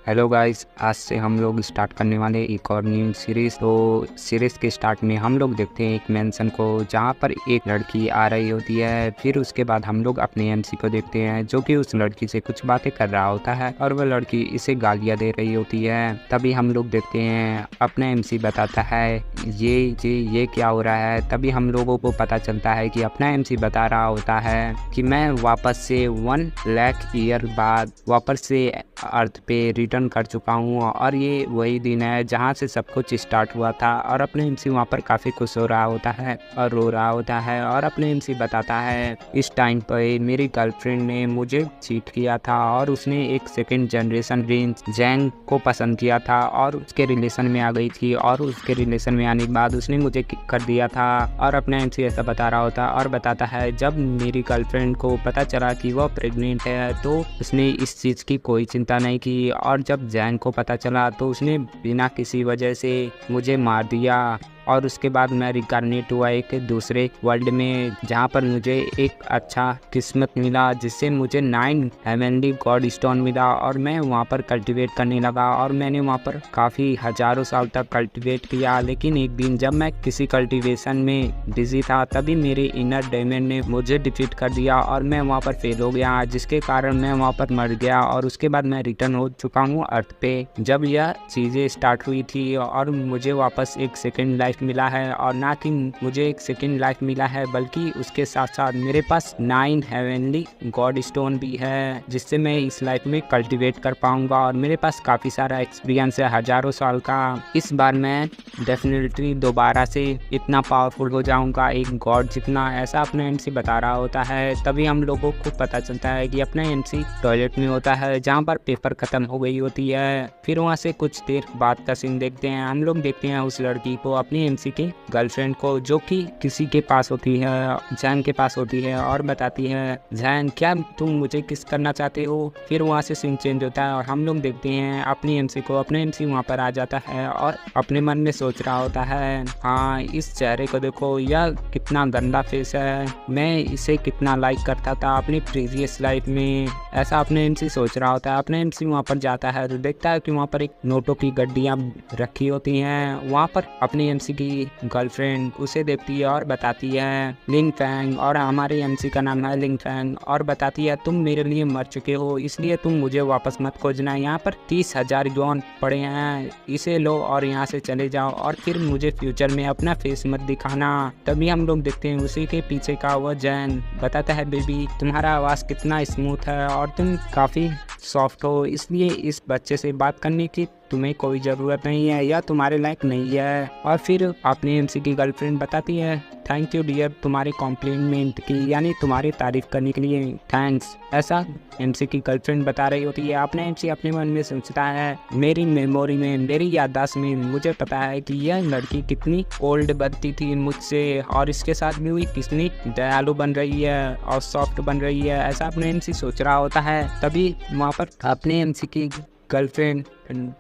Hello guys, आज से हम लोग स्टार्ट करने वाले एक और न्यू सीरीज। तो सीरीज के स्टार्ट में हम लोग देखते हैं एक मेंशन को जहां पर एक लड़की आ रही होती है। फिर उसके बाद हम लोग अपने एमसी को देखते हैं जो कि उस लड़की से कुछ बातें कर रहा होता है और वह लड़की इसे गालियां दे रही होती है। तभी हम लोग देखते हैं अपना एमसी बताता है ये क्या हो रहा है। तभी हम लोगों को पता चलता है कि अपना एमसी बता रहा होता है कि मैं वापस से 1 लाख ईयर बाद वापस से अर्थ पे रिटर्न कर चुका हूँ और ये वही दिन है जहाँ से सब कुछ स्टार्ट हुआ था। और अपने एमसी वहाँ पर काफ़ी खुश हो रहा होता है और रो रहा होता है। और अपने एमसी बताता है इस टाइम पर मेरी गर्लफ्रेंड ने मुझे चीट किया था और उसने एक सेकेंड जनरेशन प्रिंस जैंग को पसंद किया था और उसके रिलेशन में आ गई थी और उसके रिलेशन में आने के बाद उसने मुझे किक कर दिया था। और अपना एमसी ऐसा बता रहा होता और बताता है जब मेरी गर्लफ्रेंड को पता चला कि वह प्रेग्नेंट है तो उसने इस चीज़ की कोई चिंता नहीं की। और जब जैंग को पता चला तो उसने बिना किसी वजह से मुझे मार दिया। और उसके बाद मैं रिकार्नेट हुआ एक दूसरे वर्ल्ड में जहाँ पर मुझे एक अच्छा किस्मत मिला जिससे मुझे 9 हेवनली गॉड स्टोन मिला और मैं वहाँ पर कल्टीवेट करने लगा। और मैंने वहाँ पर काफ़ी हजारों साल तक कल्टीवेट किया। लेकिन एक दिन जब मैं किसी कल्टीवेशन में बिजी था तभी मेरे इनर डेमन ने मुझे डिफीट कर दिया और मैं वहाँ पर फेल हो गया जिसके कारण मैं वहाँ पर मर गया। और उसके बाद मैं रिटर्न हो चुका हूँ अर्थ पे। जब यह चीज़ें स्टार्ट हुई थी और मुझे वापस एक सेकेंड लाइफ मिला है और ना कि मुझे एक सेकेंड लाइफ मिला है बल्कि उसके साथ साथ मेरे पास 9 हेवनली गॉड स्टोन भी है जिससे मैं इस लाइफ में कल्टीवेट कर पाऊंगा। और मेरे पास काफ़ी सारा एक्सपीरियंस है हजारों साल का। इस बार मैं डेफिनेटली दोबारा से इतना पावरफुल हो जाऊंगा एक गॉड जितना, ऐसा अपना एमसी बता रहा होता है। तभी हम लोगों को पता चलता है कि अपना एमसी टॉयलेट में होता है जहाँ पर पेपर खत्म हो गई होती है। फिर वहाँ से कुछ देर बाद का सीन देखते हैं। हम लोग देखते हैं उस लड़की को अपनी एमसी की गर्लफ्रेंड को जो कि किसी के पास होती है, जैन के पास होती है और बताती है जैन क्या तुम मुझे किस करना चाहते हो। फिर वहाँ से सीन चेंज होता है और हम लोग देखते हैं अपनी एमसी को। अपने एमसी वहाँ पर आ जाता है और अपने मन में सोच रहा होता है हाँ इस चेहरे को देखो, यह कितना गंदा फेस है, मैं इसे कितना लाइक करता था अपनी प्रीवियस लाइफ में, ऐसा अपने एमसी सोच रहा होता है। अपने एमसी वहाँ पर जाता है तो देखता है कि वहाँ पर एक नोटों की गड्डियाँ रखी होती हैं। वहाँ पर अपनी एमसी की गर्लफ्रेंड उसे देखती है और बताती है लिंग फैंग, और हमारे एमसी का नाम है लिंग फैंग, और बताती है तुम मेरे लिए मर चुके हो इसलिए तुम मुझे वापस मत खोजना। यहाँ पर 30,000 यौन पड़े हैं, इसे लो और यहाँ से चले जाओ और फिर मुझे फ्यूचर में अपना फेस मत दिखाना। तभी हम लोग देखते हैं उसी के पीछे का वो जैन बताता है बेबी तुम्हारा आवाज़ कितना स्मूथ है और तुम काफ़ी सॉफ्ट हो, इसलिए इस बच्चे से बात करने की तुम्हें कोई ज़रूरत नहीं है या तुम्हारे लायक नहीं है। और फिर अपनी एमसी की गर्लफ्रेंड बताती है थैंक यू डियर तुम्हारे कॉम्प्लीमेंट की, यानी तुम्हारी तारीफ करने के लिए थैंक्स, ऐसा एमसी की गर्लफ्रेंड बता रही होती है। अपने एमसी अपने मन में सोचता है मेरी मेमोरी में, मेरी याददाश्त में मुझे पता है कि यह लड़की कितनी ओल्ड बनती थी मुझसे और इसके साथ भी हुई कितनी दयालु बन रही है और सॉफ्ट बन रही है, ऐसा अपने एमसी सोच रहा होता है। तभी वहाँ पर अपने एमसी की गर्लफ्रेंड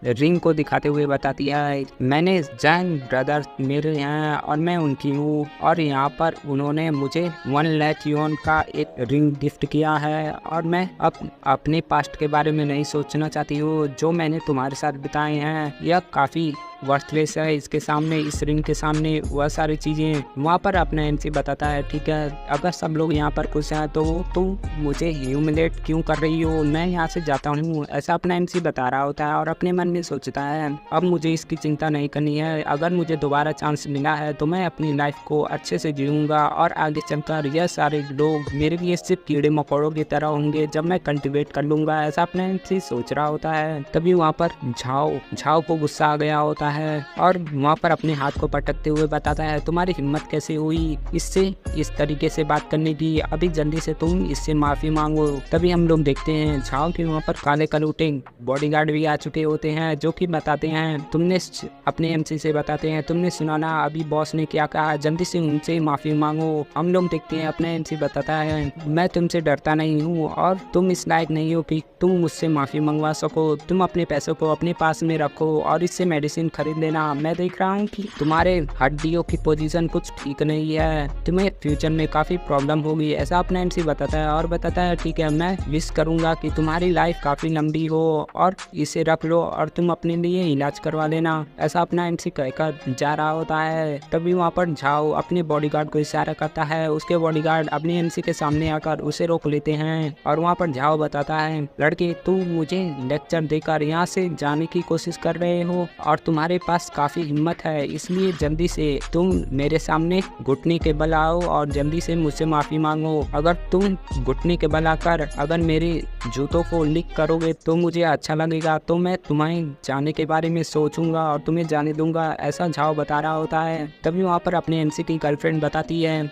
रिंग को दिखाते हुए बताती है मैंने जैन ब्रदर मेरे हैं और मैं उनकी हूँ और यहाँ पर उन्होंने मुझे 1 लाख यौन का एक रिंग गिफ्ट किया है और मैं अब अपने पास्ट के बारे में नहीं सोचना चाहती हूँ। जो मैंने तुम्हारे साथ बिताए हैं यह काफ़ी वर्थलेस है इसके सामने, इस रिंग के सामने वह सारी चीज़ें। वहाँ पर अपना एमसी बताता है ठीक है अगर सब लोग यहाँ पर खुश हैं तो तुम मुझे ह्यूमिलेट क्यों कर रही हो, मैं यहाँ से जाता हूँ, ऐसा अपना एमसी बता रहा होता है। और अपने मन में सोचता है अब मुझे इसकी चिंता नहीं करनी है, अगर मुझे दोबारा चांस मिला है तो मैं अपनी लाइफ को अच्छे से जीऊँगा और आगे चलकर यह सारे लोग मेरे लिए सिर्फ कीड़े मकोड़ों की तरह होंगे जब मैं कल्टिवेट कर लूँगा, ऐसा अपना एमसी सोच रहा होता है। तभी वहाँ पर झाओ को गुस्सा आ गया होता है और वहाँ पर अपने हाथ को पटकते हुए बताता है तुम्हारी हिम्मत कैसे हुई इससे इस तरीके से बात करने की, अभी जल्दी से तुम इससे माफ़ी मांगो। तभी हम लोग देखते हैं झाओ के वहाँ पर काले कलूटे बॉडीगार्ड भी आ चुके होते हैं जो कि बताते हैं तुमने अपने एमसी से बताते हैं तुमने सुना ना अभी बॉस ने क्या कहा, जल्दी से उनसे माफ़ी मांगो। हम लोग देखते हैं अपने एमसी बताता है मैं तुमसे डरता नहीं हूँ और तुम इस लायक नहीं हो कि तुम मुझसे माफ़ी मंगवा सको, तुम अपने पैसों को अपने पास में रखो और इससे मेडिसिन खरीद लेना। मैं देख रहा हूँ कि तुम्हारे हड्डियों की पोजीशन कुछ ठीक नहीं है, तुम्हें फ्यूचर में काफ़ी प्रॉब्लम होगी, ऐसा अपना एमसी बताता है। और बताता है ठीक है मैं विश करूँगा कि तुम्हारी लाइफ काफ़ी लंबी हो और इसे रख लो लो और तुम अपने लिए इलाज करवा लेना, ऐसा अपना एमसी कहकर जा रहा होता है। तभी वहाँ पर झाओ अपने बॉडीगार्ड को इशारा करता है। उसके बॉडीगार्ड अपने एमसी के सामने आकर उसे रोक लेते हैं और वहाँ पर झाओ बताता है, लड़के तुम मुझे लेक्चर देकर यहाँ से जाने की कोशिश कर रहे हो और तुम्हारे पास काफी हिम्मत है, इसलिए जल्दी से तुम मेरे सामने घुटने के बल आओ और जल्दी से मुझसे माफी मांगो। अगर तुम घुटने के बल आकर अगर मेरे जूतों को लिक करोगे तो मुझे अच्छा लगेगा, तो मैं तुम्हें जाने के बारे में सोचूंगा और तुम्हें जाने दूंगा, ऐसा झाओ बता रहा होता है। तभी वहाँ पर अपने एमसी की गर्लफ्रेंड बताती है,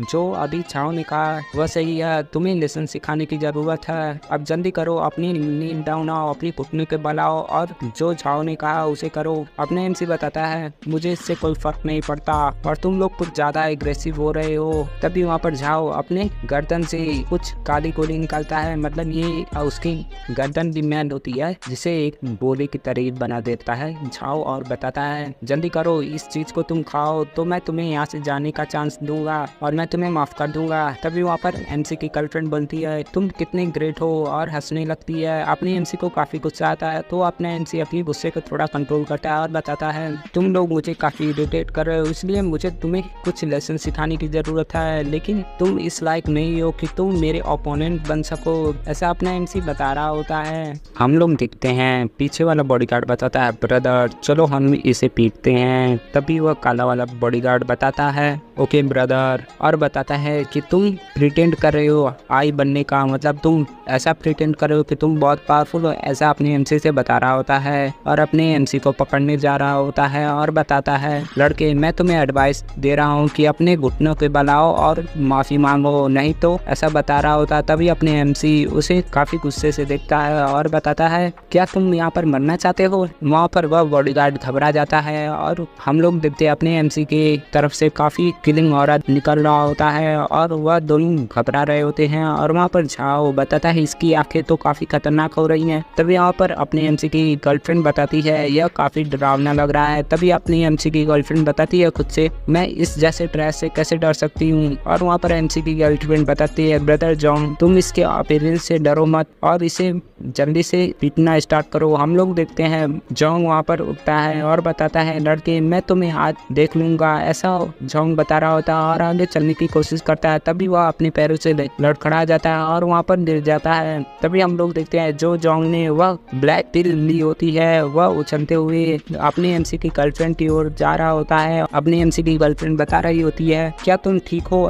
जो अभी झाओ ने कहा वह सही है, तुम्हें लेसन सिखाने की जरूरत है, अब जल्दी करो, अपनी नींद डाउन आओ, अपनी घुटने के बल आओ और जो झाओ ने कहा उसे करो। अपने एमसी बताता है, मुझे इससे कोई फर्क नहीं पड़ता और तुम लोग कुछ ज्यादा एग्रेसिव हो रहे हो। तभी वहाँ पर झाओ अपने गर्दन से कुछ काली गोली निकालता है, मतलब ये उसकी गर्दन भी मैल होती है जिसे एक गोली की तरह बना देता है झाओ और बताता है, जल्दी करो, इस चीज को तुम खाओ तो मैं तुम्हें यहाँ से जाने का चांस दूंगा और मैं तुम्हें माफ कर दूंगा। तभी वहाँ पर एमसी की गर्लफ्रेंड बोलती है, तुम कितने ग्रेट हो, और हंसने लगती है। अपने एमसी को काफी गुस्सा आता है तो अपने एमसी अपनी गुस्से को थोड़ा कंट्रोल करता है और बताता है, तुम लोग मुझे काफी इरिटेट कर रहे हो, इसलिए मुझे तुम्हें कुछ लेसन सिखाने की जरूरत है, लेकिन तुम इस लायक नहीं हो कि तुम मेरे ओपोनेंट बन सको, ऐसा अपना एमसी बता रहा होता है। हम लोग देखते हैं पीछे वाला बॉडीगार्ड बताता है, ब्रदर चलो हम इसे पीटते हैं। तभी वह काला वाला बॉडीगार्ड बताता है, ओके ब्रदर, और बताता है कि तुम प्रिटेंड कर रहे हो आई बनने का, मतलब तुम ऐसा प्रिटेंड कर रहे हो कि तुम बहुत पावरफुल हो, ऐसा अपने एमसी से बता रहा होता है और अपने एमसी को पकड़ने जा रहा होता है और बताता है, लड़के मैं तुम्हें एडवाइस दे रहा हूँ कि अपने घुटनों के बल आओ और माफी मांगो, नहीं तो, ऐसा बता रहा होता है। तभी अपने एमसी उसे काफी गुस्से से देखता है और बताता है, क्या तुम यहाँ पर मरना चाहते हो। वहाँ पर वह बॉडीगार्ड घबरा जाता है और हम लोग देखते हैं अपने एमसी के तरफ से काफी किलिंग ऑरा निकल रहा होता है और वह दोनों घबरा रहे होते हैं और वहाँ पर झाओ बताता है, इसकी आंखें तो काफी खतरनाक हो रही हैं। तभी यहाँ पर अपने एमसी की गर्लफ्रेंड बताती है, यह काफी डरावना लग रहा है। तभी अपनी एमसी की गर्लफ्रेंड बताती है खुद से, मैं इस जैसे ड्रेस से कैसे डर सकती हूँ। और वहाँ पर एमसी की गर्लफ्रेंड बताती है, ब्रदर जॉन तुम इसके अपीयरेंस से डरो मत और इसे जल्दी से पीटना स्टार्ट करो। हम लोग देखते हैं जॉन्ग वहाँ पर उठता है और बताता है, लड़के मैं तुम्हें आज देख लूंगा, ऐसा जॉन्ग बता रहा होता है और आगे चलने की कोशिश करता है। तभी वह अपने पैरों से लड़खड़ा जाता है और वहाँ पर गिर जाता है। तभी हम लोग देखते हैं जो जॉन्ग ने वह ब्लैक पिल ली होती है वह उछलते हुए अपने एमसी की गर्लफ्रेंड की ओर जा रहा होता है। अपनी एमसी की गर्लफ्रेंड बता रही होती है, क्या तुम ठीक हो,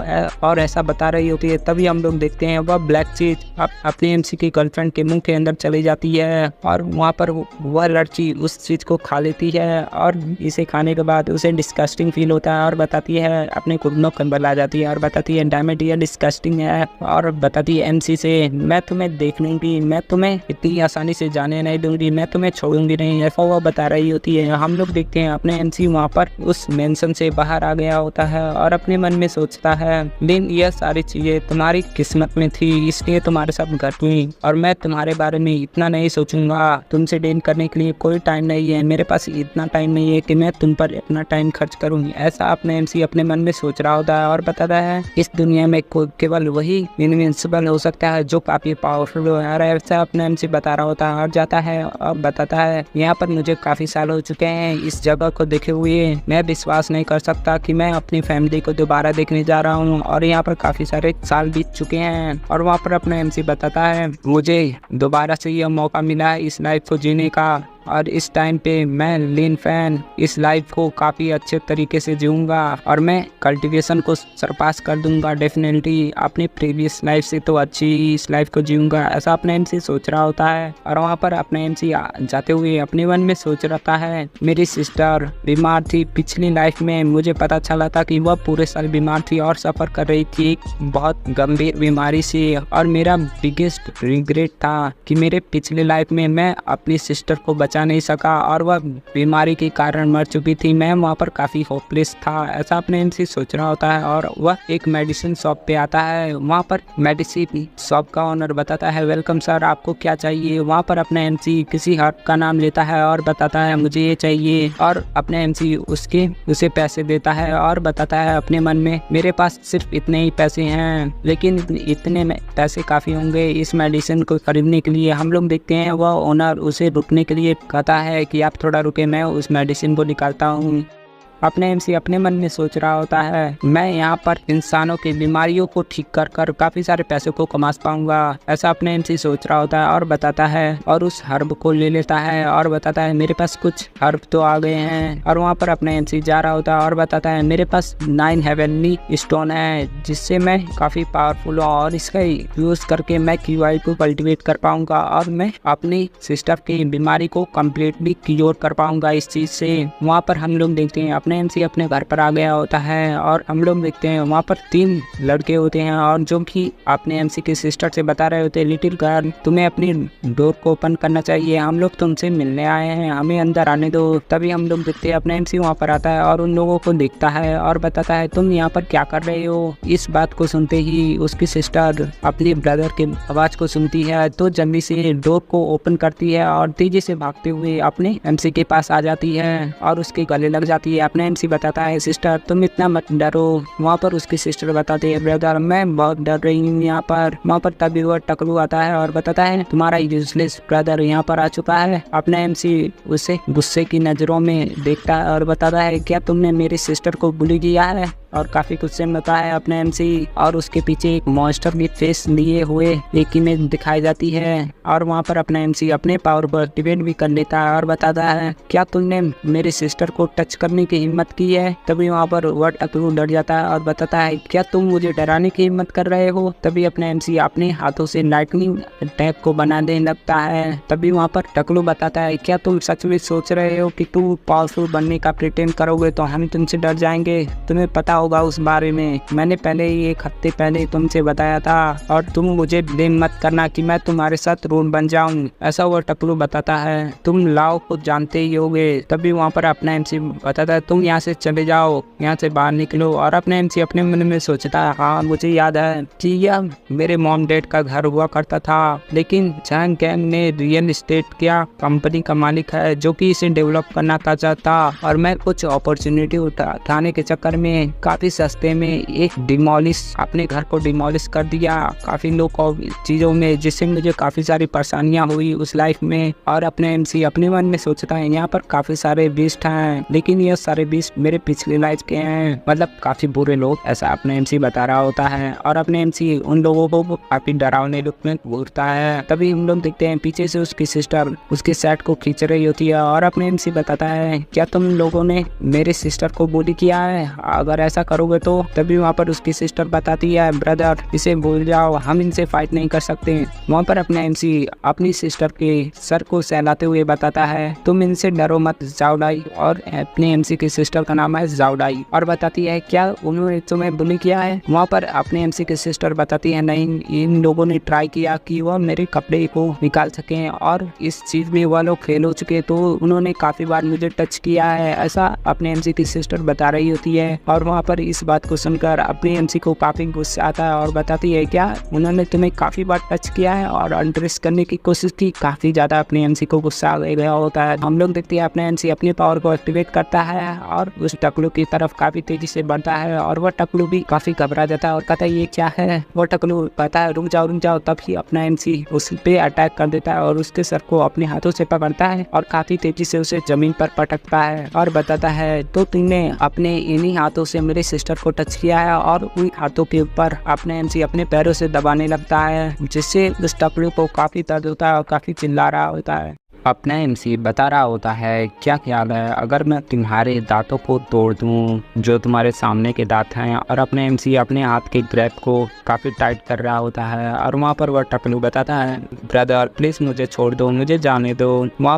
और ऐसा बता रही होती है। तभी हम लोग देखते हैं वह ब्लैक चीज अपने एमसी की गर्लफ्रेंड के मुंह के अंदर चली जाती है और वहाँ पर वह लड़की उस चीज को खा लेती है और इसे खाने के बाद उसे डिस्कस्टिंग फील होता है और बताती है, अपने घुटनों पर बल आ जाती है और बताती है, डायमंड ये डिस्कस्टिंग है, और बताती है एमसी से, मैं तुम्हें देख लूंगी, मैं तुम्हें इतनी आसानी से जाने नहीं दूंगी, मैं तुम्हें छोड़ूंगी नहीं, ऐसा वह बता रही होती है। हम लोग देखते हैं अपने एमसी वहाँ पर उस मेंशन से बाहर आ गया होता है और अपने मन में सोचता है, लेकिन यह सारी चीजें तुम्हारी किस्मत में थी, इसलिए तुम्हारे साथ घट हुई और मैं तुम्हारे बारे में इतना नहीं सोचूंगा। तुमसे डील करने के लिए कोई टाइम नहीं है, मेरे पास इतना टाइम नहीं है कि मैं तुम पर इतना टाइम खर्च करूँ, ऐसा अपने एमसी अपने मन में सोच रहा होता है और बताता है, इस दुनिया में केवल वही इनविंसिबल हो सकता है जो काफी पावरफुल हो, ऐसा अपने एमसी बता रहा होता है और जाता है और बताता है, यहाँ पर मुझे काफी साल हो चुके हैं इस जगह को देखे हुए, मैं विश्वास नहीं कर सकता कि मैं अपनी फैमिली को दोबारा देखने जा रहा हूँ और यहाँ पर काफी सारे साल बीत चुके हैं। और वहाँ पर अपना एमसी बताता है, मुझे दोबारा से यह मौका मिला है इस लाइफ को जीने का और इस टाइम पे मैं लिन फैन इस लाइफ को काफ़ी अच्छे तरीके से जीऊँगा और मैं कल्टीवेशन को सरपास कर दूंगा, डेफिनेटली अपनी प्रीवियस लाइफ से तो अच्छी इस लाइफ को जीऊँगा, ऐसा अपना एमसी सोच रहा होता है। और वहाँ पर अपना एमसी जाते हुए अपने मन में सोच रहा है, मेरी सिस्टर बीमार थी पिछली लाइफ में, मुझे पता चला था कि वह पूरे साल बीमार थी और सफ़र कर रही थी बहुत गंभीर बीमारी से, और मेरा बिगेस्ट रिग्रेट था कि मेरे पिछले लाइफ में मैं अपनी सिस्टर को बचा नहीं सका और वह बीमारी के कारण मर चुकी थी। मैं वहाँ पर काफ़ी होपलेस था, ऐसा अपने एमसी सोच रहा होता है और वह एक मेडिसिन शॉप पे आता है। वहाँ पर मेडिसिन शॉप का ओनर बताता है वेलकम सर, आपको क्या चाहिए। वहाँ पर अपना एमसी किसी हर्ब का नाम लेता है और बताता है मुझे ये चाहिए और अपने एमसी उसे पैसे देता है और बताता है अपने मन में मेरे पास सिर्फ इतने ही पैसे हैं, लेकिन इतने में पैसे काफ़ी होंगे इस मेडिसिन को खरीदने के लिए। हम लोग देखते हैं वह ओनर उसे रुकने के लिए कहता है कि आप थोड़ा रुके, मैं उस मेडिसिन को निकालता हूँ। अपने एमसी अपने मन में सोच रहा होता है मैं यहाँ पर इंसानों की बीमारियों को ठीक कर कर काफ़ी सारे पैसे को कमा पाऊंगा, ऐसा अपने एमसी सोच रहा होता है और बताता है और उस हर्ब को ले लेता है और बताता है मेरे पास कुछ हर्ब तो आ गए हैं। और वहाँ पर अपने एमसी जा रहा होता है और बताता है मेरे पास 9 हेवनली स्टोन है जिससे मैं काफ़ी पावरफुल हूँ और इसका यूज़ करके मैं क्यूआई को कल्टिवेट कर पाऊंगा और मैं अपनी सिस्टर की बीमारी को कम्प्लीटली क्योर कर पाऊंगा इस चीज़ से। वहाँ पर हम लोग देखते हैं अपने एमसी अपने घर पर आ गया होता है और हम लोग देखते हैं वहाँ पर 3 लड़के होते हैं और जो कि अपने एमसी की सिस्टर से बता रहे होते हैं लिटिल गर्ल तुम्हें अपनी डोर को ओपन करना चाहिए, हम लोग तुमसे मिलने आए हैं, हमें अंदर आने दो। तभी हम लोग देखते हैं अपने एमसी वहाँ पर आता है और उन लोगों को देखता है और बताता है तुम यहाँ पर क्या कर रहे हो। इस बात को सुनते ही उसकी सिस्टर अपने ब्रदर की आवाज़ को सुनती है तो जल्दी से डोर को ओपन करती है और तेजी से भागते हुए अपने एमसी के पास आ जाती है और उसके गले लग जाती है। अपने एमसी बताता है सिस्टर तुम इतना मत डरो। वहाँ पर उसकी सिस्टर बताती है ब्रदर मैं बहुत डर रही हूँ यहाँ पर। वहाँ पर तभी वह टकलू आता है और बताता है तुम्हारा यूजलेस ब्रदर यहाँ पर आ चुका है। अपना एमसी उसे गुस्से की नज़रों में देखता है और बताता है क्या तुमने मेरी सिस्टर को बुली किया है, और काफी गुस्से में होता है अपने एमसी। और उसके पीछे एक मॉन्स्टर की फेस लिए हुए एक इमेज दिखाई जाती है और वहाँ पर अपना एमसी अपने पावर को एक्टिवेट भी कर लेता है और बताता है क्या तुमने मेरी सिस्टर को टच करने की हिम्मत की है। तभी वहाँ पर वह टकलू डर जाता है और बताता है क्या तुम मुझे डराने की हिम्मत कर रहे हो। तभी अपने एमसी अपने हाथों से लाइटनिंग अटैक को बनाने लगता है। तभी वहाँ पर टकलू बताता है क्या तुम सच में सोच रहे हो कि तुम पावरफुल बनने का प्रिटेंड करोगे तो हम तुमसे डर जाएंगे। तुम्हें पता होगा उस बारे में, मैंने पहले ही 1 हफ्ते पहले तुमसे बताया था और तुम मुझे ब्लेम मत करना कि मैं तुम्हारे साथ रोड बन जाऊं, ऐसा वो टकलू बताता है। तुम लाओ को जानते ही होगे। तभी वहाँ पर अपना एमसी बताता है तुम यहाँ से चले जाओ, यहाँ से बाहर निकलो। और अपने एमसी अपने मन में सोचता है हाँ मुझे याद है कि यह मेरे मॉम डैड का घर हुआ करता था, लेकिन जैंग गैंग ने रियल एस्टेट क्या कंपनी का मालिक है जो कि इसे डेवलप करना चाहता और मैं कुछ अपॉर्चुनिटी उठाने के चक्कर में काफी सस्ते में एक अपने घर को डिमोलिश कर दिया काफी लोग चीजों में, जिससे मुझे काफी सारी परेशानियां हुई उस लाइफ में। और अपने एमसी अपने मन में सोचता है यहाँ पर काफी सारे बीस्ट हैं, लेकिन ये सारे बीस्ट मेरे पिछले लाइफ के हैं, मतलब काफी बुरे लोग, ऐसा अपने एमसी बता रहा होता है। और अपने एमसी उन लोगों को काफी डरावने लुक में घूरता है। तभी हम लोग देखते हैं पीछे से उसकी सिस्टर उसके सेट को खींच रही होती है और अपने एमसी बताता है क्या तुम लोगों ने मेरे सिस्टर को बुली किया है, अगर ऐसा करोगे तो। तभी वहाँ पर उसकी सिस्टर बताती है ब्रदर इसे भूल जाओ, हम इनसे फाइट नहीं कर सकते। वहाँ पर अपने एमसी अपनी सिस्टर के सर को सहलाते हुए बताता है तुम इनसे डरो मत जाओडाई, और अपने एमसी की सिस्टर का नाम है जाओडाई, और बताती है क्या उन्होंने तुम्हें बुली किया है। वहाँ पर अपने एमसी की सिस्टर बताती है नहीं, इन लोगों ने ट्राई किया कि वह मेरे कपड़े को निकाल सके और इस चीज में वह लोग फेल हो चुके, तो उन्होंने काफी बार मुझे टच किया है, ऐसा अपने एमसी की सिस्टर बता रही होती है। और वहाँ पर इस बात को सुनकर अपने एमसी को काफी गुस्सा आता है और बताती है क्या उन्होंने तुम्हें काफी बार टच किया है और अनड्रेस करने की कोशिश की। काफी ज्यादा अपने एमसी को गुस्सा आ गया होता है। हम लोग देखते हैं अपने एमसी अपने पावर को एक्टिवेट करता है और उस टकलू की तरफ काफी तेजी से बढ़ता है और वह टकलू भी काफी घबरा जाता है और कहता है ये क्या है। वो टकलू कहता है रुक जाओ। तभी अपना एमसी उस पे अटैक कर देता है और उसके सर को अपने हाथों से पकड़ता है और काफी तेजी से उसे जमीन पर पटकता है और बताता है तो तुमने अपने इन्हीं हाथों से मेरे सिस्टर को टच किया है, और उन हाथों के ऊपर अपने एमसी अपने पैरों से दबाने लगता है, जिससे उस टकलू को काफी दर्द होता है और काफी चिल्ला रहा होता है। अपना एमसी बता रहा होता है क्या ख्याल है अगर मैं तुम्हारे दांतों को तोड़ दूं जो तुम्हारे सामने के दांत हैं। और अपने एमसी अपने हाथ के ग्रैप को काफ़ी टाइट कर रहा होता है और वहाँ पर वह टकलू बताता है ब्रदर प्लीज़ मुझे छोड़ दो, मुझे जाने दो। वहाँ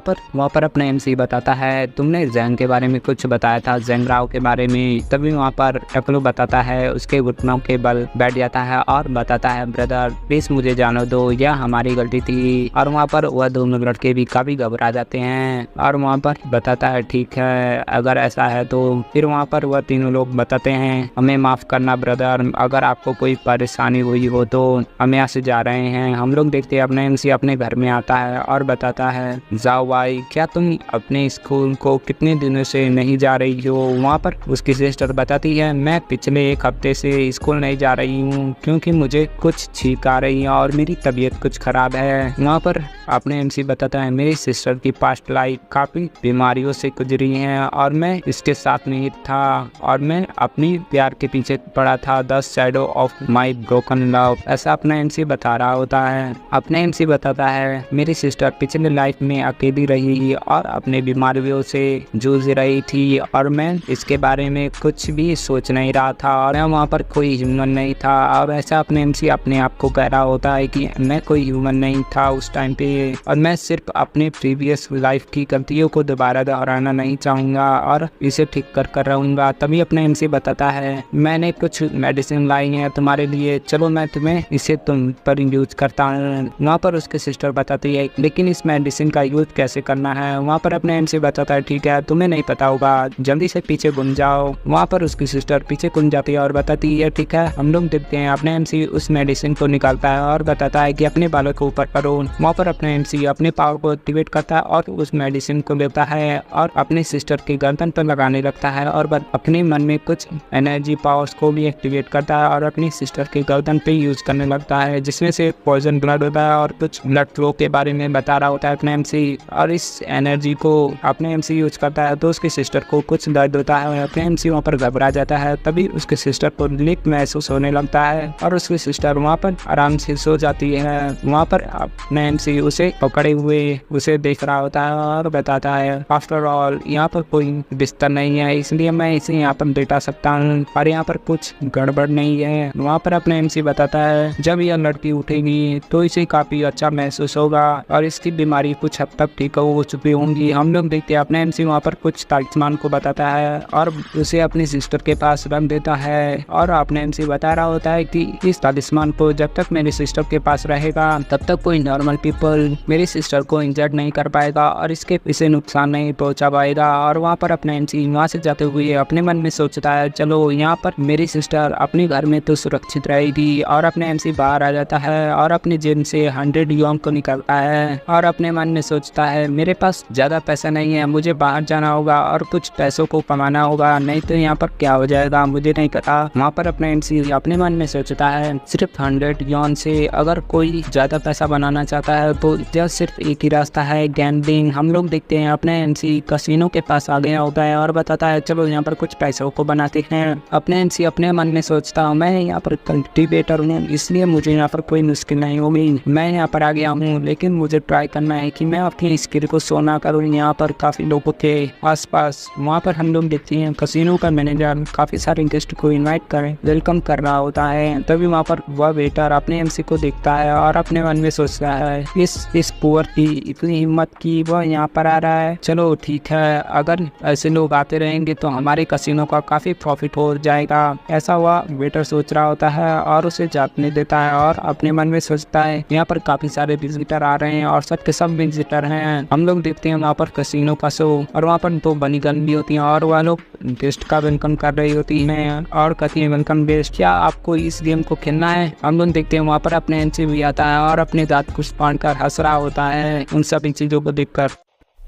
पर अपना एमसी बताता है तुमने जैंग के बारे में कुछ बताया था, जैंग राव के बारे में। तभी वहाँ पर टकलू बताता है उसके घुटनों के बल बैठ जाता है और बताता है ब्रदर प्लीज़ मुझे जाने दो, यह हमारी गलती थी। और वहाँ पर वह दोनों लड़के भी काफ़ी काफ़ी घबरा जाते हैं और वहाँ पर बताता है ठीक है अगर ऐसा है तो। फिर वहाँ पर वह तीनों लोग बताते हैं हमें माफ़ करना ब्रदर, अगर आपको कोई परेशानी हुई हो तो हम यहाँ से जा रहे हैं। हम लोग देखते हैं अपने एमसी अपने घर में आता है और बताता है जाओ भाई, क्या तुम अपने स्कूल को कितने दिनों से नहीं जा रही हो। वहाँ पर उसकी सिस्टर बताती है मैं पिछले 1 हफ्ते से स्कूल नहीं जा रही हूँ क्योंकि मुझे कुछ छींक आ रही है और मेरी तबीयत कुछ ख़राब है। वहाँ पर अपने एमसी बताता है मेरी सिस्टर की पास्ट लाइफ काफ़ी बीमारियों से गुजरी है और मैं इसके साथ नहीं था और मैं अपनी प्यार के पीछे पड़ा था, the shadow of my broken love. ऐसा अपना एमसी बता रहा होता है। अपने एमसी बताता है मेरी सिस्टर पिछले लाइफ में अकेली रही और अपने बीमारियों से जूझ रही थी और मैं इसके बारे में कुछ भी सोच नहीं रहा था और मैं वहाँ पर कोई ह्यूमन नहीं था। और ऐसा अपने एमसी अपने आप को कह रहा होता है कि मैं कोई ह्यूमन नहीं था उस टाइम पे और मैं सिर्फ अपने प्रीवियस लाइफ की गलतियों को दोबारा दोहराना नहीं चाहूँगा और इसे ठीक कर रहूँगा। तभी अपने एमसी बताता है मैंने कुछ मेडिसिन लाई है तुम्हारे लिए, चलो मैं तुम्हें इसे तुम पर यूज करता हूँ। वहाँ पर उसके सिस्टर बताती है लेकिन इस मेडिसिन का यूज कैसे करना है। वहाँ पर अपने एमसी बताता है ठीक है तुम्हें नहीं पता होगा, जल्दी से पीछे घूम जाओ। वहाँ पर उसकी सिस्टर पीछे घूम जाती है और बताती है ठीक है। हम लोग देखते हैं अपने एमसी उस मेडिसिन को निकालता है और बताता है कि अपने बालों को ऊपर करो। वहाँ पर अपने एमसी अपने पावर को एक्टिवेट करता है और उस मेडिसिन को लेता है और अपने सिस्टर की गर्दन पर लगाने लगता है और अपने मन में कुछ एनर्जी पावर्स को भी एक्टिवेट करता है और अपनी सिस्टर की गर्दन पे यूज करने लगता है जिसमें से पॉइजन ब्लड होता है और कुछ ब्लड फ्लो के बारे में बता रहा होता है अपने एमसी। और इस एनर्जी को अपने एमसी यूज करता है तो उसकी सिस्टर को कुछ दर्द होता है और अपने एमसी वहाँ पर घबरा जाता है। तभी उसके सिस्टर को रिलीफ महसूस होने लगता है और उसकी सिस्टर वहाँ पर आराम से सो जाती है। वहाँ पर अपने एमसी उसे पकड़े हुए उसे देख रहा होता है और बताता है आफ्टर ऑल यहाँ पर कोई बिस्तर नहीं है इसलिए मैं इसे यहाँ पर लेटा सकता हूँ और यहाँ पर कुछ गड़बड़ नहीं है। वहाँ पर अपने एमसी बताता है जब यह लड़की उठेगी तो इसे काफी अच्छा महसूस होगा और इसकी बीमारी कुछ हद तक ठीक हो चुकी होंगी। हम लोग देखते हैं अपने एमसी वहाँ पर कुछ तालिस्मान को बताता है और उसे अपनी सिस्टर के पास रख देता है और अपने एमसी बता रहा होता है कि इस तालिस्मान को जब तक मेरी सिस्टर के पास रहेगा तब तक कोई नॉर्मल पीपल मेरी सिस्टर को इंजर्ड नहीं कर पाएगा और इसे नुकसान नहीं पहुंचा पाएगा। और वहाँ पर अपने एमसी वहाँ से जाते हुए अपने मन में सोचता है चलो यहाँ पर मेरी सिस्टर अपने घर में तो सुरक्षित रहेगी। और अपने एमसी बाहर आ जाता है और अपने जेब से 100 युआन को निकालता है और अपने मन में सोचता है मेरे पास ज़्यादा पैसा नहीं है, मुझे बाहर जाना होगा और कुछ पैसों को कमाना होगा, नहीं तो यहाँ पर क्या हो जाएगा मुझे नहीं पता। वहाँ पर अपने एमसी अपने मन में सोचता है सिर्फ 100 युआन से अगर कोई ज़्यादा पैसा बनाना चाहता है तो यह सिर्फ एक ही रास्ता है, गैम्बलिंग। हम लोग देखते हैं अपने एमसी कसिनो के पास आ गया होता है और बताता है चलो यहाँ पर कुछ पैसों को बनाते हैं। अपने एमसी अपने मन में सोचता हूँ मैं यहाँ पर कल्टीवेटर हूँ इसलिए मुझे यहाँ पर कोई मुश्किल नहीं होगी, मैं यहाँ पर आ गया हूँ लेकिन मुझे ट्राई करना है कि मैं अपनी स्किल को शो ना करूँ यहाँ पर काफ़ी लोगों के आसपास। वहाँ पर हम लोग देखते हैं कसिनो का मैनेजर काफ़ी सारे गेस्ट को इनवाइट कर वेलकम कर रहा होता है। तभी वहाँ पर वह वेटर अपने एमसी को देखता है और अपने मन में सोचता है इस पुअर की इतनी हिम्मत की वह यहाँ पर आ रहा है, चलो ठीक है अगर ऐसे लोग आते रहेंगे तो हमारे कसिनो का काफ़ी प्रॉफिट हो जाएगा। ऐसा वह वेटर सोच रहा होता है और उसे जाने देता है और अपने मन में सोचता है यहाँ पर काफ़ी सारे विजिटर आ रहे हैं और सब के सब विजिटर हैं। हम लोग देखते हैं वहाँ पर कसिनो का शो और वहाँ पर 2 बनी गन भी होती हैं और वह लोग गेस्ट का वेलकम कर रही होती हैं और कहती है वेलकम गेस्ट, क्या आपको इस गेम को खेलना है। हम लोग देखते हैं वहाँ पर अपने एमसी भी आता है और अपने दांत कुछ फाड़ कर हंस रहा होता है उन सभी चीज़ों को देखकर।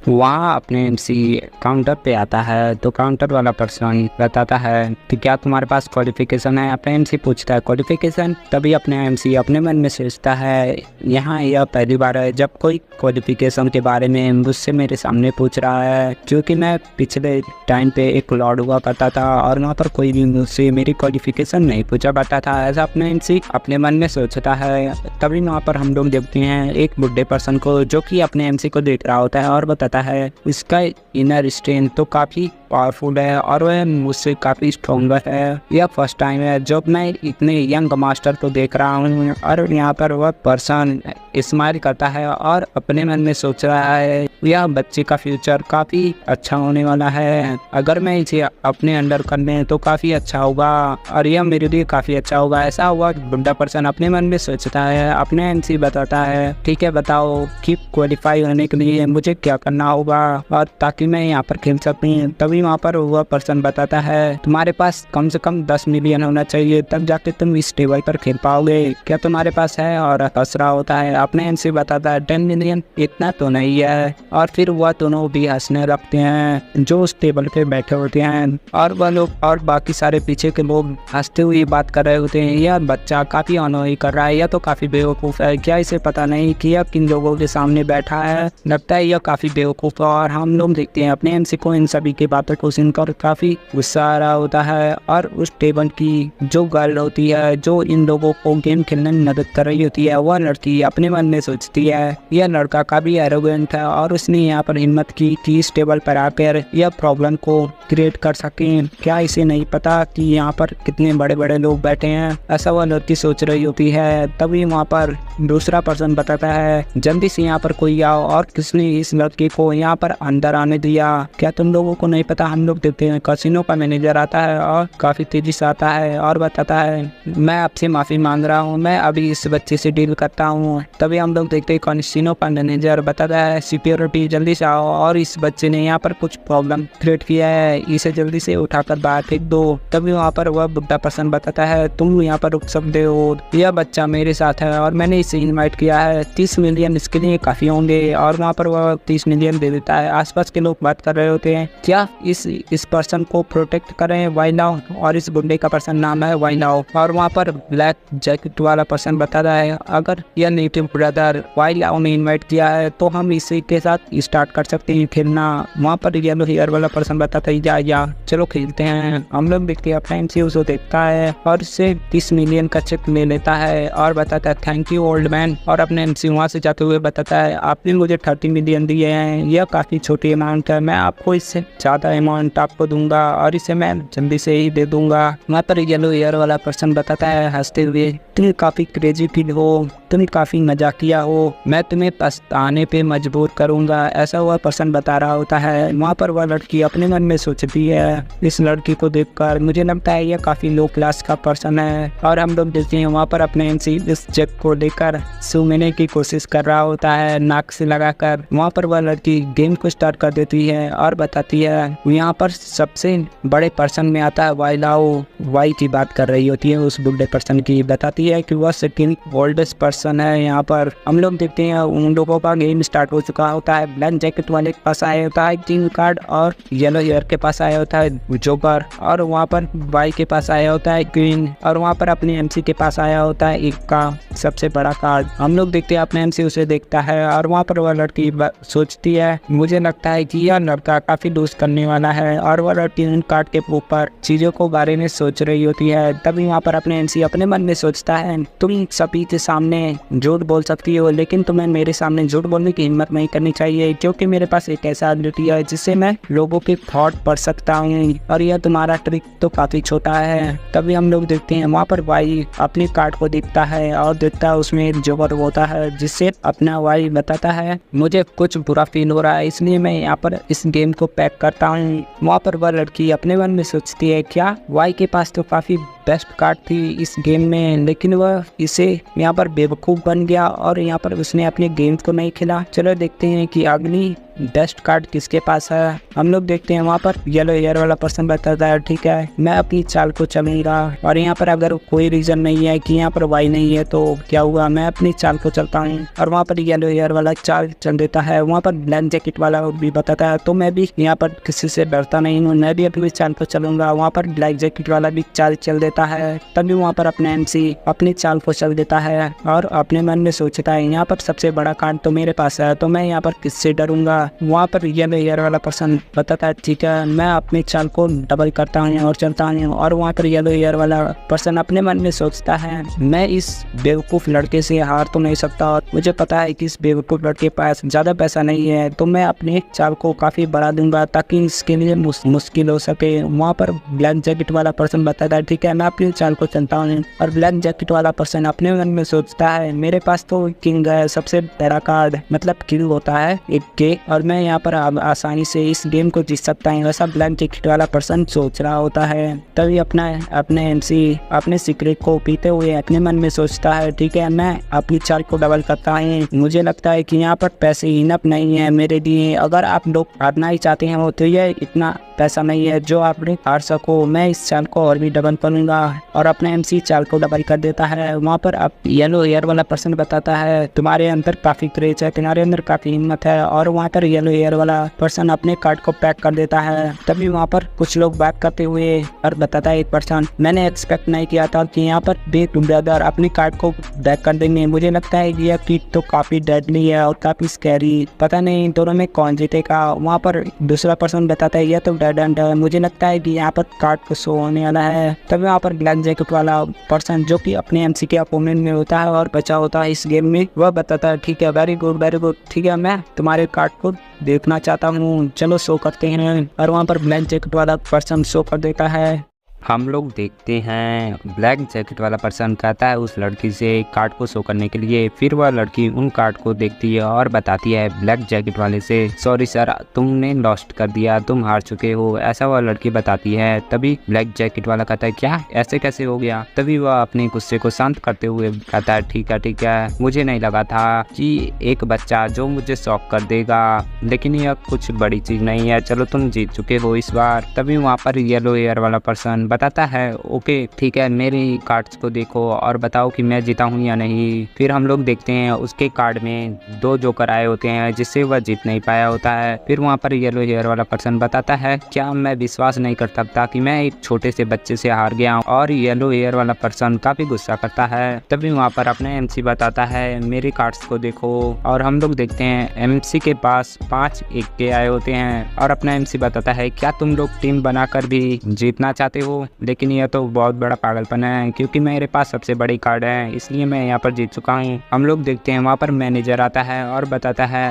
वहाँ अपने एमसी काउंटर पे आता है तो काउंटर वाला पर्सन बताता है कि क्या तुम्हारे पास क्वालिफिकेशन है। अपने एमसी पूछता है क्वालिफिकेशन। तभी अपने एमसी अपने मन में सोचता है यहाँ यह पहली बार है जब कोई क्वालिफिकेशन के बारे में मुझसे मेरे सामने पूछ रहा है, क्योंकि मैं पिछले टाइम पे एक लॉर्ड हुआ करता था और वहाँ पर कोई भी मुझसे मेरी क्वालिफिकेशन नहीं पूछा पाता था। ऐसा अपने एमसी अपने मन में सोचता है। तभी वहाँ पर हम लोग देखते हैं एक बुढ़े पर्सन को जो कि अपने एमसी को देख रहा होता है और बताता है इसका इनर स्ट्रेंथ तो काफ़ी पावरफुल है और वह मुझसे काफ़ी स्ट्रॉन्गर है। यह फर्स्ट टाइम है जब मैं इतने यंग मास्टर को देख रहा हूँ। और यहाँ पर वह पर्सन स्माइल करता है और अपने मन में सोच रहा है यह बच्चे का फ्यूचर काफ़ी अच्छा होने वाला है। अगर मैं इसे अपने अंडर कर लें तो काफ़ी अच्छा होगा और यह मेरे लिए काफ़ी अच्छा होगा। ऐसा हुआ कि बुढ़ा पर्सन अपने मन में सोचता है, अपने एमसी बताता है, ठीक है बताओ कि क्वालिफाई होने के लिए मुझे क्या करना होगा और ताकि मैं यहाँ पर खेल सकूँ। तभी वहाँ पर वह पर्सन बताता है तुम्हारे पास कम से कम 10 मिलियन होना चाहिए, तब जाके तुम इस टेबल पर खेल पाओगे, क्या तुम्हारे पास है? और हंस रहा होता है। अपने एमसी बताता है 10 मिलियन इतना तो नहीं है। और फिर वह दोनों भी हंसने लगते हैं जो उस टेबल पे बैठे होते हैं और वह लोग और बाकी सारे पीछे के लोग हंसते हुए बात कर रहे होते हैं। यह बच्चा काफी अनोई कर रहा है, यह तो काफी बेवकूफ है, क्या इसे पता नहीं कि यह किन लोगों के सामने बैठा है? लगता है यह काफी बेवकूफ है। और हम लोग देखते हैं अपने एमसी को इन सभी की बातों को सुनकर काफी गुस्सा आ रहा होता है और उस टेबल की जो गर्ल होती है जो इन लोगों को गेम खेलने में मदद कर रही होती है, वह लड़की अपने मन में सोचती है यह लड़का काफी एरोगेंट है और उसने यहाँ पर हिम्मत की कि इस टेबल पर आकर यह प्रॉब्लम को क्रिएट कर सके। क्या इसे नहीं पता कि यहाँ पर कितने बड़े बड़े लोग बैठे हैं? ऐसा वह लड़की सोच रही होती है। तभी वहाँ पर दूसरा पर्सन बताता है जल्दी से यहाँ पर कोई आओ। और किसने इस लड़की को यहाँ पर अंदर आने दिया? क्या तुम लोगों को नहीं पता? हम लोग देखते हैं कैसीनो का मैनेजर आता है और काफी तेजी से आता है और बताता है मैं आपसे माफी मांग रहा हूँ, मैं अभी इस बच्चे से डील करता हूँ। तभी हम लोग देखते हैं कैसीनो का मैनेजर बताता है सिक्योरिटी जल्दी से आओ और इस बच्चे ने यहाँ पर कुछ प्रॉब्लम क्रिएट किया है, इसे जल्दी से उठाकर बाहर फेंक दो। तभी वहाँ पर वह बुढ़ा पर्सन बताता है तुम यहाँ पर रुक सकते हो, यह बच्चा मेरे साथ है और मैंने इसे इनवाइट किया है, 30 मिलियन इसके लिए काफी होंगे। और वहाँ पर वह 30 मिलियन दे देता है। आसपास के लोग बात कर रहे होते हैं क्या इस पर्सन को प्रोटेक्ट करें वाई नाउ, और इस बुढ़े का पर्सन नाम है वाई नाउ। और वहाँ पर ब्लैक जैकेट वाला पर्सन बताता है अगर यह नेटिव ब्रदर वाई नाउ ने इन्वाइट किया है तो हम इसी के साथ स्टार्ट कर सकते हैं खेलना। वहाँ पर येलो हेयर वाला पर्सन बताता है या चलो खेलते हैं। हम लोग देखते हैं अपना एमसी उसे देखता है और उससे 30 मिलियन का चेक ले लेता है और बताता है थैंक यू ओल्ड मैन। और अपने एमसी वहाँ से जाते हुए बताता है आपने मुझे 30 मिलियन दिए हैं, यह काफ़ी छोटी अमाउंट है, मैं आपको इससे ज़्यादा अमाउंट आपको दूंगा और इसे मैं जल्दी से ही दे दूंगा। वहाँ पर येलो हेयर वाला पर्सन बताता है हंसते हुए तुम काफ़ी क्रेजी किड हो, तुम काफ़ी मजाकिया हो, मैं तुम्हें पछताने पे मजबूर करूंगा। ऐसा वह पर्सन बता रहा होता है। वहाँ पर वह लड़की अपने मन में सोचती है इस लड़की को देखकर मुझे लगता है यह काफ़ी लो क्लास का पर्सन है। और हम लोग देखते हैं वहाँ पर अपने एमसी इस चेक को लेकर सूंघने की कोशिश कर रहा होता है नाक से लगाकर। वहाँ पर वह लड़की गेम को स्टार्ट कर देती है और बताती है यहाँ पर सबसे बड़े पर्सन में आता है वाई लाओ। वाई की बात कर रही होती है उस बुढ़े पर्सन की, बताती है कि वह सेकंड ओल्डेस्ट पर्सन है यहाँ पर। हम लोग देखते हैं उन लोगों का गेम स्टार्ट हो चुका होता है। ब्लैक जैकेट वाले के पास आया होता है किंग कार्ड और येलो हेयर के पास आया होता है जोकर और वहाँ पर वाई के पास आया होता है क्वीन और वहाँ पर अपने एमसी के पास आया होता है एक का सबसे बड़ा कार्ड। हम लोग देखते हैं अपने एमसी उसे देखता है और वहाँ पर वह लड़की सोचती है मुझे लगता है कि यह लड़का काफी लूज करने वाला है और वह लड़की उन कार्ड के ऊपर चीजों को बारे में सोच रही होती है। तभी वहाँ पर अपने एमसी अपने मन में सोचता है तुम सभी के सामने झूठ बोल सकती हो लेकिन तुम्हें मेरे सामने झूठ बोलने की हिम्मत नहीं करनी चाहिए क्योंकि मेरे पास एक ऐसा एबिलिटी है जिससे मैं लोगों के थॉट पढ़ सकता हूँ और यह तुम्हारा ट्रिक तो काफी छोटा है। तभी हम लोग देखते हैं वहाँ पर वाई अपने कार्ड को देखता है और देखता है उसमें एक जोकर होता है जिससे अपना वाई बताता है मुझे कुछ बुरा फील हो रहा है इसलिए मैं यहाँ पर इस गेम को पैक करता हूँ। वहाँ पर वह लड़की अपने मन में सोचती है क्या वाई के पास तो काफी बेस्ट कार्ड थी इस गेम में लेकिन वह इसे यहाँ पर बेवकूफ़ बन गया और यहाँ पर उसने अपने गेम को नहीं खेला। चलो देखते हैं कि अगली बेस्ट कार्ड किसके पास है। हम लोग देखते हैं वहाँ पर येलो हेयर वाला पर्सन बताता है ठीक है मैं अपनी चाल को चलूंगा और यहाँ पर अगर कोई रीज़न नहीं है कि यहाँ पर वाई नहीं है तो क्या हुआ मैं अपनी चाल को चलता हूँ। और वहाँ पर येलो हेयर वाला चाल चल देता है। वहाँ पर ब्लैक जैकेट वाला भी बताता है तो मैं भी यहाँ पर किसी से डरता नहीं हूँ, मैं भी अपनी चाल को चलूंगा। वहाँ पर ब्लैक जैकेट वाला भी चाल चल देता है। तभी वहाँ पर अपने एमसी अपनी चाल को चल देता है और अपने मन में सोचता है यहाँ पर सबसे बड़ा कार्ड तो मेरे पास है तो मैं यहाँ पर किससे डरूंगा। वहाँ पर येलो हेयर वाला पर्सन बताता है ठीक है मैं अपनी चाल को डबल करता हूँ और चलता हूँ। और वहाँ पर येलो हेयर वाला पर्सन अपने मन में सोचता है मैं इस बेवकूफ़ लड़के से हार तो नहीं सकता और मुझे पता है कि इस बेवकूफ़ लड़के के पास ज़्यादा पैसा नहीं है तो मैं अपनी चाल को काफ़ी बढ़ा दूंगा ताकि इसके लिए मुश्किल हो सके। वहाँ पर ब्लैक जैकेट वाला पर्सन बताता है ठीक है मैं अपनी चाल को चलता हूँ। और ब्लैक जैकेट वाला पर्सन अपने मन में सोचता है मेरे पास तो किंग है सबसे बड़ा कार्ड मतलब किंग होता है एक के और मैं यहाँ पर आसानी से इस गेम को जीत सकता हूँ, ऐसा ब्लैक जैकेट वाला पर्सन सोच रहा होता है। तभी अपने एमसी अपने सीक्रेट को पीते हुए अपने मन में सोचता है, ठीक है मैं अपनी चाल को डबल करता हूँ। मुझे लगता है कि यहाँ पर पैसे इनफ नहीं है मेरे लिए, अगर आप लोग हारना ही चाहते हैं तो ये इतना पैसा नहीं है जो आप हार सको। मैं इस चाल को और भी डबल करूंगा और अपने एमसी चाल को डबल कर देता है। वहाँ पर अब येलो हेयर वाला पर्सन बताता है तुम्हारे अंदर काफी क्रेज है, तुम्हारे अंदर काफी हिम्मत है, और वहाँ पर येलो हेयर वाला पर्सन अपने कार्ड को पैक कर देता है। तभी वहाँ पर कुछ लोग बात करते हुए और बताता है एक पर्सन, मैंने एक्सपेक्ट नहीं किया था कि यहाँ पर बिग ब्रदर अपने कार्ड को बैक कर देंगे। मुझे लगता है कि यह किट तो काफी डेडली है और काफी स्कैरी, पता नहीं इन दोनों में कौन जीतेगा। वहाँ पर दूसरा पर्सन बताता है यह तो डेड एंड है, मुझे लगता है कि यहाँ पर कार्ड को शो होने वाला है। तभी वहाँ पर ब्लैक जैकेट वाला पर्सन जो कि अपने एमसी के अपोनेंट में होता है और बचा होता है इस गेम में, वह बताता है ठीक है वेरी गुड ठीक है मैं तुम्हारे कार्ड को देखना चाहता हूँ, चलो शो करते हैं। और वहाँ पर ब्लैक जैकेट वाला पर्सन शो कर देता है। हम लोग देखते हैं ब्लैक जैकेट वाला पर्सन कहता है उस लड़की से कार्ड को शो करने के लिए। फिर वह लड़की उन कार्ड को देखती है और बताती है ब्लैक जैकेट वाले से, सॉरी सर तुमने लॉस्ट कर दिया, तुम हार चुके हो, ऐसा वह लड़की बताती है। तभी ब्लैक जैकेट वाला कहता है क्या ऐसे कैसे हो गया। तभी वह अपने गुस्से को शांत करते हुए कहता है ठीक है मुझे नहीं लगा था कि एक बच्चा जो मुझे शॉक कर देगा, लेकिन यह कुछ बड़ी चीज नहीं है, चलो तुम जीत चुके हो इस बार। तभी वहाँ पर येलो हेयर वाला पर्सन बताता है ओके ठीक है मेरी कार्ड्स को देखो और बताओ कि मैं जीता हूँ या नहीं। फिर हम लोग देखते हैं उसके कार्ड में 2 जोकर आए होते हैं जिससे वह जीत नहीं पाया होता है। फिर वहाँ पर येलो हेयर वाला पर्सन बताता है क्या मैं विश्वास नहीं कर सकता कि मैं एक छोटे से बच्चे से हार गया हूँ, और येलो हेयर वाला पर्सन काफी गुस्सा करता है। तभी वहाँ पर अपने एमसी बताता है मेरी कार्ड्स को देखो, और हम लोग देखते हैं एमसी के पास 5 1 आए होते हैं और अपना एमसी बताता है क्या तुम लोग टीम बनाकर भी जीतना चाहते हो, लेकिन यह तो बहुत बड़ा पागलपन है क्योंकि मेरे पास सबसे बड़ी कार्ड है इसलिए मैं यहाँ पर जीत चुका हूँ। हम लोग देखते हैं वहाँ पर मैनेजर आता है और बताता है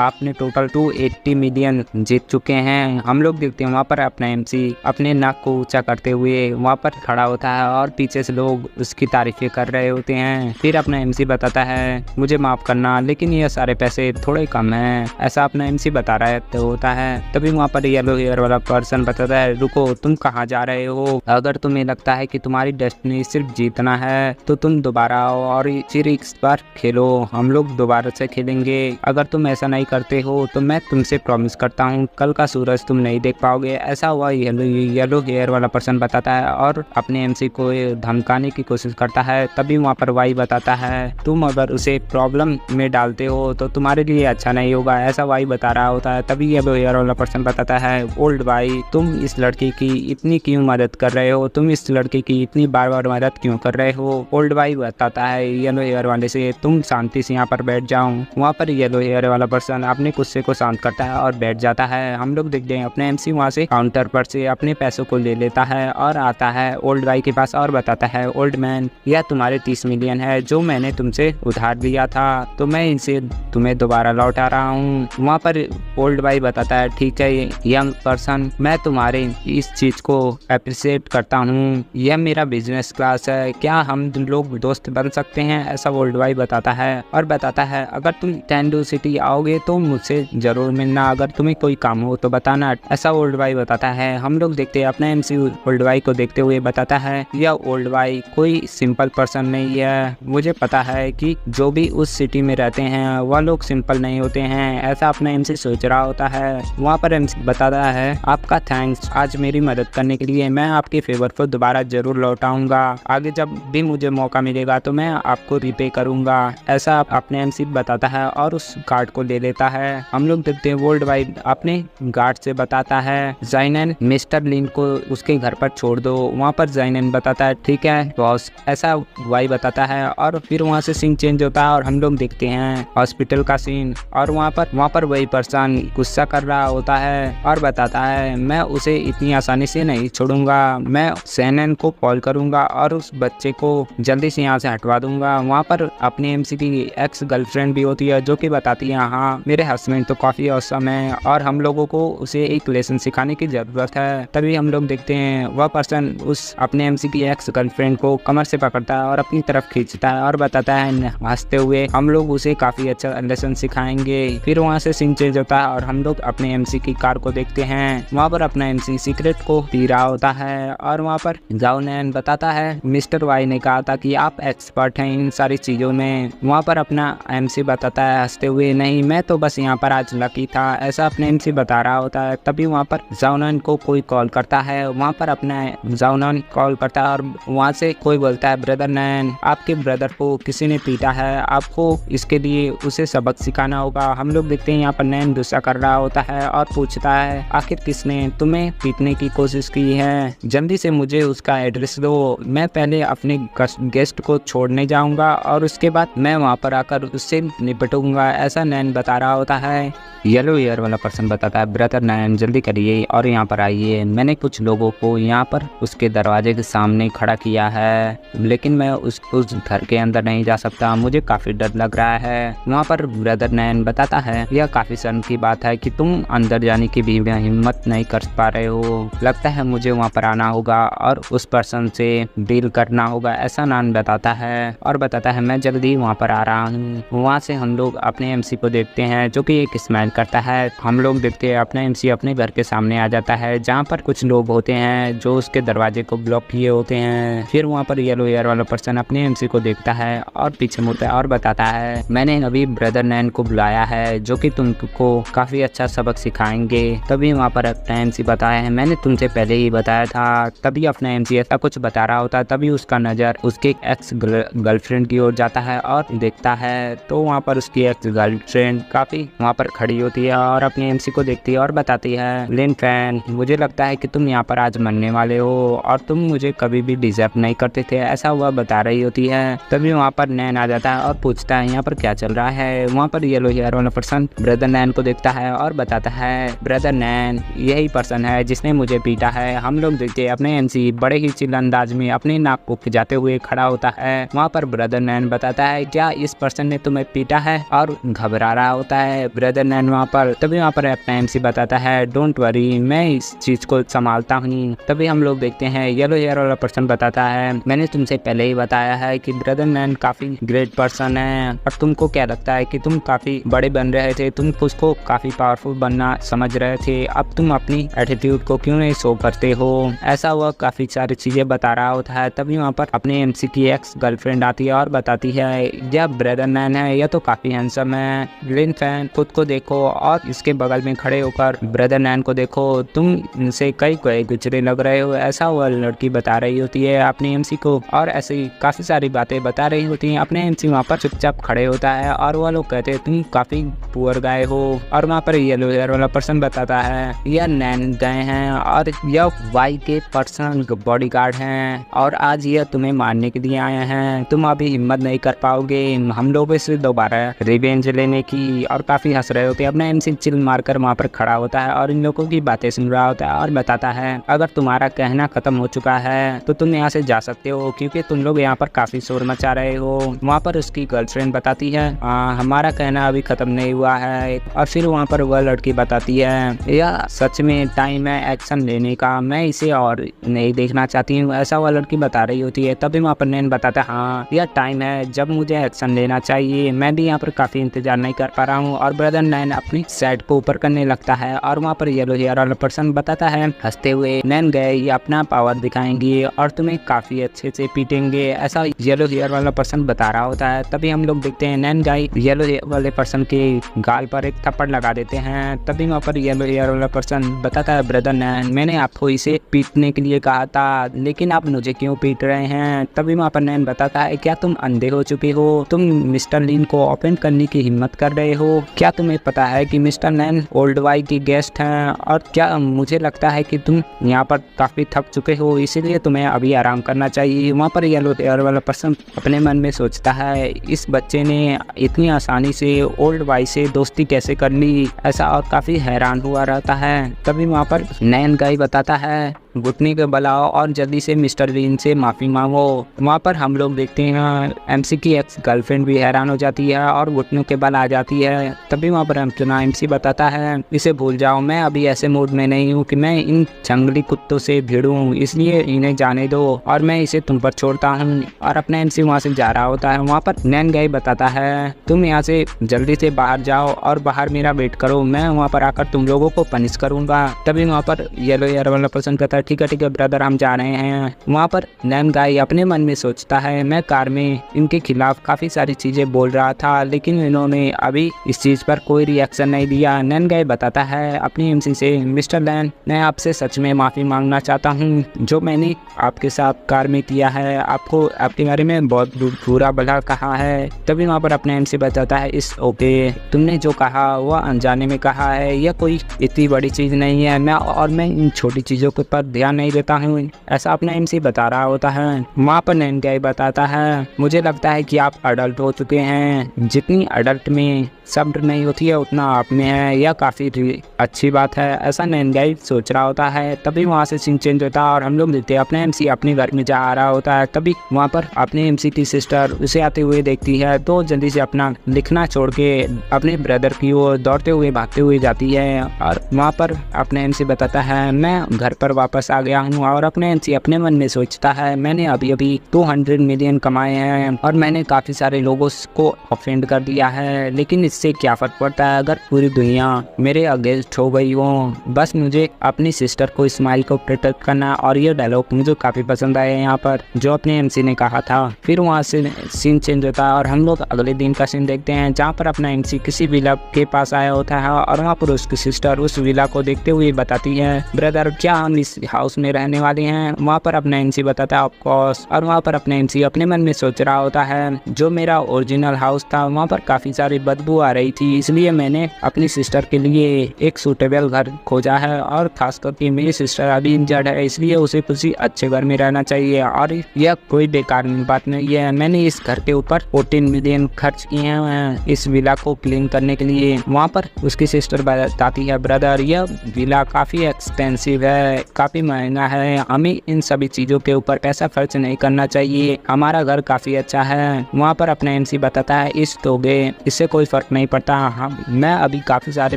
आपने टोटल 280 मिलियन जीत चुके हैं। हम लोग देखते हैं वहाँ पर अपना एमसी अपने नाक को ऊंचा करते हुए वहाँ पर खड़ा होता है और पीछे से लोग उसकी तारीफें कर रहे होते हैं। फिर अपना एमसी बताता है मुझे माफ करना लेकिन ये सारे पैसे थोड़े कम हैं, ऐसा अपना एमसी बता रहा होता है। तभी वहाँ पर येलो हेयर वाला पर्सन बताता है रुको तुम कहाँ जा रहे हो, अगर तुम्हें लगता है कि तुम्हारी डेस्टिनी सिर्फ जीतना है तो तुम दोबारा आओ और फिर इस बार खेलो, हम लोग दोबारा से खेलेंगे। अगर तुम ऐसा नहीं करते हो तो मैं तुमसे प्रॉमिस करता हूँ कल का सूरज तुम नहीं देख पाओगे, ऐसा हुआ येलो हेयर वाला पर्सन बताता है और अपने एमसी को धमकाने की कोशिश करता है। तभी वहाँ पर वाई बताता है तुम अगर उसे प्रॉब्लम में डालते हो तो तुम्हारे लिए अच्छा नहीं होगा, ऐसा वाई बता रहा होता है। तभी येलो हेयर वाला पर्सन बताता है ओल्ड वाई तुम इस लड़की की इतनी क्यों मदद कर रहे हो, तुम इस लड़के की इतनी बार बार मदद क्यों कर रहे हो। ओल्ड वाई बताता है येलो हेयर वाले से तुम शांति से यहाँ पर बैठ जाओ। वहाँ पर येलो हेयर वाला पर्सन अपने गुस्से को शांत करता है और बैठ जाता है। हम लोग देखते हैं अपने एमसी वहाँ से काउंटर पर से अपने पैसों को ले लेता है और आता है ओल्ड वाई के पास और बताता है ओल्ड मैन यह तुम्हारे 30 मिलियन है जो मैंने तुमसे उधार दिया था, तो मैं इनसे तुम्हें दोबारा लौटा रहा हूँ। वहाँ पर ओल्ड वाई बताता है ठीक है यंग पर्सन मैं तुम्हारे इस चीज को अप्रिशिएट करता हूँ, यह मेरा बिजनेस क्लास है, क्या हम लोग दोस्त बन सकते हैं, ऐसा ओल्ड वाई बताता है। और बताता है अगर तुम टेंडू सिटी आओगे तो मुझसे जरूर मिलना, अगर तुम्हें कोई काम हो तो बताना, ऐसा ओल्ड वाई बताता है। हम लोग देखते हैं अपना एमसी ओल्ड वाई को देखते हुए बताता है यह ओल्ड वाई कोई सिंपल पर्सन नहीं है, मुझे पता है कि जो भी उस सिटी में रहते हैं वह लोग सिंपल नहीं होते हैं, ऐसा अपना एमसी सोच रहा होता है। वहाँ पर एमसी बताता है आपका थैंक्स आज मेरी मदद करने के लिए, मैं आपके फेवर को दोबारा जरूर लौटाऊंगा, आगे जब भी मुझे मौका मिलेगा तो मैं आपको रिपे करूंगा, ऐसा अपने एमसी बताता है और उस कार्ड को ले लेता है। हम लोग देखते हैं वर्ल्ड वाइड अपने गार्ड से बताता है जाइनन मिस्टर लिन को उसके घर पर छोड़ दो। वहाँ पर जाइनन बताता है ठीक है बॉस, ऐसा वाई बताता है और फिर वहाँ से सीन चेंज होता है और हम लोग देखते हैं हॉस्पिटल का सीन और वहाँ पर वही पर्सन गुस्सा कर रहा होता है और बताता है मैं उसे इतनी आसानी से नहीं छोड़ूंगा, मैं सैनन को कॉल करूंगा और उस बच्चे को जल्दी से यहाँ से हटवा दूंगा। वहाँ पर अपनी एमसी की एक्स गर्लफ्रेंड भी होती है जो कि बताती है हाँ मेरे हस्बैंड तो काफ़ी औसम है और हम लोगों को उसे एक लेसन सिखाने की ज़रूरत है। तभी हम लोग देखते हैं वह पर्सन उस अपने एमसी की एक्स गर्लफ्रेंड को कमर से पकड़ता है और अपनी तरफ खींचता है और बताता है हंसते हुए हम लोग उसे काफ़ी अच्छा लेसन सिखाएंगे। फिर वहाँ से सीन चेंज होता है और हम लोग अपने एमसी की कार को देखते हैं। वहाँ पर अपना एमसी सिगरेट को पी रहा होता है और वहाँ पर जाओ नैन बताता है मिस्टर वाई ने कहा था कि आप एक्सपर्ट हैं इन सारी चीज़ों में। वहाँ पर अपना एमसी बताता है हंसते हुए नहीं मैं तो बस यहाँ पर आज लकी था, ऐसा अपने एमसी बता रहा होता है। तभी वहाँ पर जाओनन को कोई कॉल करता है। वहाँ पर अपना जाओनन कॉल करता है और वहाँ से कोई बोलता है ब्रदर नैन आपके ब्रदर को किसी ने पीटा है, आपको इसके लिए उसे सबक सिखाना होगा। हम लोग देखते हैं यहाँ पर नैन गुस्सा कर रहा होता है और पूछता है आखिर किसने तुम्हें पीटने की कोशिश की है, जल्दी से मुझे उसका एड्रेस दो, मैं पहले अपने गेस्ट को छोड़ने जाऊंगा और उसके बाद मैं वहाँ पर आकर उससे निपटूंगा, ऐसा नैन बता रहा होता है। येलो ईयर वाला पर्सन बताता है ब्रदर नैन जल्दी करिए और यहाँ पर आइए, मैंने कुछ लोगों को यहाँ पर उसके दरवाजे के सामने खड़ा किया है लेकिन मैं उस घर के अंदर नहीं जा सकता, मुझे काफ़ी डर लग रहा है। वहाँ पर ब्रदर नैन बताता है यह काफ़ी शर्म की बात है कि तुम अंदर जाने की भी हिम्मत नहीं कर पा रहे हो, लगता है मुझे वहाँ पर आना होगा और उस पर्सन से डील करना होगा, ऐसा नैन बताता है और बताता है मैं जल्दी वहाँ पर आ रहा हूँ। वहाँ से हम लोग अपने एमसी को देखते हैं जो कि एक स्माइल करता है। हम लोग देखते हैं अपना एमसी अपने घर के सामने आ जाता है जहाँ पर कुछ लोग होते हैं जो उसके दरवाजे को ब्लॉक किए होते हैं। फिर वहाँ पर येलो ईयर वाला पर्सन अपने एमसी को देखता है और पीछे मुड़ता है और बताता है मैंने अभी ब्रदर नैन को बुलाया है जो कि तुमको काफ़ी अच्छा सबक सिखाएंगे। तभी वहाँ पर अपना एमसी बताया है मैंने तुमसे पहले ही बताया था। तभी अपना एमसी ऐसा कुछ बता रहा होता है तभी उसका नज़र उसके एक्स गर्लफ्रेंड की ओर जाता है और देखता है तो वहाँ पर उसकी एक्स गर्लफ्रेंड काफ़ी वहाँ पर खड़ी होती है और अपने एमसी को देखती है और बताती है लिन फैन मुझे लगता है कि तुम यहाँ पर आज मरने वाले हो और तुम मुझे कभी भी डिजर्व नहीं करते थे, ऐसा वह बता रही होती है। तभी वहाँ पर नैन आ जाता है और पूछता है यहाँ पर क्या चल रहा है। वहाँ पर येलो हेयर वाला पर्सन ब्रदर नैन को देखता है और बताता है ब्रदर नैन यही पर्सन है जिसने मुझे पीटा है। हम लोग देखते हैं अपने एमसी बड़े ही चिल अंदाज में अपने नाक को खिंचाते हुए खड़ा होता है। वहाँ पर ब्रदर नैन बताता है क्या इस पर्सन ने तुम्हें पीटा है और घबरा रहा होता है ब्रदर नैन वहाँ पर। तभी वहाँ पर अपना एमसी बताता है डोंट वरी मैं इस चीज को संभालता हूँ। तभी हम लोग देखते हैं येलो हेयर वाला पर्सन बताता है मैंने तुमसे पहले ही बताया है कि ब्रदर नैन काफी ग्रेट पर्सन है और तुमको क्या लगता है कि तुम काफी बड़े बन रहे थे, तुम खुद को काफी पावरफुल बनना समझ रहे थे, अब तुम अपनी एटीट्यूड को क्यों नहीं शो करते हो, ऐसा वह काफी सारी चीजें बता रहा होता है। तभी वहाँ पर अपने एमसी की एक्स गर्लफ्रेंड आती है और बताती है यह ब्रदर नैन है, यह तो काफी हैंडसम है, लिन फैन खुद को देखो और इसके बगल में खड़े होकर ब्रदर नैन को देखो, तुम इनसे कई गुजरे लग रहे हो, ऐसा वह लड़की बता रही होती है अपने एमसी को और ऐसी काफी सारी बातें बता रही होती हैं। अपने एमसी वहाँ पर चुपचाप खड़े होता है और वह लोग कहते हैं तुम काफी पुअर गए हो और वहाँ पर येलो हेयर वाला पर्सन बताता है यह नैन गए हैं और यह वाई के पर्सनल बॉडीगार्ड हैं और आज यह तुम्हें मारने के लिए आए हैं, तुम अभी हिम्मत नहीं कर पाओगे हम लोगों से दोबारा रिवेंज लेने की। और काफी हंस रहे होते हैं। अपना एमसी चिल मारकर वहाँ पर खड़ा होता है और इन लोगों की बातें सुन रहा होता है और बताता है अगर तुम्हारा कहना खत्म हो चुका है तो तुम यहाँ से जा सकते हो क्योंकि तुम लोग यहाँ पर काफी शोर मचा रहे हो। वहाँ पर उसकी गर्लफ्रेंड बताती है हमारा कहना अभी खत्म नहीं हुआ है। और फिर वहाँ पर वह लड़की बताती है यह सच में टाइम है एक्शन लेने का, मैं इसे और नहीं देखना चाहती हूँ, ऐसा वह लड़की बता रही होती है। तभी वहाँ पर नैन बताता है हाँ यह टाइम है जब मुझे एक्शन लेना चाहिए, मैं भी यहाँ पर काफी इंतजार नहीं कर पा रहा हूँ। और ब्रदर नैन अपनी साइड को ऊपर करने लगता है और वहाँ पर येलो हेयर वाला पर्सन बताता है हंसते हुए नैन गए ये अपना पावर दिखाएंगे और तुम्हें काफी अच्छे से पीटेंगे, ऐसा येलो हेयर वाला पर्सन बता रहा होता है। तभी हम लोग देखते हैं नैन गाय येलो हेयर वाले पर्सन के गाल पर एक थप्पड़ लगा देते हैं। तभी वहाँ पर येलो हेयर वाला पर्सन बताता है ब्रदर नैन मैंने आपको इसे पीटने के लिए कहा था लेकिन आप मुझे क्यों पीट रहे हैं। तभी वहाँ पर नैन बताता है क्या तुम अंधे हो चुके हो, तुम मिस्टर लिन को ओपन करने की हिम्मत कर रहे हो, क्या तुम्हें पता है कि मिस्टर नैन ओल्ड वाई की गेस्ट हैं और क्या मुझे लगता है कि तुम यहाँ पर काफी थक चुके हो इसीलिए तुम्हें अभी आराम करना चाहिए। वहाँ पर येलो हेयर वाला पर्सन अपने मन में सोचता है इस बच्चे ने इतनी आसानी से ओल्ड वाई से दोस्ती कैसे कर ली, ऐसा और काफी हैरान हुआ रहता है। तभी वहाँ पर नैन गाय बताता है घुटने के बल आओ और जल्दी से मिस्टर बीन से माफ़ी मांगो। वहाँ पर हम लोग देखते हैं एमसी की एक्स गर्लफ्रेंड भी हैरान हो जाती है और घुटनों के बल आ जाती है। तभी वहाँ पर अपना एमसी बताता है इसे भूल जाओ, मैं अभी ऐसे मूड में नहीं हूँ कि मैं इन जंगली कुत्तों से भिड़ूं, इसलिए इन्हें जाने दो और मैं इसे तुम पर छोड़ता हूँ। और अपना एमसी वहाँ से जा रहा होता है। वहाँ पर नैन गाई बताता है तुम यहाँ से जल्दी से बाहर जाओ और बाहर मेरा वेट करो, मैं वहाँ पर आकर तुम लोगों को पनिश करूंगा। तभी वहाँ पर येलो ईयर वाला पर्सन कहता है ठीक है ब्रदर, हम जा रहे हैं। वहाँ पर नैन गाई अपने मन में सोचता है मैं कार में इनके खिलाफ काफी सारी चीजें बोल रहा था, लेकिन इन्होंने अभी इस चीज पर कोई रिएक्शन नहीं दिया। नैन गाई बताता है अपनी एमसी से मिस्टर लैन, मैं आपसे सच में माफी मांगना चाहता हूँ जो मैंने आपके साथ कार में किया है, आपको आपके बारे में बहुत बुरा भला कहा है। तभी वहाँ पर अपने एमसी बताता है इस ओके, तुमने जो कहा वह अनजाने में कहा है, यह कोई इतनी बड़ी चीज नहीं है, मैं इन छोटी चीजों के पर ध्यान नहीं देता हूँ, ऐसा अपना एमसी बता रहा होता है। वहाँ पर नैन गाई बताता है मुझे लगता है कि आप अडल्ट हो चुके हैं, जितनी अडल्ट में सब्र नहीं होती है उतना आप में है, यह काफ़ी अच्छी बात है, ऐसा नैन गाई सोच रहा होता है। तभी वहाँ से सीन चेंज होता है और हम लोग देखते हैं अपने एमसी अपने घर में जा रहा होता है। तभी वहाँ पर अपने एमसी की सिस्टर उसे आते हुए देखती है तो जल्दी से अपना लिखना छोड़ के अपने ब्रदर की ओर दौड़ते हुए भागते हुए जाती है। और वहाँ पर अपने एमसी बताता है मैं घर पर वापस आ गया हूँ। और अपने एमसी अपने मन में सोचता है मैंने अभी 200 मिलियन कमाए हैं और मैंने काफ़ी सारे लोगों को ऑफेंड कर दिया है, लेकिन इससे क्या फर्क पड़ता है अगर पूरी दुनिया मेरे अगेंस्ट हो गई हो, बस मुझे अपनी सिस्टर को स्माइल को प्रोटेक्ट करना। और ये डायलॉग मुझे काफ़ी पसंद आया यहाँ पर जो अपने एमसी ने कहा था। फिर वहाँ से सीन चेंज होता है और हम लोग अगले दिन का सीन देखते हैं जहाँ पर अपना एमसी किसी विला के पास आया होता है और वहाँ पर उसकी सिस्टर उस विला को देखते हुए बताती है ब्रदर क्या हम इस हाउस में रहने वाले हैं। वहाँ पर अपना एमसी बताता है ऑफकोर्स। और वहाँ पर अपने एमसी अपने मन में सोच रहा होता है जो मेरा ओरिजिनल हाउस था वहाँ पर काफ़ी सारी बदबू आ रही थी, इसलिए मैंने अपनी सिस्टर के लिए एक सूटेबल घर खोजा है और खास करके मेरी सिस्टर अभी इंजर्ड है, इसलिए उसे किसी अच्छे घर में रहना चाहिए। और यह कोई बेकार बात नहीं है, मैंने इस घर के ऊपर 14 मिलियन खर्च किए हैं इस विला को क्लीन करने के लिए। वहाँ पर उसकी सिस्टर बताती है ब्रदर यह विला काफ़ी एक्सपेंसिव है, काफ़ी महंगा है, हमें इन सभी चीज़ों के ऊपर पैसा खर्च नहीं करना चाहिए, हमारा घर काफ़ी अच्छा है। वहाँ पर अपना एमसी बताता है इस तोगे इससे कोई फर्क नहीं पड़ता, मैं अभी काफ़ी सारे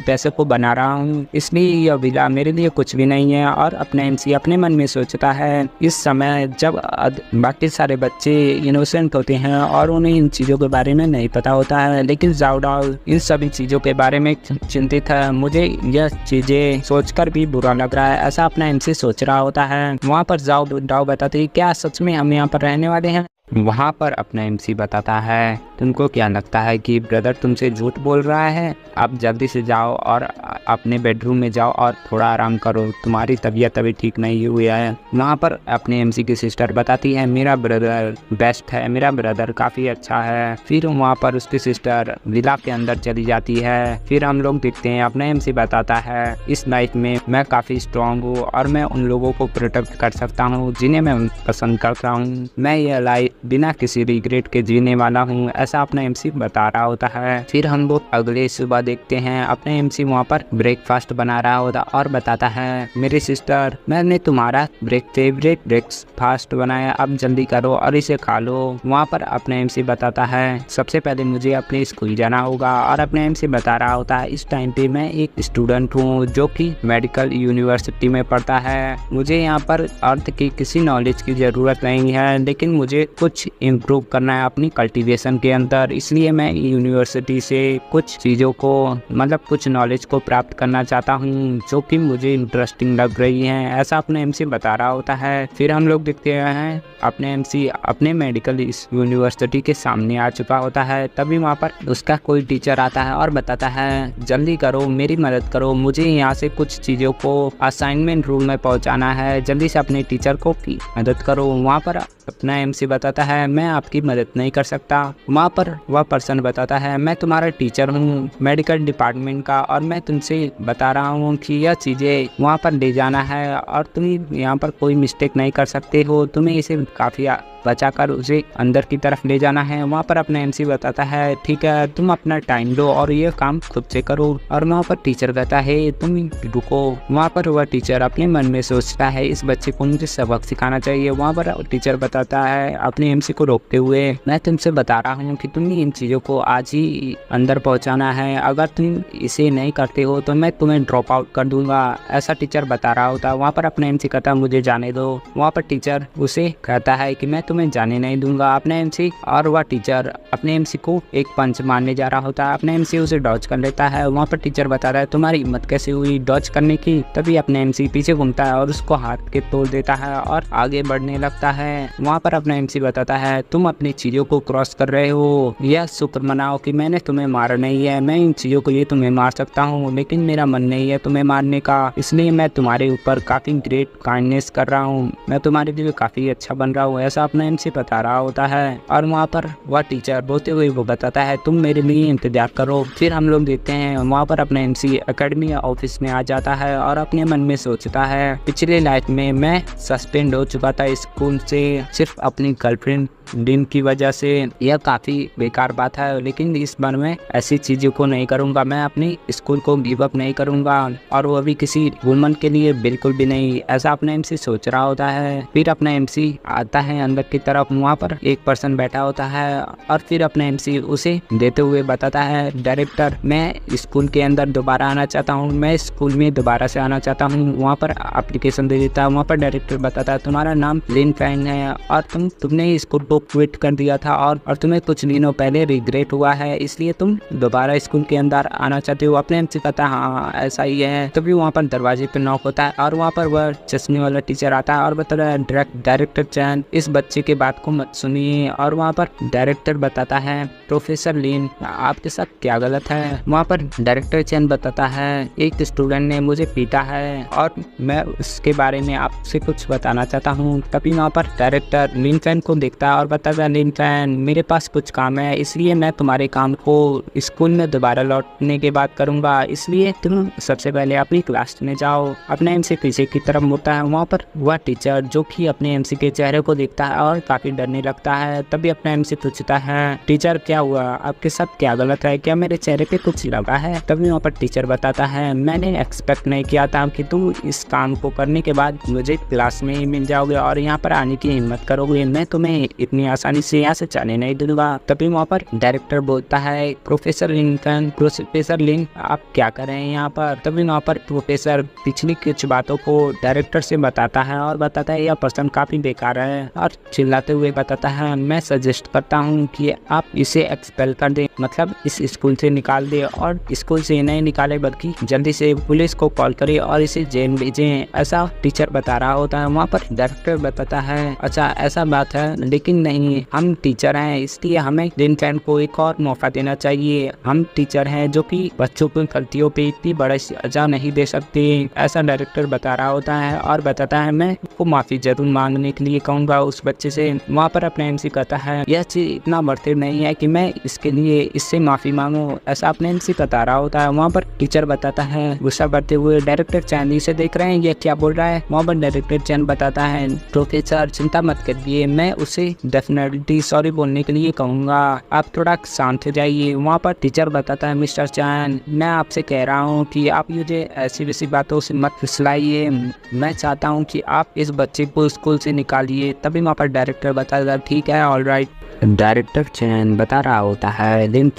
पैसे को बना रहा हूँ, इसलिए यह विला मेरे लिए कुछ भी नहीं है। और अपना एमसी अपने मन में सोचता है इस समय जब बाकी सारे बच्चे इनोसेंट होते हैं और उन्हें इन चीज़ों के बारे में नहीं पता होता है, लेकिन ज़ाओ डाओ इन सभी चीज़ों के बारे में चिंतित है, मुझे यह चीज़ें सोचकर भी बुरा लग रहा है, ऐसा अपना एमसी सोच रहा होता है। वहाँ पर ज़ाओ डाओ बताती है क्या सच में हम यहाँ पर रहने वाले हैं। वहाँ पर अपना एमसी बताता है तुमको क्या लगता है कि ब्रदर तुमसे झूठ बोल रहा है, आप जल्दी से जाओ और अपने बेडरूम में जाओ और थोड़ा आराम करो, तुम्हारी तबीयत अभी ठीक नहीं हुई है। वहाँ पर अपने एमसी की सिस्टर बताती है मेरा ब्रदर बेस्ट है, मेरा ब्रदर काफ़ी अच्छा है। फिर वहाँ पर उसकी सिस्टर विला के अंदर चली जाती है। फिर हम लोग देखते हैं अपना एमसी बताता है इस लाइफ में मैं काफ़ी स्ट्रॉन्ग हूँ और मैं उन लोगों को प्रोटेक्ट कर सकता हूँ जिन्हें मैं पसंद करता हूँ, मैं यह लाइफ बिना किसी रिग्रेट के जीने वाला हूँ, ऐसा अपना एमसी बता रहा होता है। फिर हम लोग अगले सुबह देखते हैं अपने एमसी वहाँ पर ब्रेकफास्ट बना रहा होता और बताता है मेरी सिस्टर मैंने तुम्हारा फेवरेट ब्रेकफास्ट बनाया, अब जल्दी करो और इसे खा लो। वहाँ पर अपने एमसी बताता है सबसे पहले मुझे अपने स्कूल जाना होगा। और अपने एमसी बता रहा होता है इस टाइम पे मैं एक स्टूडेंट हूँ जो कि मेडिकल यूनिवर्सिटी में पढ़ता है, मुझे यहाँ पर अर्थ की किसी नॉलेज की ज़रूरत नहीं है, लेकिन मुझे कुछ इम्प्रूव करना है अपनी कल्टीवेशन के अंदर, इसलिए मैं यूनिवर्सिटी से कुछ चीज़ों को मतलब कुछ नॉलेज को प्राप्त करना चाहता हूँ जो कि मुझे इंटरेस्टिंग लग रही है, ऐसा अपने एमसी बता रहा होता है। फिर हम लोग देखते हैं अपने एमसी अपने मेडिकल यूनिवर्सिटी के सामने आ चुका होता है। तभी वहाँ पर उसका कोई टीचर आता है और बताता है जल्दी करो मेरी मदद करो, मुझे यहाँ से कुछ चीज़ों को असाइनमेंट रूम में पहुँचाना है, जल्दी से अपने टीचर को मदद करो। वहाँ पर अपना एमसी बताता है मैं आपकी मदद नहीं कर सकता। वहाँ पर वह पर्सन बताता है मैं तुम्हारा टीचर हूँ मेडिकल डिपार्टमेंट का और मैं तुमसे बता रहा हूँ कि यह चीज़ें वहाँ पर ले जाना है और तुम यहाँ पर कोई मिस्टेक नहीं कर सकते हो, तुम्हें इसे काफ़ी बचाकर उसे अंदर की तरफ ले जाना है। वहाँ पर अपना एमसी बताता है ठीक है तुम अपना टाइम लो और ये काम खुद से करो। और वहाँ पर टीचर कहता है तुम रुको। वहाँ पर वह टीचर अपने मन में सोचता है इस बच्चे को मुझे सबक सिखाना चाहिए। वहाँ पर टीचर बताता है अपने एमसी को रोकते हुए मैं तुमसे बता रहा हूँ कि तुम इन चीज़ों को आज ही अंदर पहुँचाना है, अगर तुम इसे नहीं करते हो तो मैं तुम्हें ड्रॉप आउट कर दूंगा, ऐसा टीचर बता रहा होता है। वहाँ पर अपना एमसी कहता मुझे जाने दो। वहाँ पर टीचर उसे कहता है कि मैं तुम्हें जाने नहीं दूंगा अपने एमसी। और वह टीचर अपने एमसी को एक पंच मारने जा रहा होता है। अपने एमसी उसे डॉज कर लेता है। वहाँ पर टीचर बताता है तुम्हारी हिम्मत कैसे हुई डॉज करने की। तभी अपने एमसी पीछे घूमता है और उसको हाथ के तोड़ देता है और आगे बढ़ने लगता है। वहाँ पर अपना एमसी बताता है तुम अपनी चीजों को क्रॉस कर रहे हो, यह शुक्र मनाओ कि मैंने तुम्हें मारा नहीं है। मैं इन चीजों को ये तुम्हें मार सकता हूँ लेकिन मेरा मन नहीं है तुम्हें मारने का, इसलिए मैं तुम्हारे ऊपर काफी ग्रेट काइंडनेस कर रहा हूँ, मैं तुम्हारे लिए काफी अच्छा बन रहा हूँ, ऐसा अपना एमसी बता रहा होता है। और वहाँ पर वह टीचर बोलते हुए वो बताता है तुम मेरे लिए इंतजार करो। फिर हम लोग देखते हैं वहाँ पर अपना एमसी एकेडमी ऑफिस में आ जाता है और अपने मन में सोचता है पिछले लाइफ में मैं सस्पेंड हो चुका था स्कूल से सिर्फ अपनी गर्लफ्रेंड लिन की वजह से। यह काफ़ी बेकार बात है लेकिन इस बार मैं ऐसी चीज़ों को नहीं करूँगा, मैं अपनी स्कूल को गिव अप नहीं करूँगा और वो भी किसी वुमन के लिए बिल्कुल भी नहीं, ऐसा अपना एमसी सोच रहा होता है। फिर अपना एमसी आता है अंदर की तरफ। वहाँ पर एक पर्सन बैठा होता है और फिर अपना एमसी उसे देते हुए बताता है डायरेक्टर मैं स्कूल के अंदर दोबारा आना चाहता हूँ, मैं स्कूल में दोबारा से आना चाहता हूँ। वहाँ पर एप्लीकेशन दे देता है। वहाँ पर डायरेक्टर बताता है तुम्हारा नाम लिन फैंग है और तुमने स्कूल को क्विट कर दिया था और तुम्हें कुछ दिनों पहले रिग्रेट हुआ है, इसलिए तुम दोबारा स्कूल के अंदर आना चाहते हो। अपने एमसी कहता है हाँ ऐसा ही है। तभी वहाँ पर दरवाजे पे नॉक होता है और वहाँ पर वह चश्मे वाला टीचर आता है और बताता है डायरेक्टर चैन इस बच्चे के बात को मत सुनिए। और वहाँ पर डायरेक्टर बताता है प्रोफेसर लिन आपके साथ क्या गलत है। वहाँ पर डायरेक्टर चैन बताता है एक स्टूडेंट ने मुझे पीटा है और मैं उसके बारे में आपसे कुछ बताना चाहता हूँ। तभी वहाँ पर डायरेक्टर लिन फैन को देखता है और बताता है लिन फैन मेरे पास कुछ काम है, इसलिए मैं तुम्हारे काम को स्कूल में दोबारा लौटने के बाद करूँगा, इसलिए तुम सबसे पहले अपनी क्लास में जाओ। अपने एमसी पीछे की तरफ मुड़ता है। वहाँ पर वह टीचर जो कि अपने एमसी के चेहरे को देखता है और काफी डरने लगता है। तभी अपना एमसी पूछता है टीचर क्या हुआ, आपके साथ क्या गलत है, क्या मेरे चेहरे पे कुछ लगा है। तभी वहाँ पर टीचर बताता है मैंने एक्सपेक्ट नहीं किया था कि तुम इस काम को करने के बाद मुझे क्लास में ही मिल जाओगे और यहाँ पर आने की हिम्मत करोगे, मैं तुम्हें इतनी आसानी से यहाँ से जाने नहीं दूंगा। तभी वहाँ पर डायरेक्टर बोलता है प्रोफेसर लिन आप क्या कर रहे हैं यहाँ पर। तभी वहाँ पर प्रोफेसर पिछली कुछ बातों को डायरेक्टर से बताता है और बताता है यह पर्सन काफी बेकार है और चिल्लाते हुए बताता है मैं सजेस्ट करता हूँ कि आप इसे एक्सपेल कर दें, मतलब इस स्कूल से निकाल दे और स्कूल से नहीं निकाले बल्कि जल्दी से पुलिस को कॉल करे और इसे जेल भेजें, ऐसा टीचर बता रहा होता है। वहाँ पर डायरेक्टर बताता है अच्छा ऐसा बात है लेकिन नहीं हम टीचर हैं इसलिए हमें लिन फैन को एक और मौका देना चाहिए, हम टीचर हैं जो कि बच्चों की गलतियों पे इतनी बड़ी सजा नहीं दे सकते, ऐसा डायरेक्टर बता रहा होता है और बताता है मैं को माफी जरूर मांगने के लिए कहूँगा उस बच्चे से। वहाँ पर अपने एमसी कहता है यह चीज इतना बर्थडे नहीं है कि मैं इसके लिए इससे माफी मांगू, ऐसा अपने एमसी बता रहा होता है। वहाँ पर टीचर बताता है गुस्सा करते हुए डायरेक्टर चैन से देख रहे हैं ये क्या बोल रहा है। वहाँ पर डायरेक्टर चैन बताता है प्रोफेसर चिंता मत करिए, मैं उसे डेफिनेटली सॉरी बोलने के लिए कहूँगा, आप थोड़ा शांत हो जाइए। वहाँ पर टीचर बताता है मिस्टर चैन मैं आपसे कह रहा हूँ कि आप मुझे ऐसी वैसी बातों से मत फुसलाइए, मैं चाहता हूँ कि आप इस बच्चे को स्कूल से निकालिए। तभी वहाँ पर डायरेक्टर बताता ठीक है ऑल राइट। डायरेक्टर चैन बता रहा होता है लिन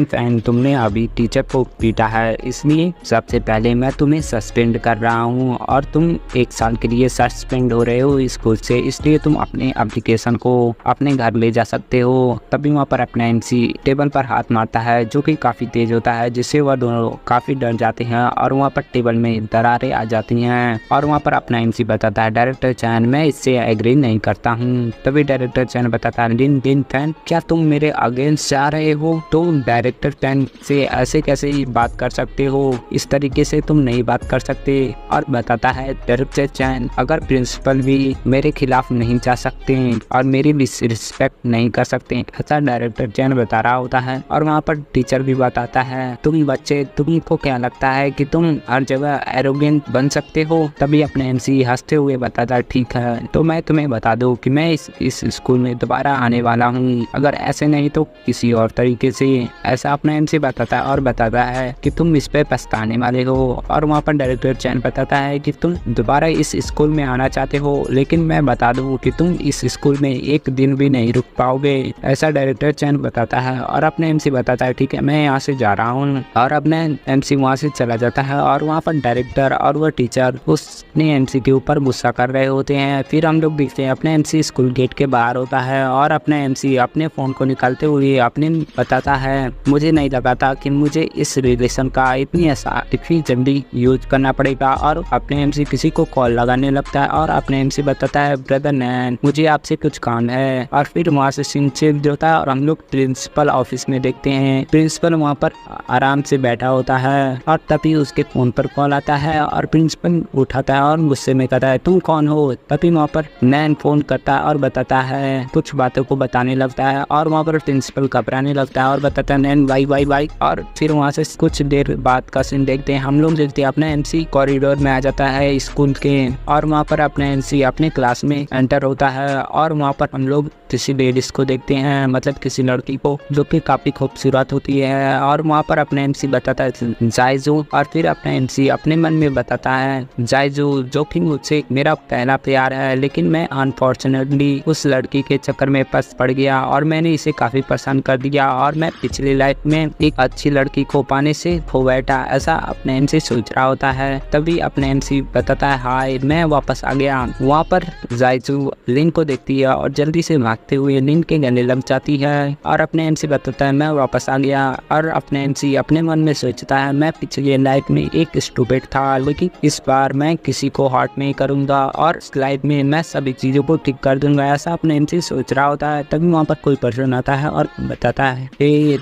फैन तुमने अभी टीचर को पीटा है इसलिए सबसे पहले मैं तुम्हें सस्पेंड कर रहा हूँ और तुम 1 साल के लिए सस्पेंड हो रहे हो स्कूल से, इसलिए तुम अपने एप्लीकेशन को अपने घर ले जा सकते हो। तभी वहाँ पर अपना एमसी टेबल पर हाथ मारता है जो कि काफ़ी तेज होता है जिससे वह दोनों काफ़ी डर जाते हैं और वहाँ पर टेबल में दरारें आ जाती हैं। और वहाँ पर अपना एमसी बताता है डायरेक्टर चैन मैं इससे एग्री नहीं करता हूँ। तभी डायरेक्टर चैन बताता है लिन फैन क्या तुम मेरे अगेंस्ट जा रहे हो, तुम डायरेक्टर फैन से ऐसे कैसे बात कर सकते हो, इस तरीके से तुम नहीं बात कर सकते। और बताता है डायरेक्टर चैन अगर प्रिंसिपल भी मेरे खिलाफ नहीं जा सकते और मेरी डिसरिस्पेक्ट नहीं कर सकते, ऐसा डायरेक्टर चैन बता रहा होता है। और वहाँ पर टीचर भी बताता है तुम बच्चे तुमको क्या लगता है कि तुम हर जगह एरोगेंट बन सकते हो। तभी अपने एमसी हंसते हुए बताता है ठीक है तो मैं तुम्हें बता दो कि मैं इस स्कूल में दोबारा आने वाला हूँ, अगर ऐसे नहीं तो किसी और तरीके से। ऐसा अपना एमसी बताता है और बताता है कि तुम इस पे पछताने वाले हो। और वहाँ पर डायरेक्टर चैन बताता है कि तुम दोबारा इस स्कूल में आना चाहते हो, लेकिन मैं बता दूँ कि तुम इस स्कूल में एक दिन भी नहीं रुक पाओगे, ऐसा डायरेक्टर चैन बताता है। और अपने एमसी बताता है ठीक है मैं यहाँ से जा रहा हूँ। और अपने एमसी वहाँ से चला जाता है और वहाँ पर डायरेक्टर और वह टीचर उसने एमसी के ऊपर गुस्सा कर रहे होते हैं। फिर हम लोग देखते हैं अपने एमसी स्कूल गेट के बाहर होता है और अपने एमसी अपने फ़ोन को निकालते हुए अपने बताता है मुझे नहीं लगा था कि मुझे इस रिलेशन का इतनी जल्दी यूज करना पड़ेगा। और अपने एमसी किसी को कॉल लगाने लगता है और अपने एमसी बताता है ब्रदर नैन मुझे आपसे कुछ काम है। और फिर वहाँ से सीन चेंज होता है और हम लोग प्रिंसिपल ऑफिस में देखते हैं। प्रिंसिपल वहाँ पर आराम से बैठा होता है और तभी उसके फोन पर कॉल आता है और प्रिंसिपल उठाता है और गुस्से में कहता है तुम कौन हो। तभी वहाँ पर नैन फोन करता है और बताता है कुछ बातों को बताने लगता है और वहाँ पर प्रिंसिपल घबराने लगता है और बताता है नैन वाई। और फिर वहाँ से कुछ देर बाद का सीन देखते हैं। हम लोग देखते हैं अपना एमसी कॉरिडोर में आ जाता है स्कूल के और वहाँ पर अपना एमसी अपने क्लास में एंटर होता है और वहाँ पर हम लोग किसी लेडीज को देखते हैं, मतलब किसी लड़की को जो कि काफी खूबसूरत होती है। और वहाँ पर अपने एमसी बताता है जायजू। और फिर अपना एमसी अपने मन में बताता है जायजू जो कि मुझसे मेरा पहला प्यार है, लेकिन मैं अनफॉर्चुनेटली उस लड़की के चक्कर में फंस पड़ गया और मैंने इसे काफी पसंद कर दिया और मैं पिछली लाइफ में एक अच्छी लड़की को पाने से खो बैठा, ऐसा अपने एमसी सोच रहा होता है। तभी अपने एमसी बताता है हाय मैं वापस आ गया। वहाँ पर जायजू लिन को देखती है और जल्दी से भागते हुए लिन के गले लग जाती है और अपने एमसी बताता है मैं वापस आ गया। और अपने एमसी अपने मन में सोचता है मैं पिछले लाइफ में एक स्टूपिड था, लेकिन इस बार मैं किसी को हर्ट नहीं करूंगा और इस लाइफ में मैं सभी चीजों को ठीक कर दूंगा, ऐसा अपने एमसी सोच रहा होता है। तभी वहाँ पर कोई पर्सन आता है और बताता है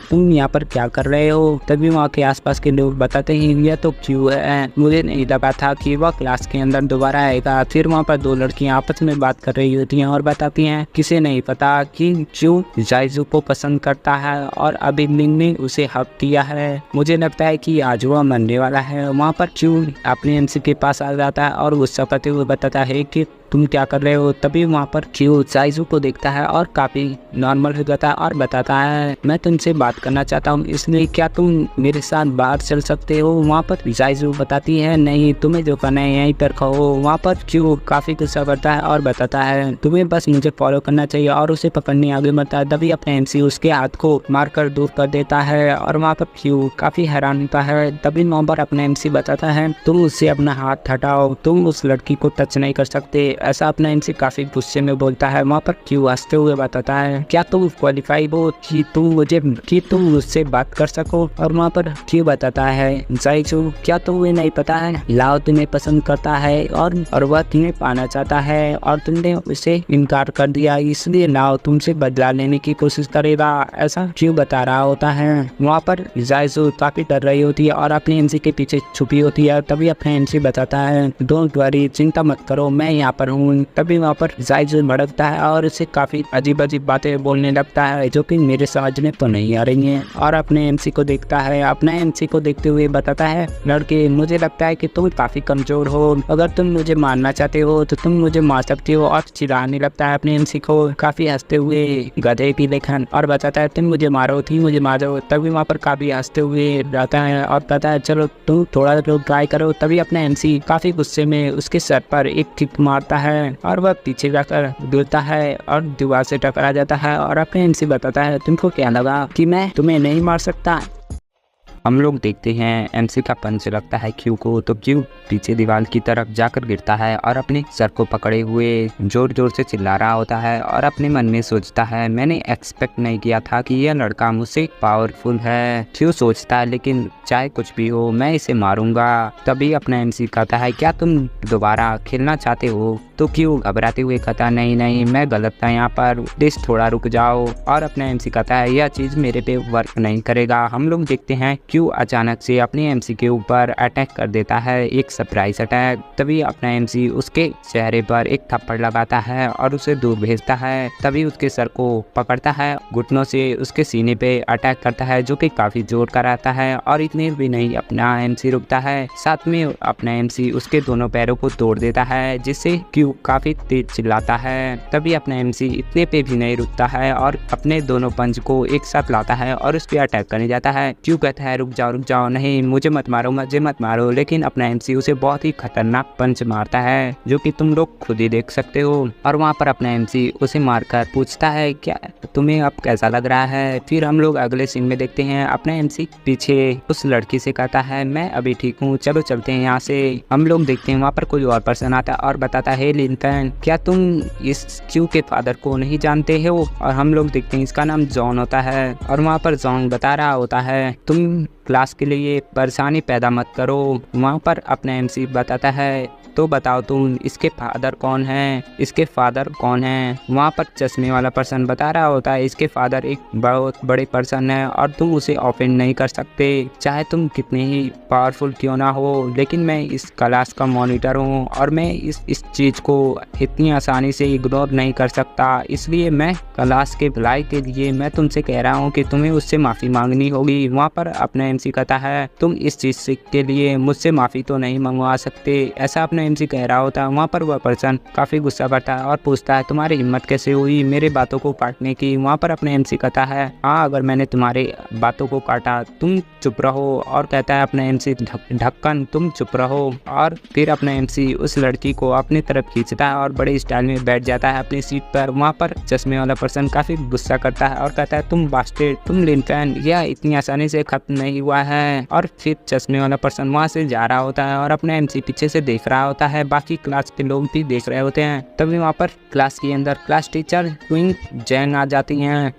तुम यहाँ पर क्या कर रहे हो। तभी वहाँ के आसपास के लोग बताते हैं ये तो क्यों है, मुझे नहीं लगा था कि वह क्लास के अंदर दोबारा आएगा। फिर वहाँ पर दो लड़कियां आपस में बात कर रही होती हैं और बताती हैं किसे नहीं पता कि क्यों जायजू को पसंद करता है और अभी लिन ने उसे हक किया है। मुझे लगता है कि आज वह मरने वाला है। वहाँ पर क्यों अपने एमसी के पास आ जाता है और गुस्सा करते हुए बताता है कि तुम क्या कर रहे हो। तभी वहाँ पर क्यू जायजू को देखता है और काफी नॉर्मल हो जाता है और बताता है मैं तुमसे बात करना चाहता हूँ, इसलिए क्या तुम मेरे साथ बाहर चल सकते हो। वहाँ पर जायजू बताती है नहीं तुम्हें जो करना है यहीं पर कहो। वहाँ पर क्यू काफी गुस्सा करता है और बताता है तुम्हें बस मुझे फॉलो करना चाहिए और उसे पकड़ने आगे बढ़ता है। तभी अपने एमसी उसके हाथ को मारकर दूर कर देता है और वहाँ पर क्यू काफी हैरान होता है। तभी वहाँ पर अपने एमसी बताता है तुम उससे अपना हाथ हटाओ, तुम उस लड़की को टच नहीं कर सकते, ऐसा अपना एमसी काफी गुस्से में बोलता है। वहाँ पर क्यू हंसते हुए बताता है क्या तुम क्वालिफाइड हो कि तुम मुझसे बात कर सको। और वहाँ पर क्यू बताता है जायजू क्या तुम्हें नहीं पता है लाओ तुम्हें पसंद करता है और वह तुम्हें पाना चाहता है और तुमने उसे इनकार कर दिया, इसलिए लाओ तुमसे बदला लेने की कोशिश करेगा, ऐसा क्यू बता रहा होता है। वहाँ पर जायजू काफी डर रही होती है और अपने एमसी के पीछे छुपी होती है। तभी अपने एमसी बताता है डोंट वरी चिंता मत करो मैं यहाँ पर हूँ। तभी वहाँ पर जायजू भड़कता है और उसे काफी अजीब अजीब बातें बोलने लगता है जो कि मेरे समझ में तो नहीं आ रही हैं। और अपने एमसी को देखता है, अपने एमसी को देखते हुए बताता है लड़के मुझे लगता है कि तुम काफी कमजोर हो, अगर तुम मुझे मारना चाहते हो तो तुम मुझे मार सकते हो। और चिल्लाने लगता है अपने एमसी को काफी हंसते हुए गधे की लेखन और बताता है तुम मुझे मारो मुझे मारो। तभी वहाँ पर काफी हंसते हुए रहता है और कहता है चलो तुम थोड़ा ट्राई करो। तभी अपना एमसी काफी गुस्से में उसके सर पर एक किक मारता है और वह पीछे जाकर गिरता है और दीवार से टकरा जाता है। और अपने एमसी बताता है तुमको क्या लगा कि मैं तुम्हें नहीं मार सकता। हम लोग देखते हैं एमसी का पंच लगता है क्यू को, तो क्यू पीछे दीवार की तरफ जाकर गिरता है और अपने सर को पकड़े हुए जोर जोर से चिल्ला रहा होता है और अपने मन में सोचता है मैंने एक्सपेक्ट नहीं किया था कि यह लड़का मुझसे पावरफुल है। क्यू सोचता है लेकिन चाहे कुछ भी हो मैं इसे मारूंगा। तभी अपना एमसी कहता है क्या तुम दोबारा खेलना चाहते हो। तो क्यू घबराते हुए कहता नहीं मैं गलत था यहाँ पर, प्लीज थोड़ा रुक जाओ। और अपना एमसी कहता है यह चीज मेरे पे वर्क नहीं करेगा। हम लोग देखते हैं क्यू अचानक से अपने एमसी के ऊपर अटैक कर देता है, एक सरप्राइज अटैक। तभी अपना एमसी उसके चेहरे पर एक थप्पड़ लगाता है और उसे दूर भेजता है। तभी उसके सर को पकड़ता है, घुटनों से उसके सीने पे अटैक करता है जो कि काफी जोर का रहता है। और इतने भी नहीं अपना एमसी रुकता है, साथ में अपना एमसी उसके दोनों पैरों को तोड़ देता है जिससे क्यू वो काफ़ी तेज चिल्लाता है। तभी अपना एमसी इतने पे भी नहीं रुकता है और अपने दोनों पंच को एक साथ लाता है और उस पर अटैक करने जाता है। क्यों कहता है रुक जाओ, नहीं मुझे मत मारो। लेकिन अपना एमसी उसे बहुत ही खतरनाक पंच मारता है जो कि तुम लोग खुद ही देख सकते हो। और वहाँ पर अपना एमसी उसे मारकर पूछता है क्या तुम्हें अब कैसा लग रहा है। फिर हम लोग अगले सीन में देखते हैं अपना एमसी पीछे उस लड़की से कहता है मैं अभी ठीक हूँ, चलो चलते हैं यहाँ से। हम लोग देखते हैं वहाँ पर कोई और पर्सन आता है और बताता है लिन फैन क्या तुम इस क्यू के फादर को नहीं जानते हो। और हम लोग देखते हैं इसका नाम जॉन होता है। और वहाँ पर जॉन बता रहा होता है तुम क्लास के लिए परेशानी पैदा मत करो। वहाँ पर अपना एमसी बताता है तो बताओ तुम इसके फादर कौन है। वहाँ पर चश्मे वाला पर्सन बता रहा होता है इसके फादर एक बहुत बड़े पर्सन है और तुम उसे ऑफेंड नहीं कर सकते, चाहे तुम कितने ही पावरफुल क्यों ना हो। लेकिन मैं इस क्लास का मॉनिटर हूँ और मैं इस चीज़ को इतनी आसानी से इग्नोर नहीं कर सकता, इसलिए मैं क्लास के भलाई के लिए मैं तुमसे कह रहा हूँ कि तुम्हें उससे माफ़ी मांगनी होगी। वहाँ पर अपना एमसी कहता है तुम इस चीज़ के लिए मुझसे माफ़ी तो नहीं मंगवा सकते, ऐसा अपना एमसी कह रहा होता है। वहाँ पर वह पर्सन काफ़ी गुस्सा करता है और पूछता है तुम्हारी हिम्मत कैसे हुई मेरे बातों को काटने की। वहाँ पर अपने एमसी कहता है हाँ अगर मैंने तुम्हारे बातों को काटा तुम चुप रहो। और कहता है अपना एमसी ढक्कन तुम चुप रहो। और फिर अपना एमसी उस लड़की को अपनी तरफ खींचता है और बड़े स्टाइल में बैठ जाता है अपनी सीट पर। वहाँ पर चश्मे वाला पर्सन काफ़ी गुस्सा करता है और कहता है तुम बास्टेड, तुम लिन फैन, यह इतनी आसानी से खत्म नहीं हुआ है। और फिर चश्मे वाला पर्सन वहाँ से जा रहा होता है और अपना एमसी पीछे से देख रहा होता है, बाकी क्लास के लोग भी देख रहे होते हैं। तभी वहाँ पर क्लास के अंदर क्लास टीचर क्वीन जैन आ जाती हैं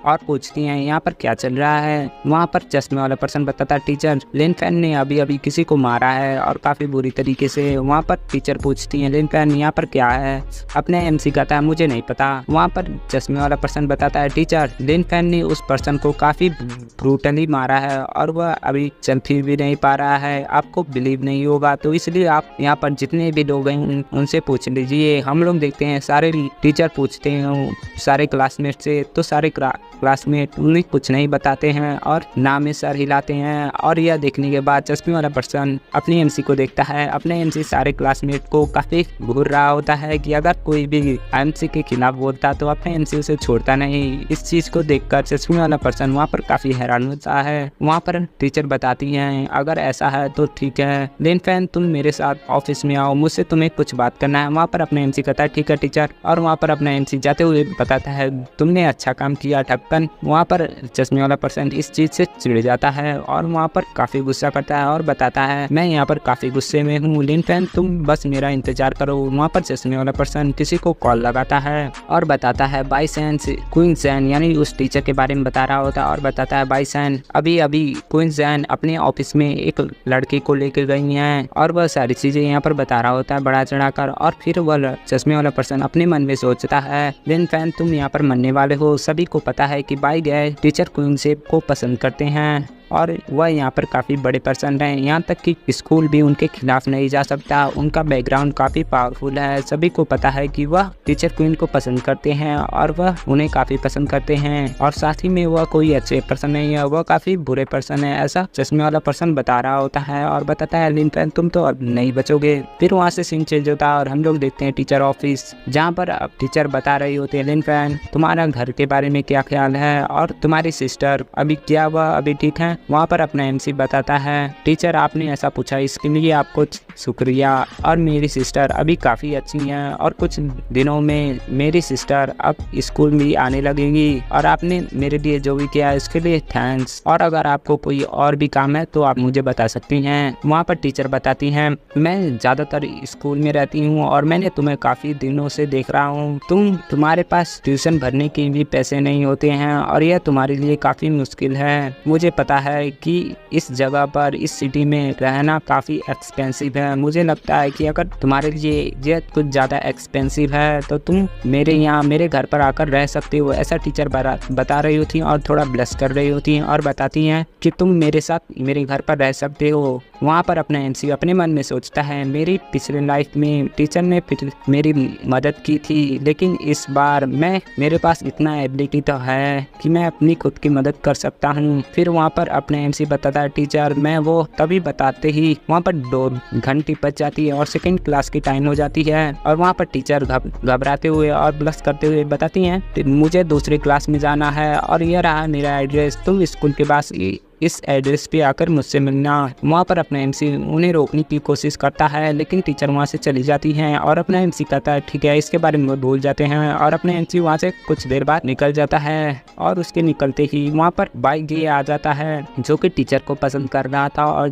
और पूछती हैं यहाँ पर क्या चल रहा है। वहाँ पर चश्मे वाला पर्सन बताता है टीचर लिन फैन ने अभी किसी को मारा है और काफ़ी बुरी तरीके से। वहाँ पर टीचर पूछती हैं लिन फैन यहाँ पर क्या है। अपने एमसी कहता है मुझे नहीं पता। वहाँ पर चश्मे वाला पर्सन बताता है टीचर लिन फैन ने उस पर्सन को काफ़ी ब्रूटली मारा है और वह अभी चल फिर भी नहीं पा रहा है, आपको बिलीव नहीं होगा तो इसलिए आप यहाँ पर जितने भी लोग हैं उनसे पूछ लीजिए। हम लोग देखते हैं सारे टीचर पूछते हैं सारे क्लासमेट से, तो सारे क्लासमेट उन्हें कुछ नहीं बताते हैं और ना में सर हिलाते हैं। और यह देखने के बाद चश्मे वाला पर्सन अपनी एमसी को देखता है। अपने एमसी सारे क्लासमेट को काफ़ी घूर रहा होता है कि अगर कोई भी एमसी के खिलाफ बोलता तो अपने एमसी उसे छोड़ता नहीं। इस चीज़ को देखकर चश्मे वाला पर्सन वहाँ पर काफ़ी हैरान होता है। वहाँ पर टीचर बताती हैं अगर ऐसा है तो ठीक है लिन फैन तुम मेरे साथ ऑफिस में आओ, मुझसे तुम्हें कुछ बात करना है। वहाँ पर अपना एमसी कहता है ठीक है टीचर। और वहाँ पर अपना एमसी जाते हुए बताता है तुमने अच्छा काम किया ढक्कन। वहाँ पर चश्मे वाला पर्सन इस चीज़ से चिढ़ जाता है और वहाँ पर काफ़ी गुस्सा करता है और बताता है मैं यहाँ पर काफ़ी गुस्से में हूँ लिन फैन तुम बस मेरा इंतजार करो। वहाँ पर चश्मे वाला पर्सन किसी को कॉल लगाता है और बताता है बाई सैन क्वीन सैन यानी उस टीचर के बारे में बता रहा होता है और बताता है बाई सैन अभी क्वीन सैन अपने ऑफिस में एक लड़के को लेकर गई हैं और वह सारी चीज़ें यहाँ पर बता रहा होता है बड़ा चढ़ाकर। और फिर वह चश्मे वाला पर्सन अपने मन में सोचता है लिन फैन तुम यहाँ पर मरने वाले हो, सभी को पता है कि बाई गए टीचर क्वीन सेप को पसंद करते हैं और वह यहाँ पर काफ़ी बड़े पर्सन हैं, यहाँ तक कि स्कूल भी उनके खिलाफ नहीं जा सकता। उनका बैकग्राउंड काफ़ी पावरफुल है, सभी को पता है कि वह टीचर क्वीन को पसंद करते हैं और वह उन्हें काफ़ी पसंद करते हैं। और साथ ही में वह कोई अच्छे पर्सन नहीं है, वह काफ़ी बुरे पर्सन है, ऐसा चश्मे वाला पर्सन बता रहा होता है और बताता है लिन फैन तुम तो अब नहीं बचोगे। फिर वहाँ से सीन चेंज होता है और हम लोग देखते हैं टीचर ऑफिस, जहाँ पर अब टीचर बता रही होती है लिन फैन तुम्हारा घर के बारे में क्या ख्याल है और तुम्हारी सिस्टर अभी क्या हुआ, अभी ठीक है। वहाँ पर अपना एमसी बताता है टीचर आपने ऐसा पूछा इसके लिए आपको शुक्रिया और मेरी सिस्टर अभी काफ़ी अच्छी हैं और कुछ दिनों में मेरी सिस्टर अब स्कूल में आने लगेगी और आपने मेरे लिए जो भी किया इसके लिए थैंक्स और अगर आपको कोई और भी काम है तो आप मुझे बता सकती हैं। वहाँ पर टीचर बताती हैं मैं ज़्यादातर स्कूल में रहती हूँ और मैंने तुम्हें काफ़ी दिनों से देख रहा हूँ, तुम्हारे पास ट्यूशन भरने के भी पैसे नहीं होते हैं और यह तुम्हारे लिए काफ़ी मुश्किल है। मुझे पता है कि इस जगह पर इस सिटी में रहना काफ़ी एक्सपेंसिव है, मुझे लगता है कि अगर तुम्हारे लिए ये कुछ ज़्यादा एक्सपेंसिव है तो तुम मेरे यहाँ मेरे घर पर आकर रह सकते हो, ऐसा टीचर बता रही होती हैं और थोड़ा ब्लश कर रही होती हैं और बताती हैं कि तुम मेरे साथ मेरे घर पर रह सकते हो। वहाँ पर अपना एमसी अपने मन में सोचता है मेरी पिछले लाइफ में टीचर ने मेरी मदद की थी, लेकिन इस बार मेरे पास इतना एबिलिटी तो है कि मैं अपनी खुद की मदद कर सकता हूँ। फिर वहाँ पर अपने एमसी बताता है टीचर मैं वो तभी बताते ही वहाँ पर घंटी बज जाती है और सेकंड क्लास की टाइम हो जाती है और वहाँ पर टीचर घबराते हुए और ब्लश करते हुए बताती हैं मुझे दूसरी क्लास में जाना है और यह रहा मेरा एड्रेस, तुम स्कूल के पास इस एड्रेस पे आकर मुझसे मिलना। वहाँ पर अपना एमसी उन्हें रोकने की कोशिश करता है लेकिन टीचर वहाँ से चली जाती हैं और अपना एमसी कहता है ठीक है, इसके बारे में भूल जाते हैं और अपने एमसी वहाँ से कुछ देर बाद निकल जाता है और उसके निकलते ही वहाँ पर बाइक गे आ जाता है जो कि टीचर को पसंद कर रहा था और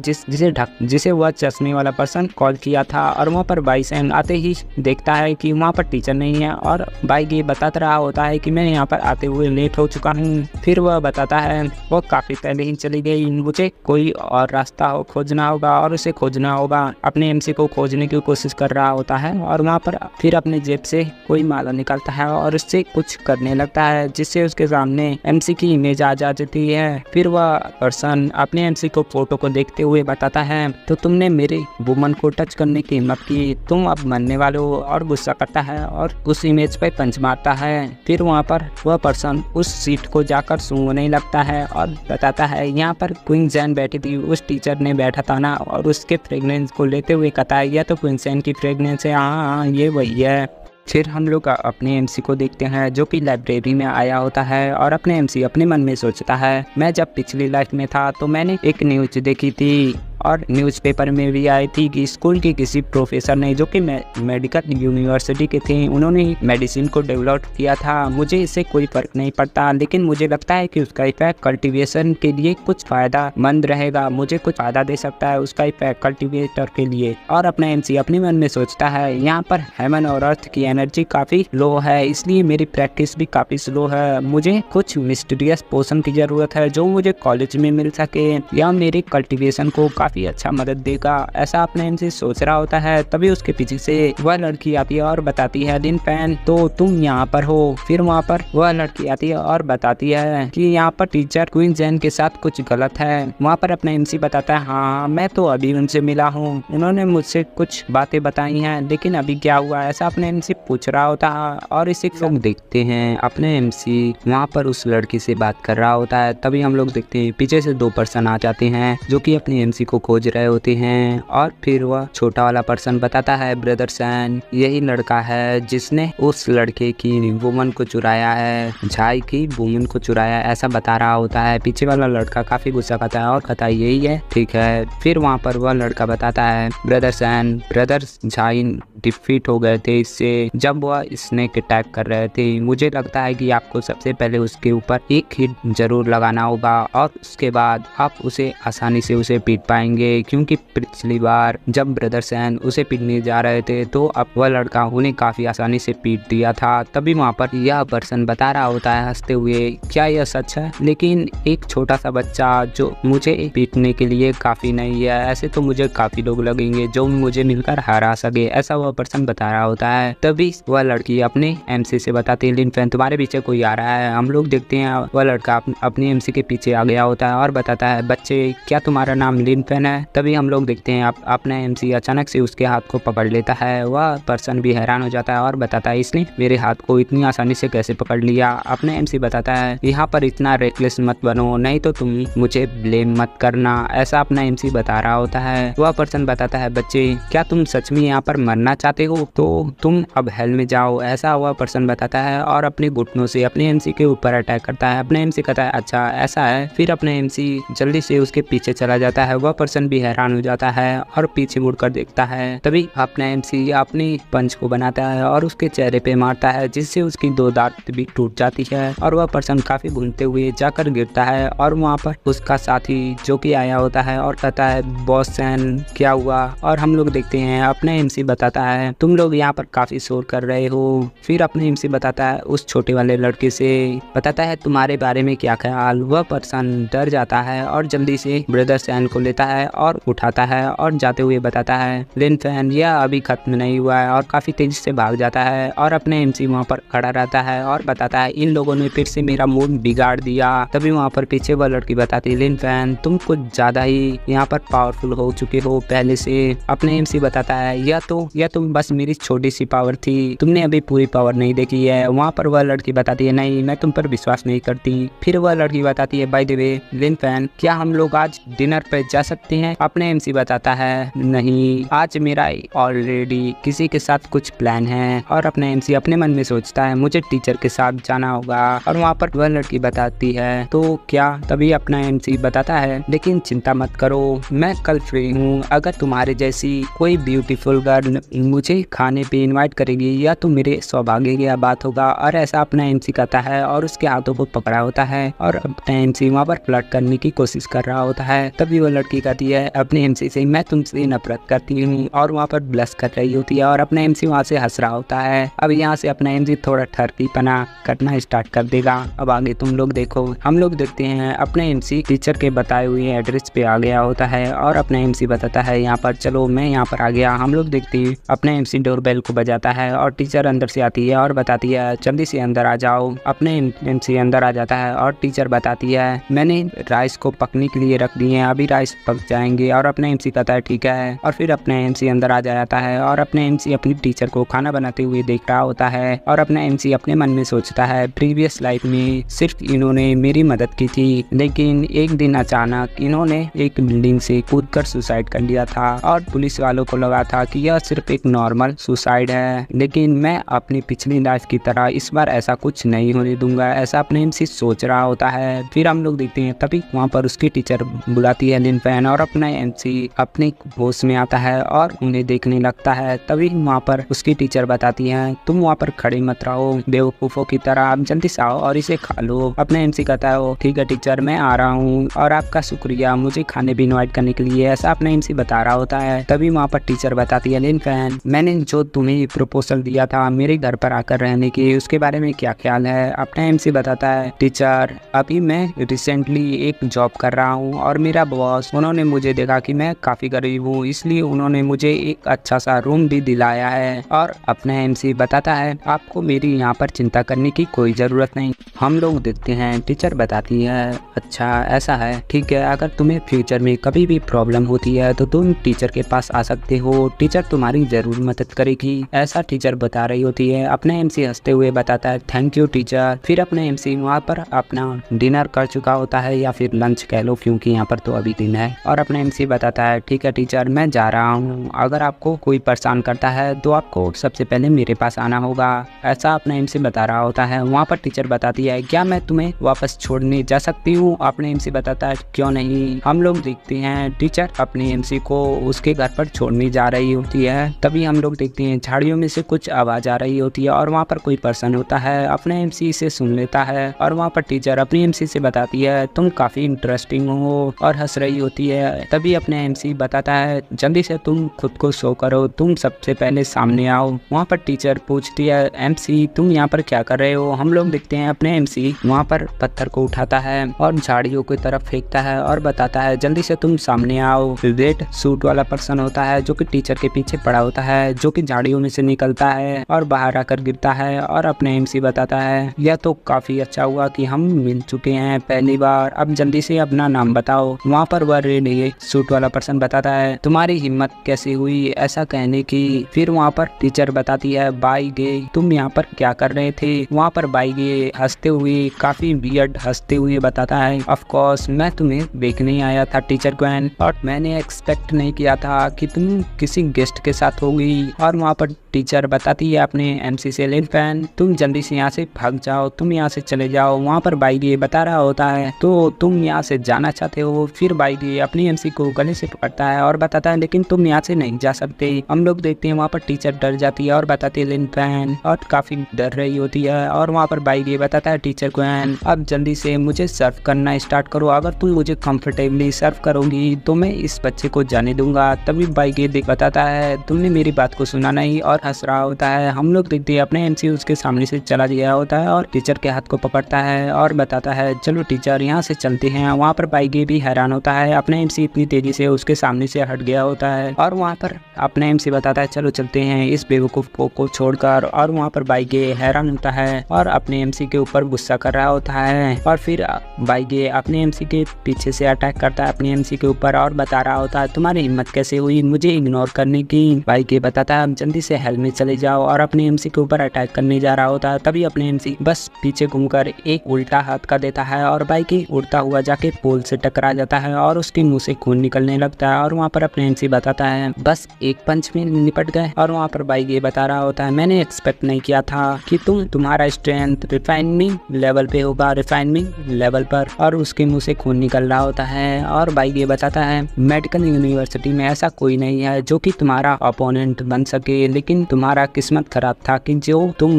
जिसे वह चश्मे वाला पर्सन कॉल किया था। और वहाँ पर बाइसन आते ही देखता है कि वहाँ पर टीचर नहीं है और बाइक गे बताता रहा होता है कि मैं यहाँ पर आते हुए लेट हो चुका हूँ। फिर वह बताता है वो काफ़ी पहले ही चली गई, मुझे कोई और रास्ता खोजना होगा और उसे खोजना होगा। अपने एमसी को खोजने की कोशिश कर रहा होता है और वहाँ पर फिर अपने जेब से कोई माला निकालता है और उससे कुछ करने लगता है जिससे उसके सामने एमसी की इमेज आ जाती है। फिर वह पर्सन अपने एमसी को फोटो को देखते हुए बताता है तो तुमने मेरे वुमन को टच करने की हिम्मत की, तुम अब मरने वाले हो, और गुस्सा करता है और उस इमेज पे पंच मारता है। फिर वहाँ पर वह पर्सन उस सीट को जाकर सूंघने लगता है और बताता है यहाँ पर क्वीन जैन बैठी थी, उस टीचर ने बैठा था ना, और उसके फ्रेगनेंस को लेते हुए कहता है यह तो क्वीन जैन की फ्रेगनेंस है, हाँ ये वही है। फिर हम लोग अपने एमसी को देखते हैं जो कि लाइब्रेरी में आया होता है और अपने एमसी अपने मन में सोचता है मैं जब पिछली लाइफ में था तो मैंने एक न्यूज़ देखी थी और न्यूज़पेपर में भी आई थी कि स्कूल के किसी प्रोफेसर ने जो कि मेडिकल यूनिवर्सिटी के थे, उन्होंने मेडिसिन को डेवलप किया था। मुझे इससे कोई फ़र्क नहीं पड़ता लेकिन मुझे लगता है कि उसका इफेक्ट कल्टीवेशन के लिए कुछ फ़ायदामंद रहेगा, मुझे कुछ फ़ायदा दे सकता है उसका इफेक्ट कल्टीवेटर के लिए। और अपना एमसी अपने मन में सोचता है यहाँ पर हेवन और अर्थ की एनर्जी काफ़ी लो है इसलिए मेरी प्रैक्टिस भी काफ़ी स्लो है, मुझे कुछ मिस्टीरियस पोशन की ज़रूरत है जो मुझे कॉलेज में मिल सके या मेरी कल्टीवेशन को काफ़ी अच्छा मदद देगा, ऐसा अपने एमसी सोच रहा होता है। तभी उसके पीछे से वह लड़की आती है और बताती है लिन फैन तो तुम यहाँ पर हो। फिर वहाँ पर वह लड़की आती है और बताती है कि यहाँ पर टीचर क्वीन जैन के साथ कुछ गलत है। वहाँ पर अपना एमसी बताता है हाँ मैं तो अभी उनसे मिला हूँ, उन्होंने मुझसे कुछ बातें बताई हैं लेकिन अभी क्या हुआ, ऐसा अपने एमसी पूछ रहा होता है। और इसी लोग देखते हैं अपने एमसी वहाँ पर उस लड़की से बात कर रहा होता है। तभी हम लोग देखते हैं पीछे से दो पर्सन आ जाते हैं जो कि अपने एमसी को खोज रहे होते हैं और फिर वह छोटा वाला पर्सन बताता है ब्रदर सैन यही लड़का है जिसने उस लड़के की वुमन को चुराया है, झाई की वुमन को चुराया, ऐसा बता रहा होता है। पीछे वाला लड़का काफी गुस्सा करता है और कहता है यही है, ठीक है। फिर वहाँ पर वह लड़का बताता है ब्रदर सैन ब्रदर झाई डिफीट हो गए थे इससे जब वह स्नेक अटैक कर रहे थे, मुझे लगता है कि आपको सबसे पहले उसके ऊपर एक हिट जरूर लगाना होगा और उसके बाद आप उसे आसानी से उसे पीट पाएंगे क्योंकि पिछली बार जब ब्रदर सैन उसे पीटने जा रहे थे तो अब वह लड़का उन्हें काफी आसानी से पीट दिया था। तभी वहाँ पर यह पर्सन बता रहा होता है हंसते हुए क्या यह सच है, लेकिन एक छोटा सा बच्चा जो मुझे पीटने के लिए काफी नहीं है, ऐसे तो मुझे काफी लोग लगेंगे जो मुझे मिलकर हरा सके, ऐसा वह पर्सन बता रहा होता है। तभी वह लड़की अपने एमसी से बताती है लिन फैन तुम्हारे पीछे कोई आ रहा है। हम लोग देखते हैं वह लड़का अपने एमसी के पीछे आ गया होता है और बताता है बच्चे क्या तुम्हारा नाम लिन फैन है। तभी हम लोग देखते हैं अपना एमसी अचानक से उसके हाथ को पकड़ लेता है। वह पर्सन भी हैरान हो जाता है और बताता है इसने मेरे हाथ को इतनी आसानी से कैसे पकड़ लिया। अपने एमसी बताता है यहाँ पर इतना रेकलेस मत बनो नहीं तो तुम मुझे ब्लेम मत करना, ऐसा अपना एमसी बता रहा होता है। वह पर्सन बताता है बच्चे क्या तुम सच में यहाँ पर मरना चाहते हो तो तुम अब हेल में जाओ, ऐसा वह पर्सन बताता है और अपने घुटनों से अपने एमसी के ऊपर अटैक करता है। अपने एमसी कहता है अच्छा ऐसा है। फिर अपने एमसी जल्दी से उसके पीछे चला जाता है। वह पर्सन भी हैरान हो जाता है और पीछे मुड़कर देखता है। तभी अपना एमसी अपनी पंच को बनाता है और उसके चेहरे पे मारता है जिससे उसकी दो दांत भी टूट जाती है और वह पर्सन काफी घूमते हुए जाकर गिरता है और वहाँ पर उसका साथी जो कि आया होता है और कहता है बॉस सैन क्या हुआ। और हम लोग देखते हैं अपना एमसी बताता है तुम लोग यहाँ पर काफी शोर कर रहे हो। फिर अपने एमसी बताता है उस छोटे वाले लड़के से बताता है तुम्हारे बारे में क्या ख्याल। वह पर्सन डर जाता है और जल्दी से ब्रदर सैन को लेता है और उठाता है और जाते हुए बताता है लिन फैन यह अभी खत्म नहीं हुआ है और काफी तेजी से भाग जाता है और अपने एमसी वहाँ पर खड़ा रहता है और बताता है इन लोगों ने फिर से मेरा मूड बिगाड़ दिया। तभी वहाँ पर पीछे वह लड़की बताती है लिन फैन तुम कुछ ज्यादा ही यहाँ पर पावरफुल हो चुके हो पहले से। अपने एमसी बताता है यह तो तुम बस मेरी छोटी सी पावर थी, तुमने अभी पूरी पावर नहीं देखी है। वहाँ पर वह लड़की बताती है नहीं, मैं तुम पर विश्वास नहीं करती। फिर वह लड़की बताती है by the way Lin Fan, क्या हम लोग आज डिनर पे जा सकते हैं? अपने एमसी बताता है नहीं, आज मेरा ऑलरेडी किसी के साथ कुछ प्लान है। और अपने एमसी अपने मन में सोचता है मुझे टीचर के साथ जाना होगा। और वहाँ पर वह लड़की बताती है तो क्या? तभी अपना एमसी बताता है लेकिन चिंता मत करो, मैं कल फ्री हूँ। अगर तुम्हारे जैसी कोई ब्यूटीफुल गर्ल मुझे खाने पे इनवाइट करेगी या तो मेरे सौभाग्य की बात होगा। और ऐसा अपना एमसी कहता है और उसके हाथों को पकड़ा होता है और अपना एमसी वहाँ पर फ्लर्ट करने की कोशिश कर रहा होता है। तभी वो लड़की कहती है अपने एमसी से मैं तुमसे नफरत करती हूँ और वहाँ पर ब्लश कर रही होती है और अपना एमसी वहाँ से हंस रहा होता है। अब यहाँ से अपना एमसी थोड़ा ठरकीपना करना स्टार्ट कर देगा। अब आगे तुम लोग देखो, हम लोग देखते हैं अपने एमसी टीचर के बताए हुए एड्रेस पे आ गया होता है और अपना एमसी बताता है यहाँ पर चलो, मैं यहाँ पर आ गया। हम लोग देखते हैं अपने एमसी डोरबेल को बजाता है और टीचर अंदर से आती है और बताती है जल्दी से अंदर आ जाओ। अपने एमसी अंदर आ जाता है और टीचर बताती है मैंने राइस को पकने के लिए रख दिए हैं, अभी राइस पक जाएंगे। और अपने एमसी कहता है ठीक है। और फिर अपने एमसी अंदर आ जाता है और अपने एमसी अपनी टीचर को खाना बनाते हुए देख रहा होता है। और अपना एमसी अपने मन में सोचता है प्रीवियस लाइफ में सिर्फ इन्होंने मेरी मदद की थी, लेकिन एक दिन अचानक इन्होंने एक बिल्डिंग से कूदकर सुसाइड कर लिया था और पुलिस वालों को लगा था कि यह सिर्फ एक नॉर्मल सुसाइड है, लेकिन मैं अपनी पिछली लाइफ की तरह इस बार ऐसा कुछ नहीं होने दूंगा। ऐसा अपने एमसी सोच रहा होता है। फिर हम लोग देखते हैं तभी वहाँ पर उसकी टीचर बुलाती है लिन फैन और अपना एमसी अपने होश में आता है और उन्हें देखने लगता है। तभी वहाँ पर उसकी टीचर बताती है तुम वहाँ पर खड़े मत रहो बेवकूफों की तरह, आप जल्दी से आओ और इसे खा लो। अपने एमसी कहता है ठीक है टीचर, मैं आ रहा हूँ और आपका शुक्रिया मुझे खाने भी इनवाइट करने के लिए, ऐसा अपना एमसी बता रहा होता है। तभी वहाँ पर टीचर बताती है लिन फैन, मैंने जो तुम्हें प्रपोजल दिया था मेरे घर पर आकर रहने की, उसके बारे में क्या ख्याल है? अपना एमसी बताता है टीचर, अभी मैं रिसेंटली एक जॉब कर रहा हूँ और मेरा बॉस उन्होंने मुझे देखा कि मैं काफी गरीब हूँ, इसलिए उन्होंने मुझे एक अच्छा सा रूम भी दिलाया है। और अपना एमसी बताता है आपको मेरी यहाँ पर चिंता करने की कोई जरूरत नहीं। हम लोग देखते हैं टीचर बताती है अच्छा ऐसा है, ठीक है, अगर तुम्हें फ्यूचर में कभी भी प्रॉब्लम होती है तो तुम टीचर के पास आ सकते हो, टीचर तुम्हारी जरूर मदद करेगी, ऐसा टीचर बता रही होती है। अपना एमसी हंसते हुए बताता है थैंक यू टीचर। फिर अपने एमसी वहाँ पर अपना डिनर कर चुका होता है या फिर लंच कह लो, क्योंकि यहाँ पर तो अभी दिन है। और अपना एमसी बताता है ठीक है टीचर, मैं जा रहा हूँ, अगर आपको कोई परेशान करता है तो आपको सबसे पहले मेरे पास आना होगा, ऐसा अपना एमसी बता रहा होता है। वहाँ पर टीचर बताती है क्या मैं तुम्हें वापस छोड़ने जा सकती हूँ? अपने एमसी बताता है क्यों नहीं। हम लोग देखते हैं टीचर अपने एमसी को उसके घर पर छोड़ने जा रही होती है। तभी हम लोग देखते हैं झाड़ियों में से कुछ आवाज आ रही होती है और वहाँ पर कोई पर्सन होता है। अपने एमसी इसे सुन लेता है और वहाँ पर टीचर अपनी एमसी से बताती है तुम काफी इंटरेस्टिंग हो और हंस रही होती है। तभी अपने एमसी बताता है जल्दी से तुम खुद को शो करो, तुम सबसे पहले सामने आओ। वहाँ पर टीचर पूछती है एमसी तुम यहाँ पर क्या कर रहे हो? हम लोग देखते हैं अपने एमसी वहाँ पर पत्थर को उठाता है और झाड़ियों की तरफ फेंकता है और बताता है जल्दी से तुम सामने आओ। रेड सूट वाला पर्सन होता है जो कि टीचर के पीछे पड़ा होता है, जो कि झाड़ियों में से निकलता है और बाहर आकर गिरता है। और अपने एमसी बताता है यह तो काफी अच्छा हुआ कि हम मिल चुके हैं पहली बार, अब जल्दी से अपना नाम बताओ। वहाँ पर वह रेड सूट वाला पर्सन बताता है तुम्हारी हिम्मत कैसे हुई ऐसा कहने की। फिर वहाँ पर टीचर बताती है बाई गे तुम यहाँ पर क्या कर रहे थे? वहाँ पर बाई गे हंसते हुए काफी वियर्ड हंसते हुए बताता है ऑफ कोर्स मैं तुम्हें देखने आया था टीचर क्वेन, और मैंने एक्सपेक्ट नहीं किया था कि तुम किसी गेस्ट के साथ होगी। और वहाँ पर टीचर बताती है अपने एमसी से लिन फैन तुम जल्दी से यहाँ से भाग जाओ, तुम यहाँ से चले जाओ। वहाँ पर बाई गे बता रहा होता है तो तुम यहाँ से जाना चाहते हो। फिर बाई गे अपनी एमसी को गले से पकड़ता है और बताता है लेकिन तुम यहाँ से नहीं जा सकते। हम लोग देखते हैं वहाँ पर टीचर डर जाती है और बताती है लिन फैन और काफी डर रही होती है। और वहाँ पर बाई गे बताता है टीचर क्वेन अब जल्दी से मुझे सर्व करना स्टार्ट करो, अगर तुम मुझे कंफर्टेबली सर्व करोगी तो मैं इस बच्चे को जाने दूंगा। तभी बाई गे बताता है तुमने मेरी बात को सुना नहीं और हंस रहा होता है। हम लोग देखते हैं अपने एमसी उसके सामने से चला गया होता है और टीचर के हाथ को पकड़ता है और बताता है चलो टीचर यहाँ से चलते हैं। वहाँ पर बाइगे भी हैरान होता है, अपने एमसी इतनी तेजी से उसके सामने से हट गया होता है और वहाँ पर अपने एमसी बताता है चलो चलते हैं इस बेवकूफ को छोड़कर। और वहाँ पर बाइगे हैरान होता है और अपने एमसी के ऊपर गुस्सा कर रहा होता है और फिर बाइगे अपने एमसी के पीछे से अटैक करता है अपने एमसी के ऊपर और बता रहा होता है तुम्हारी हिम्मत कैसे हुई मुझे इग्नोर करने की। बाइगे बताता है जल्दी से हेल में चले जाओ और अपने एमसी के ऊपर अटैक करने जा रहा होता है। तभी अपने एमसी बस पीछे घूमकर एक उल्टा हाथ का देता है और बाइगे उड़ता हुआ जाके पोल से टकरा जाता है और उसके मुंह से खून निकलने लगता है। और वहाँ पर अपने एमसी बताता है बस एक पंच में निपट गए। और वहाँ पर बाइगे बता रहा होता है मैंने एक्सपेक्ट नहीं किया था कि तुम्हारा स्ट्रेंथ रिफाइनिंग लेवल पे होगा, रिफाइनिंग लेवल पर। और उसके मुंह से खून निकल रहा होता है और बाइगे बताता है मेडिकल यूनिवर्सिटी में ऐसा कोई नहीं है जो कि तुम्हारा अपोनेंट बन सके, लेकिन तुम्हारा किस्मत खराब था कि जो तुम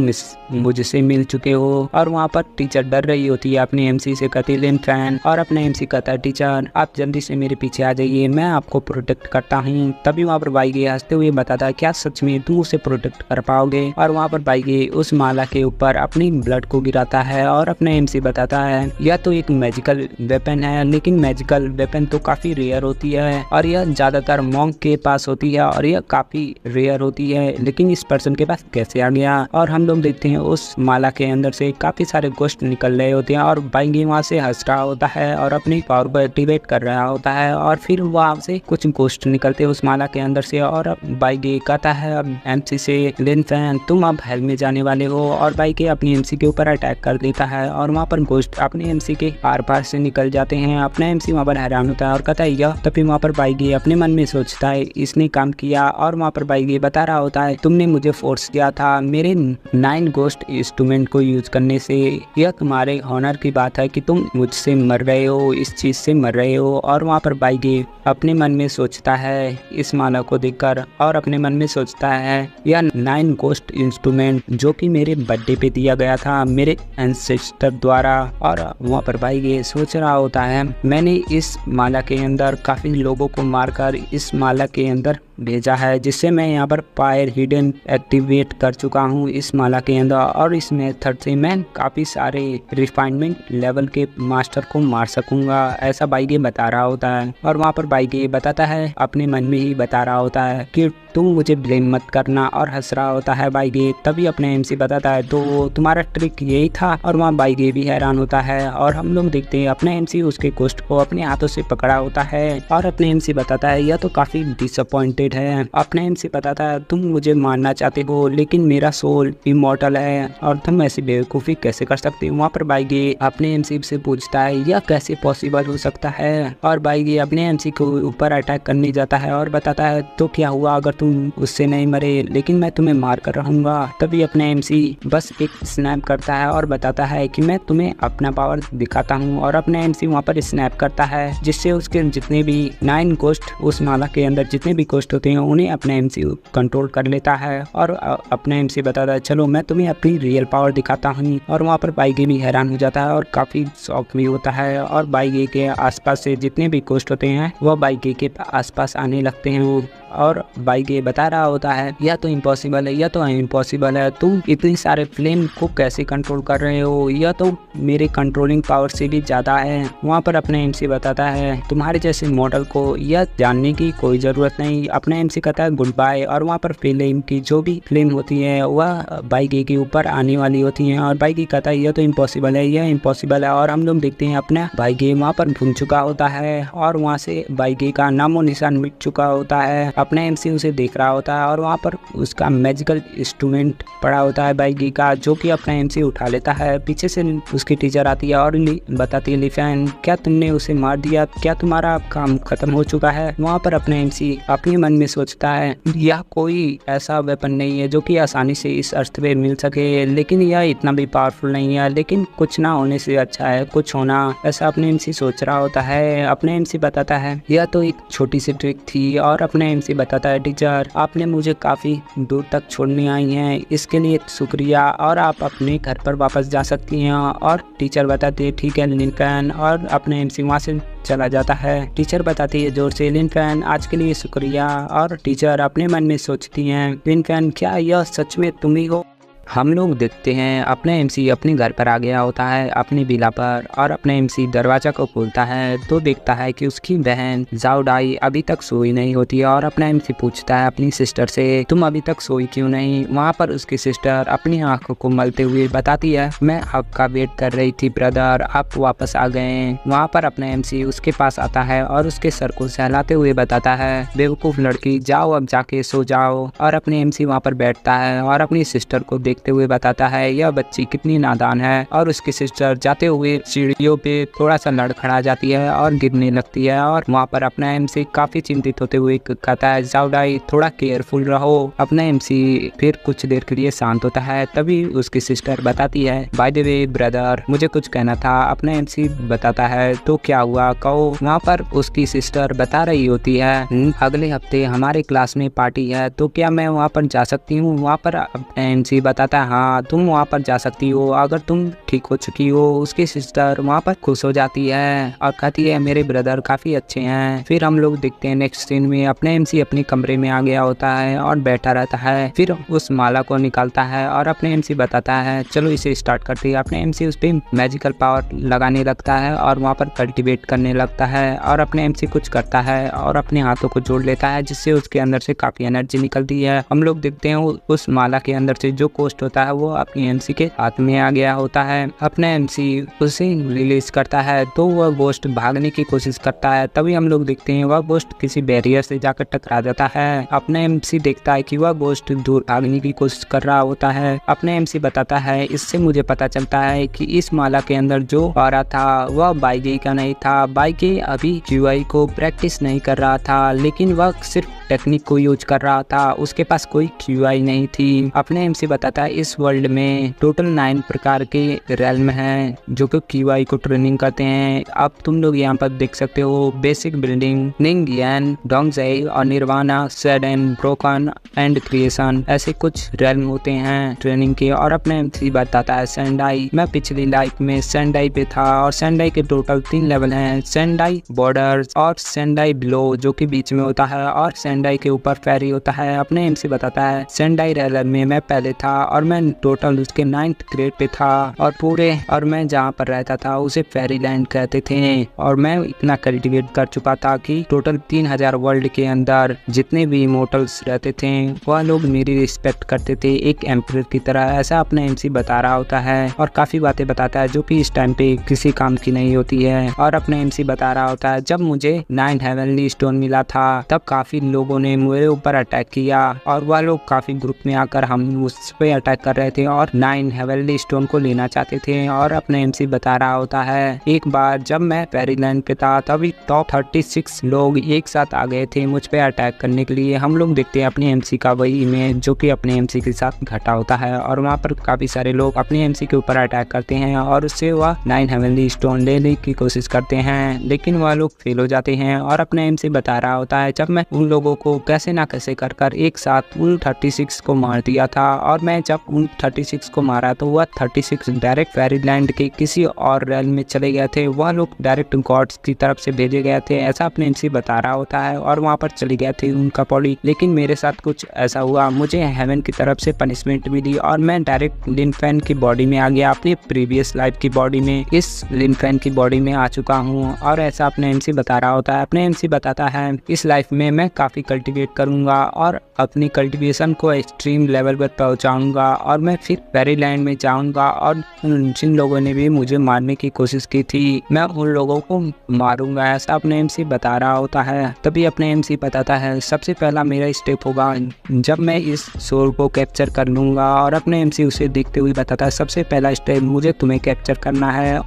मुझसे मिल चुके हो। और वहाँ पर टीचर डर रही होती है अपने एमसी से कहती लिन फैन और अपने एमसी कहता है टीचर आप जल्दी से मेरे पीछे आ जाइए मैं आपको प्रोटेक्ट करता हूँ। तभी वहाँ पर बाइगे हंसते हुए बताता है क्या सच में तुम उसे प्रोटेक्ट कर पाओगे। और वहाँ पर बाइगे उस माला के ऊपर अपनी ब्लड को गिराता है और अपने एमसी बताता है यह तो एक मैजिकल वेपन है, लेकिन मैजिकल वेपन तो काफी रेयर होती है और यह ज्यादातर मॉन्क के पास होती है और यह काफी रेयर होती है, लेकिन इस पर्सन के पास कैसे आ गया। और हम लोग देखते हैं उस माला के अंदर से काफी सारे गोश्त निकल रहे होते हैं और बाइगे वहाँ से हंस रहा होता है और अपनी पावर को एक्टिवेट कर रहा होता है और फिर वहाँ से कुछ गोश्त निकलते हैं उस माला के अंदर से। और बाइगे कहता है अब एमसी से लिन फैन तुम अब हेल में जाने वाले हो। और बाइगे अपनी एमसी के ऊपर अटैक कर देता है और वहाँ पर गोश्त अपने एमसी के आर पार से निकल जाते हैं। अपना एमसी वहाँ पर हैरान होता है और कहता है यह। तभी वहाँ पर बाइगे अपने मन में सोचता है इसने काम किया। और वहाँ पर बाइगे बता रहा होता है तुमने मुझे फोर्स किया था मेरे 9 गोस्ट इंस्ट्रूमेंट को यूज करने से, यह तुम्हारे हॉनर की बात है कि तुम मुझसे मर रहे हो, इस चीज से मर रहे हो। और वहाँ पर बाइगे अपने मन में सोचता है इस माला को देखकर और अपने मन में सोचता है यह 9 गोस्ट इंस्ट्रूमेंट जो कि मेरे बर्थडे पे दिया गया था मेरे एंसेस्टर द्वारा। और वहाँ पर बाइगे सोच रहा होता है मैंने इस माला के अंदर काफी लोगों को मारकर इस माला के अंदर भेजा है, जिससे मैं यहाँ पर फायर हिडन एक्टिवेट कर चुका हूँ इस माला के अंदर। और इस मेथड से मैं काफ़ी सारे रिफाइनमेंट लेवल के मास्टर को मार सकूँगा, ऐसा बाइगे बता रहा होता है। और वहाँ पर बाइगे बताता है अपने मन में ही बता रहा होता है कि तुम मुझे ब्लेम मत करना और हंस रहा होता है बाइगे। तभी अपने एमसी बताता है तो तुम्हारा ट्रिक यही था। और वहाँ बाइगे भी हैरान होता है और हम लोग देखते हैं अपने एमसी उसके गोश्त को अपने हाथों से पकड़ा होता है और अपने एमसी बताता है यह तो काफ़ी डिसअपॉइंटेड है। अपने एमसी बताता है तुम मुझे मारना चाहते हो लेकिन मेरा सोल इमॉर्टल है और तुम ऐसी बेवकूफ़ी कैसे कर सकते हो। वहाँ पर बाइगे अपने एमसी से पूछता है यह कैसे पॉसिबल हो सकता है। और बाइगे अपने एमसी के ऊपर अटैक करने जाता है और बताता है तो क्या हुआ अगर तुम उससे नहीं मरे, लेकिन मैं तुम्हें मार कर रहूंगा। तभी अपने एमसी बस एक स्नैप करता है और बताता है कि मैं तुम्हें अपना पावर दिखाता हूँ। और अपने एमसी वहाँ पर स्नैप करता है जिससे उसके जितने भी 9 गोस्ट उस माला के अंदर जितने भी गोस्ट होते हैं उन्हें अपने एमसी कंट्रोल कर लेता है। और अपने एमसी बताता है चलो मैं तुम्हें अपनी रियल पावर दिखाता हूँ। और वहाँ पर बाइगे भी हैरान हो जाता है और काफी शौक भी होता है और बाइगे के आसपास से जितने भी गोस्ट होते हैं वह बाइगे के आसपास आने लगते हैं। और बाइगे बता रहा होता है यह तो इम्पॉसिबल है, यह तो इम्पॉसिबल है, तुम इतनी सारे फ्लेम को कैसे कंट्रोल कर रहे हो, यह तो मेरे कंट्रोलिंग पावर से भी ज़्यादा है। वहाँ पर अपने एमसी बताता है तुम्हारे जैसे मॉडल को यह जानने की कोई ज़रूरत नहीं। अपने एमसी कहता है गुड बाय। और वहाँ पर फ्लेम की जो भी फ्लेम होती है वह बाइगे के ऊपर आने वाली होती हैं और बाइगे कहता है यह तो इम्पॉसिबल है, यह इम्पॉसिबल है। और हम लोग देखते हैं अपना बाइगे वहाँ पर घूम चुका होता है और वहाँ से बाइगे का नामो निशान मिट चुका होता है। अपने एमसी उसे देख रहा होता है और वहाँ पर उसका मैजिकल इंस्ट्रूमेंट पड़ा होता है बाइगे का, जो कि अपना एमसी उठा लेता है। पीछे से उसकी टीचर आती है और बताती है लिफैन क्या तुमने उसे मार दिया, क्या तुम्हारा काम खत्म हो चुका है। वहाँ पर अपने एमसी अपने मन में सोचता है यह कोई ऐसा वेपन नहीं है जो कि आसानी से इस अर्थ पे मिल सके, लेकिन यह इतना भी पावरफुल नहीं है, लेकिन कुछ ना होने से अच्छा है कुछ होना, ऐसा अपने एमसी सोच रहा होता है। अपने एमसी बताता है यह तो एक छोटी सी ट्रिक थी। और अपने एमसी एमसी बताता है टीचर आपने मुझे काफ़ी दूर तक छोड़ने आई हैं, इसके लिए शुक्रिया और आप अपने घर पर वापस जा सकती हैं। और टीचर बताती है ठीक है लिंकन, और अपने एमसी वहाँ से चला जाता है। टीचर बताती है जोर से लिंकन आज के लिए शुक्रिया। और टीचर अपने मन में सोचती हैं लिंकन क्या यह सच में तुम ही हो। हम लोग देखते हैं अपने एमसी अपने घर पर आ गया होता है अपनी विला पर, और अपने एमसी दरवाज़ा को खोलता है तो देखता है कि उसकी बहन जाओडाई अभी तक सोई नहीं होती है। और अपना एमसी पूछता है अपनी सिस्टर से तुम अभी तक सोई क्यों नहीं। वहाँ पर उसकी सिस्टर अपनी आंखों को मलते हुए बताती है मैं आपका वेट कर रही थी ब्रदर, आप वापस आ गए। वहाँ पर अपना एमसी उसके पास आता है और उसके सर को सहलाते हुए बताता है बेवकूफ़ लड़की जाओ अब जाके सो जाओ। और अपने एमसी वहाँ पर बैठता है और अपनी सिस्टर को देखते हुए बताता है यह बच्ची कितनी नादान है। और उसकी सिस्टर जाते हुए सीढ़ियों पे थोड़ा सा लड़खड़ा जाती है और गिरने लगती है। और वहाँ पर अपना एमसी काफी चिंतित होते हुए कहता है जाओडाई थोड़ा केयरफुल रहो। अपना एमसी फिर कुछ देर के लिए शांत होता है, तभी उसकी सिस्टर बताती है बाय द वे ब्रदर मुझे कुछ कहना था। अपना एमसी बताता है तो क्या हुआ कहो। वहाँ पर उसकी सिस्टर बता रही होती है अगले हफ्ते हमारे क्लास में पार्टी है तो क्या मैं वहाँ पर जा सकती हूँ। वहाँ पर अपना एमसी बताता है हाँ तुम वहाँ पर जा सकती हो अगर तुम ठीक हो चुकी हो। उसकी सिस्टर वहाँ पर खुश हो जाती है और कहती है मेरे ब्रदर काफी अच्छे हैं। फिर हम लोग देखते हैं नेक्स्ट सीन में अपने एमसी अपने कमरे में आ गया होता है और बैठा रहता है। फिर उस माला को निकालता है और अपने एमसी बताता है चलो इसे स्टार्ट करते हैं। अपने एमसी उस पर मैजिकल पावर लगाने लगता है और वहाँ पर कल्टिवेट करने लगता है। और अपने एमसी कुछ करता है और अपने हाथों को जोड़ लेता है जिससे उसके अंदर से काफी एनर्जी निकलती है। हम लोग देखते हैं उस माला के अंदर से जो कोस्ट होता है वो अपनी एमसी के हाथ में आ गया होता है। अपना एमसी उसे रिलीज करता है तो वह गोस्ट भागने की कोशिश करता है, तभी हम लोग देखते हैं वह गोस्ट किसी बैरियर से जाकर टकरा जाता है। अपना एमसी देखता है कि वह गोस्ट दूर भागने की कोशिश कर रहा होता है। अपना एमसी बताता है इससे मुझे पता चलता है कि इस माला के अंदर जो आ रहा था वह बाइगे का नहीं था। बाइगे अभी क्यूआई को प्रैक्टिस नहीं कर रहा था लेकिन वह सिर्फ टेक्निक को यूज कर रहा था, उसके पास कोई क्यूआई नहीं थी। अपने एमसी बताता है इस वर्ल्ड में टोटल 9 प्रकार के रेल्म हैं जो कि क्यूआई को ट्रेनिंग करते हैं। अब तुम लोग यहाँ पर देख सकते हो बेसिक बिल्डिंग, निंग यान, डोंगजाई और Nirvana, sad and broken and creation, ऐसे कुछ रेल्म होते हैं ट्रेनिंग के। और अपने एमसी बताता है सेंडाई, मैं पिछली लाइफ में सेंडाई पे था और सेंडाई के टोटल 3 लेवल हैं, सेंडाई बॉर्डर्स और सेंडाई बिलो जो कि बीच में होता है और सेंडाई के ऊपर फेरी होता है। अपने एमसी बताता है सेंडाई रेलर में मैं पहले था और मैं टोटल उसके 9th ग्रेड पे था और मैं जहाँ पर रहता था उसे फेरी लैंड कहते थे। और मैं इतना कल्टिवेट कर चुका था कि टोटल 3000 वर्ल्ड के अंदर जितने भी इमोर्टल्स रहते थे वह लोग मेरी रिस्पेक्ट करते थे एक एम्परर की तरह, ऐसा अपना एमसी बता रहा होता है। और काफी बातें बताता है जो कि इस टाइम पे किसी काम की नहीं होती है। और अपना एमसी बता रहा होता है जब मुझे 9 हेवनली स्टोन मिला था तब काफी लोगों ने मेरे ऊपर अटैक किया और वह लोग काफी ग्रुप में आकर हम उस पे अटैक कर रहे थे और 9 हेवनली स्टोन को लेना चाहते थे। और अपना एमसी बता रहा होता है एक बार जब मैं फेरीलैंड पे था तभी टॉप 36 लोग एक साथ आ गए थे मुझ पे अटैक करने के लिए। हम लोग देखते हैं अपने एमसी का वही इमेज जो कि अपने एमसी के साथ घटा होता है और वहाँ पर काफी सारे लोग अपने एमसी के ऊपर अटैक करते हैं और उससे वह 9 हेवनली स्टोन लेने की कोशिश करते हैं लेकिन वह लोग फेल हो जाते हैं। और अपने एमसी बता रहा होता है जब मैं उन लोगों को कैसे ना कैसे कर एक साथ उन 36 को मार दिया था और मैं जब उन 36 को मारा तो वह 36 डायरेक्ट फेरीलैंड के किसी और रेल में चले गए थे, वह लोग डायरेक्ट गॉड्स की तरफ से भेजे गए थे, ऐसा अपने एमसी बता रहा होता है। और वहाँ पर चली गए थे उनका बॉडी, लेकिन मेरे साथ कुछ ऐसा हुआ, मुझे हेवन की तरफ से पनिशमेंट मिली और मैं डायरेक्ट लिनफैन की बॉडी में आ गया, अपनी प्रीवियस लाइफ की बॉडी में इस लिनफैन की बॉडी में आ चुका हूँ। और ऐसा अपने एमसी बता रहा होता है। अपने एमसी बताता है इस लाइफ में मैं काफी कल्टिवेट करूंगा और अपनी कल्टिवेशन को एक्सट्रीम लेवल पर पहुंचाऊंगा और मैं फिर फेरीलैंड में जाऊंगा और जिन लोगों ने भी मुझे मारने की कोशिश की थी मैं उन लोगों को मारूंगा, ऐसा अपने एमसी बता रहा होता है। तभी अपने एमसी बताता है सबसे पहला मेरा स्टेप होगा जब मैं इस सोल को कैप्चर कर लूंगा। और अपने एमसी उसे देखते हुए बताता है सबसे पहला स्टेप मुझे तुम्हें कैप्चर करना है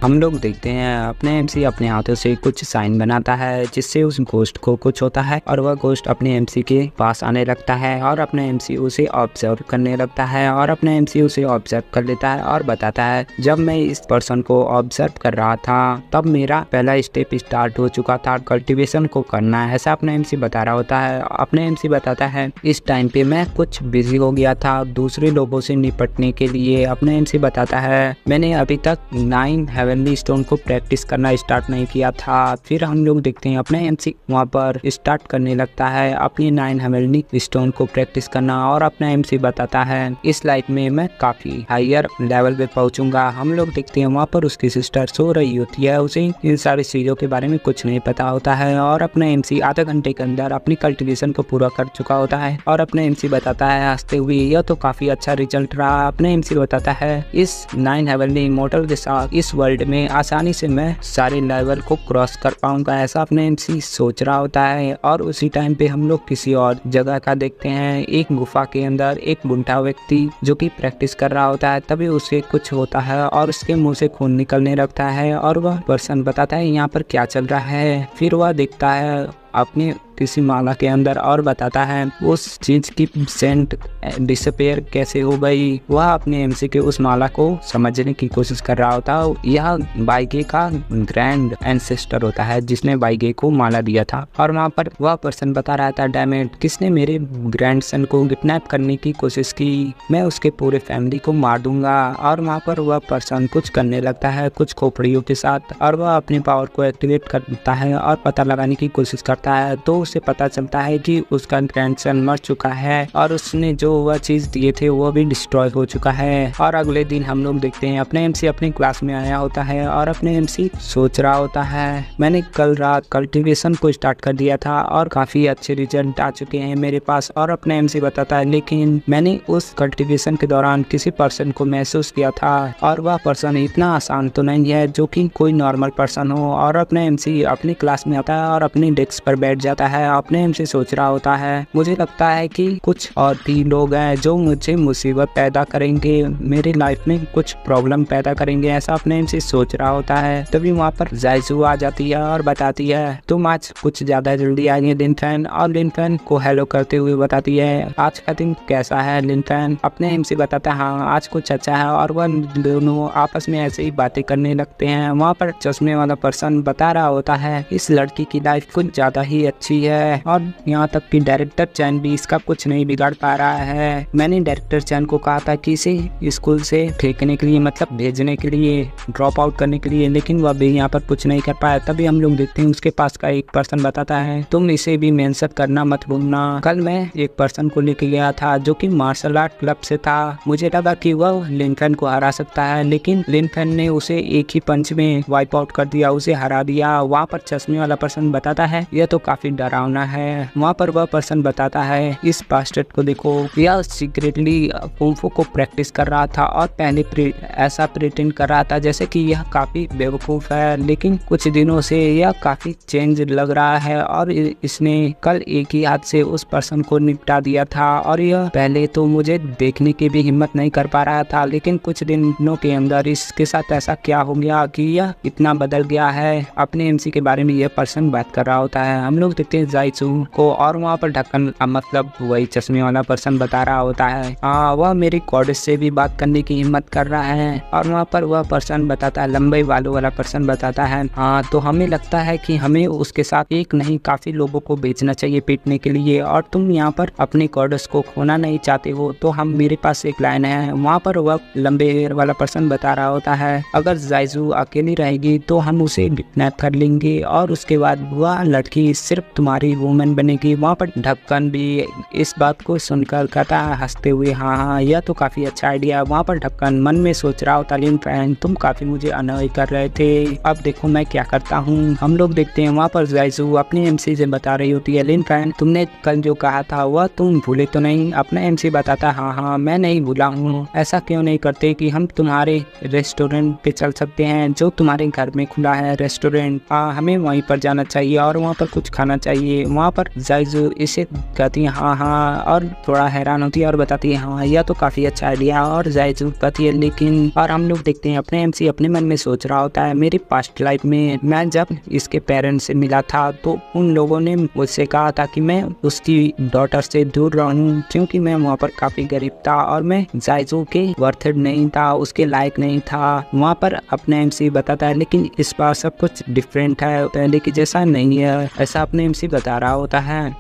हम लोग देखते हैं अपने एमसी अपने हाथों से कुछ साइन बनाता है जिससे उस घोस्ट को कुछ होता है और वह घोस्ट अपने एमसी के पास आने लगता है और अपने एमसी उसे ऑब्जर्व करने लगता है और अपने एमसी उसे ऑब्जर्व कर लेता है और बताता है, जब मैं इस पर्सन को ऑब्जर्व कर रहा था तब मेरा पहला स्टेप स्टार्ट हो चुका था कल्टीवेशन को करना है। ऐसा अपने एमसी बता रहा होता है। अपने एमसी बताता है, इस टाइम पे मैं कुछ बिजी हो गया था दूसरे लोगों से निपटने के लिए। अपने एमसी बताता है, मैंने अभी तक 9 हेवनली स्टोन को प्रैक्टिस करना स्टार्ट नहीं किया था। फिर हम लोग देखते हैं अपने एमसी वहाँ पर स्टार्ट करने लगता है अपनी 9 हेवनली स्टोन को प्रैक्टिस करना और अपना एमसी बताता है, इस लाइफ में मैं काफी हायर लेवल पे पहुंचूंगा। हम लोग देखते हैं वहाँ पर उसकी सिस्टर सो रही होती है, उसे इन सारी चीजों के बारे में कुछ नहीं पता होता है और अपना एमसी आधे घंटे के अंदर अपनी कल्टीवेशन को पूरा कर चुका होता है और अपने एमसी बताता है हंसते हुए, यह तो काफी अच्छा रिजल्ट रहा। अपने एमसी बताता है, इस 9 हेवनली इमॉर्टल के साथ इस वर्ल्ड में आसानी से मैं सारे लेवल को क्रॉस कर पाऊंगा। ऐसा अपने एमसी सोच रहा होता है और उसी टाइम पे हम लोग किसी और जगह का देखते हैं। एक गुफा के अंदर एक बुढ़ा व्यक्ति जो कि प्रैक्टिस कर रहा होता है, तभी उसे कुछ होता है और उसके मुंह से खून निकलने लगता है और वह पर्सन बताता है यहाँ पर क्या चल रहा है। फिर वह देखता है अपने किसी माला के अंदर और बताता है उस चीज की सेंट डिसअपेयर कैसे हो गई। वह अपने एमसी के उस माला को समझने की कोशिश कर रहा होता है। यह बाइगे का ग्रैंड एंसेस्टर होता है जिसने बाइगे को माला दिया था और वहाँ पर वह पर्सन बता रहा था, डैमेट किसने मेरे ग्रैंडसन को किडनैप करने की कोशिश की, मैं उसके पूरे फैमिली को मार दूंगा। और वहाँ पर वह पर्सन कुछ करने लगता है कुछ खोपड़ियों के साथ और वह अपनी पावर को एक्टिवेट करता है और पता लगाने की कोशिश करता है। तो उसे पता चलता है कि उसका ग्रैंडसन मर चुका है और उसने जो वह चीज दिए थे वो भी डिस्ट्रॉय हो चुका है। और अगले दिन हम लोग देखते हैं अपने एमसी अपनी क्लास में आया होता है और अपने एमसी सोच रहा होता है, मैंने कल रात कल्टीवेशन को स्टार्ट कर दिया था और काफी अच्छे रिजल्ट आ चुके हैं मेरे पास। और अपने एमसी बताता है, लेकिन मैंने उस कल्टीवेशन के दौरान किसी पर्सन को महसूस किया था और वह पर्सन इतना आसान तो नहीं है जो कि कोई नॉर्मल पर्सन हो। और अपने एमसी अपनी क्लास में आता है और अपनी डेस्क पर बैठ जाता है। अपने एमसी सोच रहा होता है, मुझे लगता है कि कुछ और भी लोग हैं जो मुझे मुसीबत पैदा करेंगे, मेरी लाइफ में कुछ प्रॉब्लम पैदा करेंगे। ऐसा अपने एमसी सोच रहा होता है। तभी वहाँ पर जायजू आ जाती है और बताती है, तुम आज कुछ ज्यादा जल्दी आ गए लिनफेन। और लिनफेन को हेलो करते हुए बताती है, आज का दिन कैसा है लिनफेन। अपने एमसी बताता है, हाँ आज कुछ अच्छा है। और वह दोनों आपस में ऐसे ही बातें करने लगते हैं। वहाँ पर चश्मे वाला पर्सन बता रहा होता है, इस लड़की की लाइफ कुछ ज्यादा ही अच्छी है और यहाँ तक कि डायरेक्टर चैन भी इसका कुछ नहीं बिगाड़ पा रहा है। मैंने डायरेक्टर चैन को कहा था कि इसे स्कूल से फेंकने के लिए, मतलब भेजने के लिए, ड्रॉप आउट करने के लिए, लेकिन वह भी यहाँ पर कुछ नहीं कर पाया। तभी हम लोग देखते हैं उसके पास का एक पर्सन बताता है, तुम इसे भी मेंशन करना मत भूलना। कल मैं एक पर्सन को लेके गया था जो कि मार्शल आर्ट क्लब से था। मुझे लगा कि वह लिनफेन को हरा सकता है, लेकिन लिनफेन ने उसे एक ही पंच में वाइप आउट कर दिया, उसे हरा दिया। वहाँ पर चश्मे वाला पर्सन बताता है, यह तो काफी डरावना है। वहाँ पर वह पर्सन बताता है, इस बास्टर्ड को देखो, यह सीक्रेटली कुंफू को प्रैक्टिस कर रहा था और पहले ऐसा प्रिटेंड कर रहा था जैसे कि यह काफी बेवकूफ है, लेकिन कुछ दिनों से यह काफी चेंज लग रहा है और इसने कल एक ही हाथ से उस पर्सन को निपटा दिया था। और यह पहले तो मुझे देखने की भी हिम्मत नहीं कर पा रहा था, लेकिन कुछ दिनों के अंदर इसके साथ ऐसा क्या हो गया कि यह इतना बदल गया है। अपने एमसी के बारे में यह पर्सन बात कर रहा होता है। हम लोग देखते हैं जायसू को और वहाँ पर ढक्कन, मतलब वही चश्मे वाला पर्सन बता रहा होता है, हाँ वह मेरी गॉडेस से भी बात करने की हिम्मत कर रहा है। और वहाँ पर वह पर्सन बताता है, लंबे बालों वाला पर्सन बताता है, हाँ तो हमें लगता है कि हमें उसके साथ एक नहीं काफी लोगों को बेचना चाहिए पीटने के लिए, और तुम यहाँ पर अपनी गॉडेस को खोना नहीं चाहते हो तो हम मेरे पास एक लाइन है। वहाँ पर वह लंबे हेयर वाला पर्सन बता रहा होता है, अगर जायजू अकेली रहेगी तो हम उसे किडनैप कर लेंगे और उसके बाद वह लड़की सिर्फ तुम्हारी वुमेन बनेगी। वहाँ पर ढक्कन भी इस बात को सुनकर कहता है हंसते हुए, हाँ हाँ यह तो काफी अच्छा आइडिया। वहाँ पर ढक्कन मन में सोच रहा होता, लिनफेन तुम काफी मुझे अनॉय कर रहे थे, अब देखो मैं क्या करता हूँ। हम लोग देखते हैं वहाँ पर जायसू अपनी एमसी से बता रही होती है, लिनफेन तुमने कल जो कहा था वह तुम भूले तो नहीं। अपना एमसी बताता, हाँ हाँ मैं नहीं भूला हूँ, ऐसा क्यों नहीं करते कि हम तुम्हारे रेस्टोरेंट पे चल सकते हैं जो तुम्हारे घर में खुला है रेस्टोरेंट, हमें वहीं पर जाना चाहिए और वहाँ पर कुछ खाना चाहिए। वहाँ पर जायजू इसे कहती है हाँ हाँ, और थोड़ा हैरान होती है और बताती है हाँ यह तो काफ़ी अच्छा आइडिया। और जायजू कहती है लेकिन, और हम लोग देखते हैं अपने MC अपने मन में सोच रहा होता है मेरी पास्ट लाइफ में मैं जब इसके पेरेंट्स से मिला था तो उन लोगों ने मुझसे कहा था कि मैं उसकी डॉटर से दूर रहूं, क्योंकि मैं वहाँ पर काफ़ी गरीब था और मैं जायजू के वर्थड नहीं था, उसके लायक नहीं था। वहाँ पर अपने MC बताता है लेकिन इस बार सब कुछ डिफरेंट है, पहले की जैसा नहीं है, ऐसा अपने MC बता रहा होता है।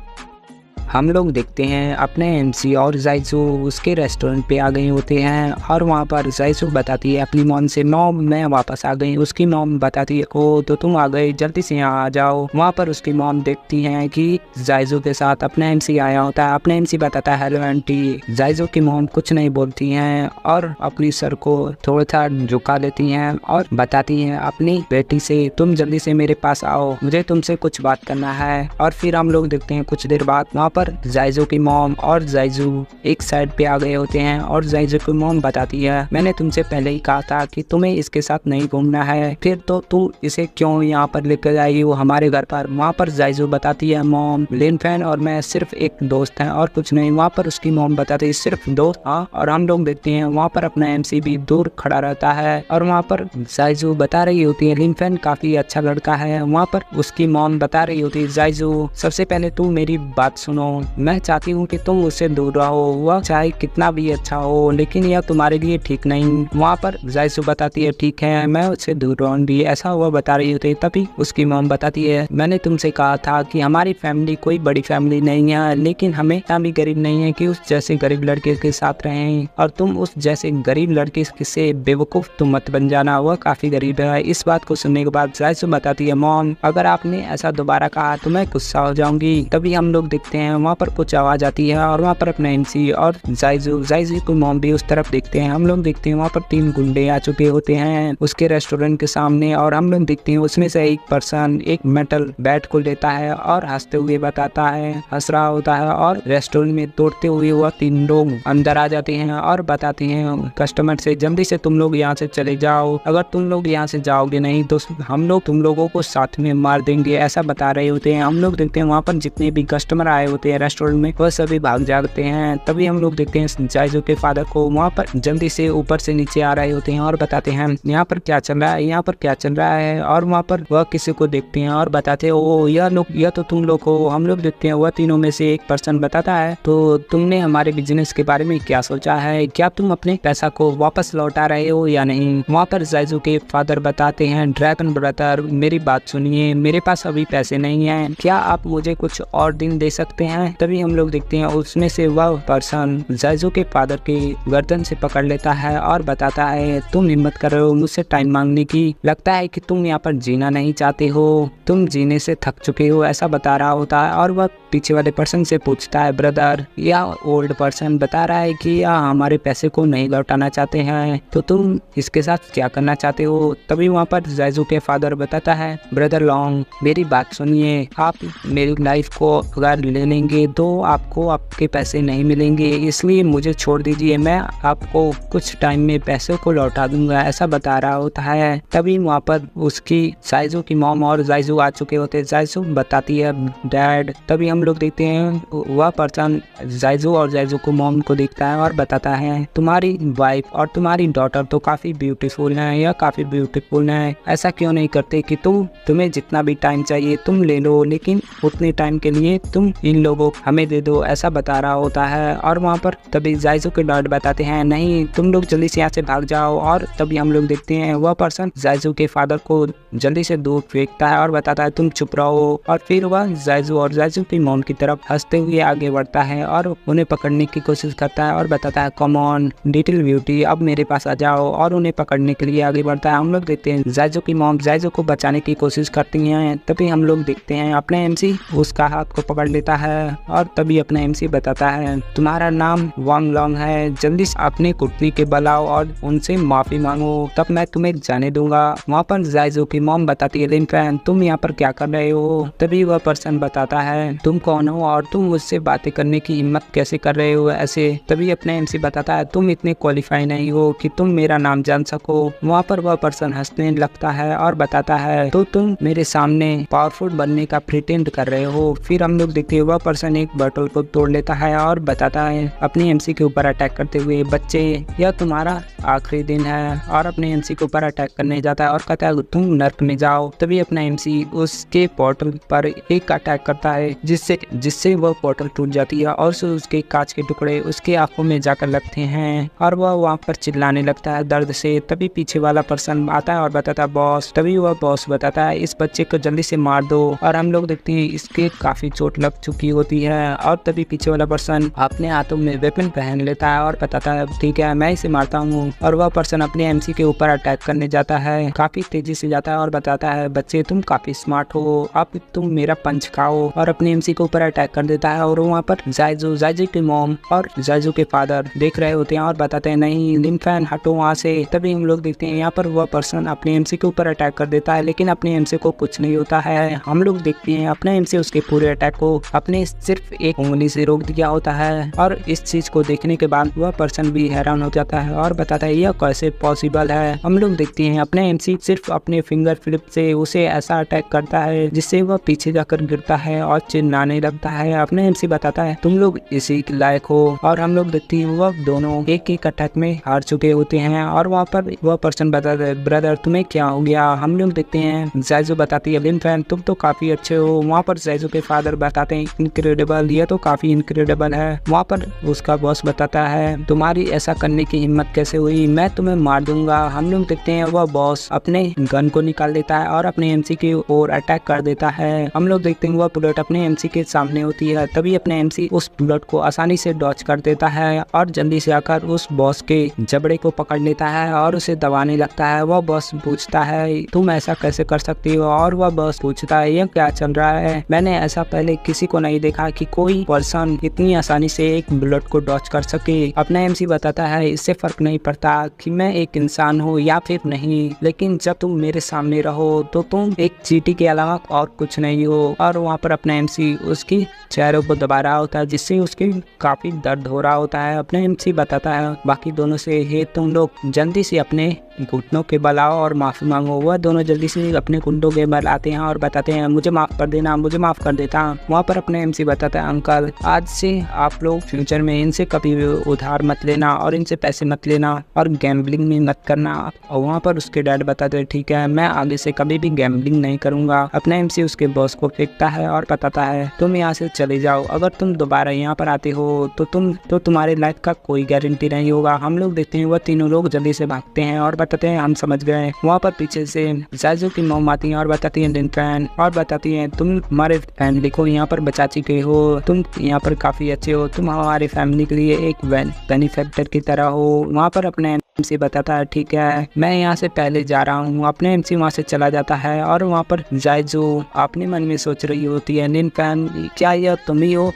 हम लोग देखते हैं अपने MC और जायजू उसके रेस्टोरेंट पे आ गए होते हैं और वहाँ पर जायजू बताती है अपनी मॉम से मॉम मैं वापस आ गई। उसकी मॉम बताती है ओ तो तुम आ गई, जल्दी से यहाँ आ जाओ। वहाँ पर उसकी मॉम देखती हैं कि जायजू के साथ अपना MC आया होता है। अपने MC बताता है हेलो आंटी। जायजू की मॉम कुछ नहीं बोलती हैं और अपनी सर को थोड़ा सा झुका लेती हैं और बताती हैं अपनी बेटी से तुम जल्दी से मेरे पास आओ, मुझे तुमसे कुछ बात करना है। और फिर हम लोग देखते हैं कुछ देर बाद वहाँ पर जायजू की मॉम और जायजू एक साइड पे आ गए होते हैं और जायजू की मॉम बताती है मैंने तुमसे पहले ही कहा था कि तुम्हें इसके साथ नहीं घूमना है, फिर तो तुम इसे क्यों यहाँ पर लेकर आई हो हमारे घर पर। वहाँ पर जायजू बताती है मॉम लिन फैन और मैं सिर्फ एक दोस्त हैं और कुछ नहीं। वहाँ पर उसकी मॉम बताती है सिर्फ दोस्त हाँ। और हम लोग देखते हैं वहाँ पर अपना MC भी दूर खड़ा रहता है और वहाँ पर जायजू बता रही होती है लिन फैन काफी अच्छा लड़का है। वहाँ पर उसकी मॉम बता रही होती है जायजू सबसे पहले तुम मेरी बात सुनो, मैं चाहती हूँ कि तुम उससे दूर रहो, वह चाहे कितना भी अच्छा हो लेकिन यह तुम्हारे लिए ठीक नहीं। वहाँ पर जायजू बताती है ठीक है मैं उससे दूर रहूंगी, ऐसा वह बता रही होती है। तभी उसकी मॉम बताती है मैंने तुमसे कहा था कि हमारी फैमिली कोई बड़ी फैमिली नहीं है लेकिन हमें इतना भी गरीब नहीं है कि उस जैसे गरीब लड़के के साथ रहें, और तुम उस जैसे गरीब लड़के से बेवकूफ तुम मत बन जाना, वह काफी गरीब है। इस बात को सुनने के बाद जायजू बताती है मॉम अगर आपने ऐसा दोबारा कहा तो मैं गुस्सा हो जाऊंगी। तभी हम लोग देखते हैं वहाँ पर कुछ आवाज आती है और वहाँ पर अपना MC और जायजू को मॉम भी उस तरफ देखते हैं। हम लोग देखते हैं वहाँ पर 3 गुंडे आ चुके होते हैं उसके रेस्टोरेंट के सामने और हम लोग देखते हैं उसमें से एक पर्सन एक मेटल बैट को लेता है और हंसते हुए बताता है हंस रहा होता है और रेस्टोरेंट में दौड़ते हुए वह 3 लोग अंदर आ जाते हैं और बताते हैं कस्टमर से जल्दी से तुम लोग यहाँ से चले जाओ, अगर तुम लोग यहाँ से जाओगे नहीं तो हम लोग तुम लोगों को साथ में मार देंगे, ऐसा बता रहे होते हैं। हम लोग देखते हैं वहाँ पर जितने भी कस्टमर आए होते हैं रेस्टोरेंट में वह सभी भाग जाते हैं। तभी हम लोग देखते हैं जायजू के फादर को वहाँ पर जल्दी से ऊपर से नीचे आ रहे होते हैं और बताते हैं यहाँ पर क्या चल रहा है, यहाँ पर क्या चल रहा है। और वहाँ पर वह किसी को देखते हैं और बताते हैं ओ यह तो तुम लोग हो। हम लोग देखते हैं वह तीनों में से एक पर्सन बताता है तो तुमने हमारे बिजनेस के बारे में क्या सोचा है, क्या तुम अपने पैसा को वापस लौटा रहे हो या नहीं। वहाँ पर जायजू के फादर बताते हैं ड्रैगन ब्रदर मेरी बात सुनिए, मेरे पास अभी पैसे नहीं है, क्या आप मुझे कुछ और दिन दे सकते हैं। तभी हम लोग देखते हैं उसमें से वह पर्सन जायजू के फादर के गर्दन से पकड़ लेता है और बताता है तुम हिम्मत कर रहे हो मुझसे टाइम मांगने की, लगता है कि तुम यहाँ पर जीना नहीं चाहते हो, तुम जीने से थक चुके हो, ऐसा बता रहा होता है। और वह पीछे वाले पर्सन से पूछता है ब्रदर, या ओल्ड पर्सन बता रहा है कि या हमारे पैसे को नहीं लौटाना चाहते हैं तो तुम इसके साथ क्या करना चाहते हो। तभी वहाँ पर जायजू के फादर बताता है ब्रदर लॉन्ग मेरी बात सुनिए, आप मेरी लाइफ को अगर ले लेंगे तो आपको आपके पैसे नहीं मिलेंगे, इसलिए मुझे छोड़ दीजिए, मैं आपको कुछ टाइम में पैसे को लौटा दूंगा, ऐसा बता रहा होता है। तभी वहाँ पर उसकी जायजू की मॉम और जायजू आ चुके होते हैं। जायजू बताती है डैड। तभी हम लोग देखते हैं वह पर्सन जायजू और जायजू को मॉम को देखता है और बताता है तुम्हारी वाइफ और तुम्हारी डॉटर तो काफी ब्यूटीफुल है, यह काफी ब्यूटीफुल है, ऐसा क्यों नहीं करते कि तुम्हें जितना भी टाइम चाहिए तुम ले लो, लेकिन उतने टाइम के लिए तुम इन लोगों हमें दे दो, ऐसा बता रहा होता है। और वहाँ पर तभी जायजू के डैड बताते हैं नहीं तुम लोग जल्दी से यहाँ से भाग जाओ। और तभी हम लोग देखते हैं वह पर्सन जायजू के फादर को जल्दी से दूर फेंकता है और बताता है तुम चुप रहो। और फिर वह जायजू और जायजू की मॉम की तरफ हंसते हुए आगे बढ़ता है और उन्हें पकड़ने की कोशिश करता है और बताता है कम ऑन लिटिल ब्यूटी अब मेरे पास आ जाओ, और उन्हें पकड़ने के लिए आगे बढ़ता है। हम लोग देखते हैं जायजू की मॉम जायजू को बचाने की कोशिश करती हैं। तभी हम लोग देखते हैं अपने MC उसका हाथ को पकड़ लेता है है और तभी अपना एमसी बताता है तुम्हारा नाम वांग लॉन्ग है, जल्दी से अपने कुटनी के बुलाओ और उनसे माफी मांगो, तब मैं तुम्हें जाने दूंगा। वहाँ पर जायजो की मॉम बताती है लिन फैन तुम यहाँ पर क्या कर रहे हो? तभी वह पर्सन बताता है तुम कौन हो और तुम मुझसे बातें करने की हिम्मत कैसे कर रहे हो ऐसे? तभी अपना एमसी बताता है तुम इतने क्वालिफाई नहीं हो कि तुम मेरा नाम जान सको। वहाँ पर वह पर्सन हंसने लगता है और बताता है तो तुम मेरे सामने पावरफुल बनने का प्रिटेंड कर रहे हो। फिर हम लोग देखते हैं वह पर्सन एक बॉटल को तोड़ लेता है और बताता है अपने एमसी के ऊपर अटैक करते हुए बच्चे यह तुम्हारा आखिरी दिन है, और अपने एमसी के ऊपर अटैक करने जाता है और कहता है तुम नर्क में जाओ। तभी अपना एमसी उसके पोर्टल पर एक अटैक करता है जिससे वह पोर्टल टूट जाती है और उसके कांच के टुकड़े उसके आंखों में जाकर लगते हैं और वह वहाँ पर चिल्लाने लगता है दर्द से। तभी पीछे वाला पर्सन आता है और बताता है बॉस। तभी वह बॉस बताता है इस बच्चे को जल्दी से मार दो, और हम लोग देखते हैं इसके काफी चोट लग चुकी होती है। और तभी पीछे वाला पर्सन अपने हाथों में वेपन पहन लेता है और बताता है ठीक है मैं इसे मारता हूँ। और वह पर्सन अपने एमसी के ऊपर अटैक करने जाता है, काफी तेजी से जाता है और बताता है बच्चे तुम काफी स्मार्ट हो, अब तुम मेरा पंच खाओ, और अपने एमसी के ऊपर अटैक कर देता है। और वहाँ पर जायजो की मॉम और जायजो के फादर देख रहे होते हैं और बताते हैं नहीं लिन फैन हटो वहाँ से। तभी हम लोग देखते हैं यहाँ पर वह पर्सन अपने एमसी के ऊपर अटैक कर देता है, लेकिन अपने एमसी को कुछ नहीं होता है। हम लोग देखते हैं अपने एमसी उसके पूरे अटैक को अपने सिर्फ एक उंगली से रोक दिया होता है। और इस चीज को देखने के बाद वह पर्सन भी हैरान हो जाता है और बताता है यह कैसे पॉसिबल है। हम लोग देखते हैं अपने एमसी सिर्फ अपने फिंगर फ्लिप से उसे ऐसा अटैक करता है जिससे वह पीछे जाकर गिरता है और चिल्लाने लगता है। अपने एमसी बताता है तुम लोग इसी के लायक हो। और हम लोग देखते हैं वह दोनों एक एक अटैक में हार चुके होते हैं। और वहाँ पर वह पर्सन बताता है ब्रदर तुम्हें क्या हो गया? हम लोग देखते हैं जायजो बताती है लिन फैन तुम तो काफी अच्छे हो। वहाँ पर जायजो के फादर बताते हैं इनक्रेडिबल, यह तो काफी इनक्रेडिबल है। वहाँ पर उसका बॉस बताता है तुम्हारी ऐसा करने की हिम्मत कैसे हुई, मैं तुम्हें मार दूंगा। हम लोग देखते हैं वह बॉस अपने गन को निकाल देता है और अपने एमसी की ओर अटैक कर देता है। हम लोग देखते हैं वह बुलेट अपने एमसी के सामने होती है, तभी अपने एमसी उस बुलेट को आसानी से डॉच कर देता है और जल्दी से आकर उस बॉस के जबड़े को पकड़ लेता है और उसे दबाने लगता है। वह बॉस पूछता है तुम ऐसा कैसे कर सकती हो? और वह बॉस पूछता है यह क्या चल रहा है, मैंने ऐसा पहले किसी को नहीं देखा कि कोई पर्सन इतनी आसानी से एक बुलेट को डॉच कर सके। अपना एमसी बताता है इससे फर्क नहीं पड़ता कि मैं एक इंसान हूँ या फिर नहीं, लेकिन जब तुम मेरे सामने रहो तो तुम एक चींटी के अलावा और कुछ नहीं हो। और वहाँ पर अपना एमसी उसकी चेहरे को दबा रहा होता है जिससे उसके काफी दर्द हो रहा होता है। अपने एमसी बताता है बाकी दोनों से हे तुम लोग जल्दी से अपने घुटनों के बल आओ और माफी मांगो। वह दोनों जल्दी से अपने घुटनों के बल आते हैं और बताते हैं मुझे माफ कर देना, मुझे माफ कर देता। वहाँ पर अपने एमसी बताता है अंकल आज से आप लोग फ्यूचर में इनसे कभी भी उधार मत लेना और इनसे पैसे मत लेना और गैम्बलिंग में मत करना। और वहाँ पर उसके डैड बताते हैं ठीक है मैं आगे से कभी भी गैम्बलिंग नहीं करूंगा। अपना एमसी उसके बॉस को फेंकता है और बताता है तुम यहाँ से चले जाओ, अगर तुम दोबारा यहाँ पर आते हो तो तुम्हारे लाइफ का कोई गारंटी नहीं होगा। हम लोग देखते हैं वह तीनों लोग जल्दी से भागते हैं और बताते हैं हम समझ गए। वहाँ पर पीछे से जायजो की मॉम आती है और बताती है लिन फैन और बताती है तुम हमारे फैमिली को यहाँ पर बचा चुके हो, तुम यहाँ पर काफी अच्छे हो, तुम हमारी फैमिली के लिए एक बेनिफैक्टर की तरह हो। वहाँ पर अपने एमसी बताता है ठीक है मैं यहाँ से पहले जा रहा हूँ। अपने एमसी वहाँ से चला जाता है और वहाँ पर जायजो अपने मन में सोच रही होती है लिन फैन क्या यह तुम ही हो?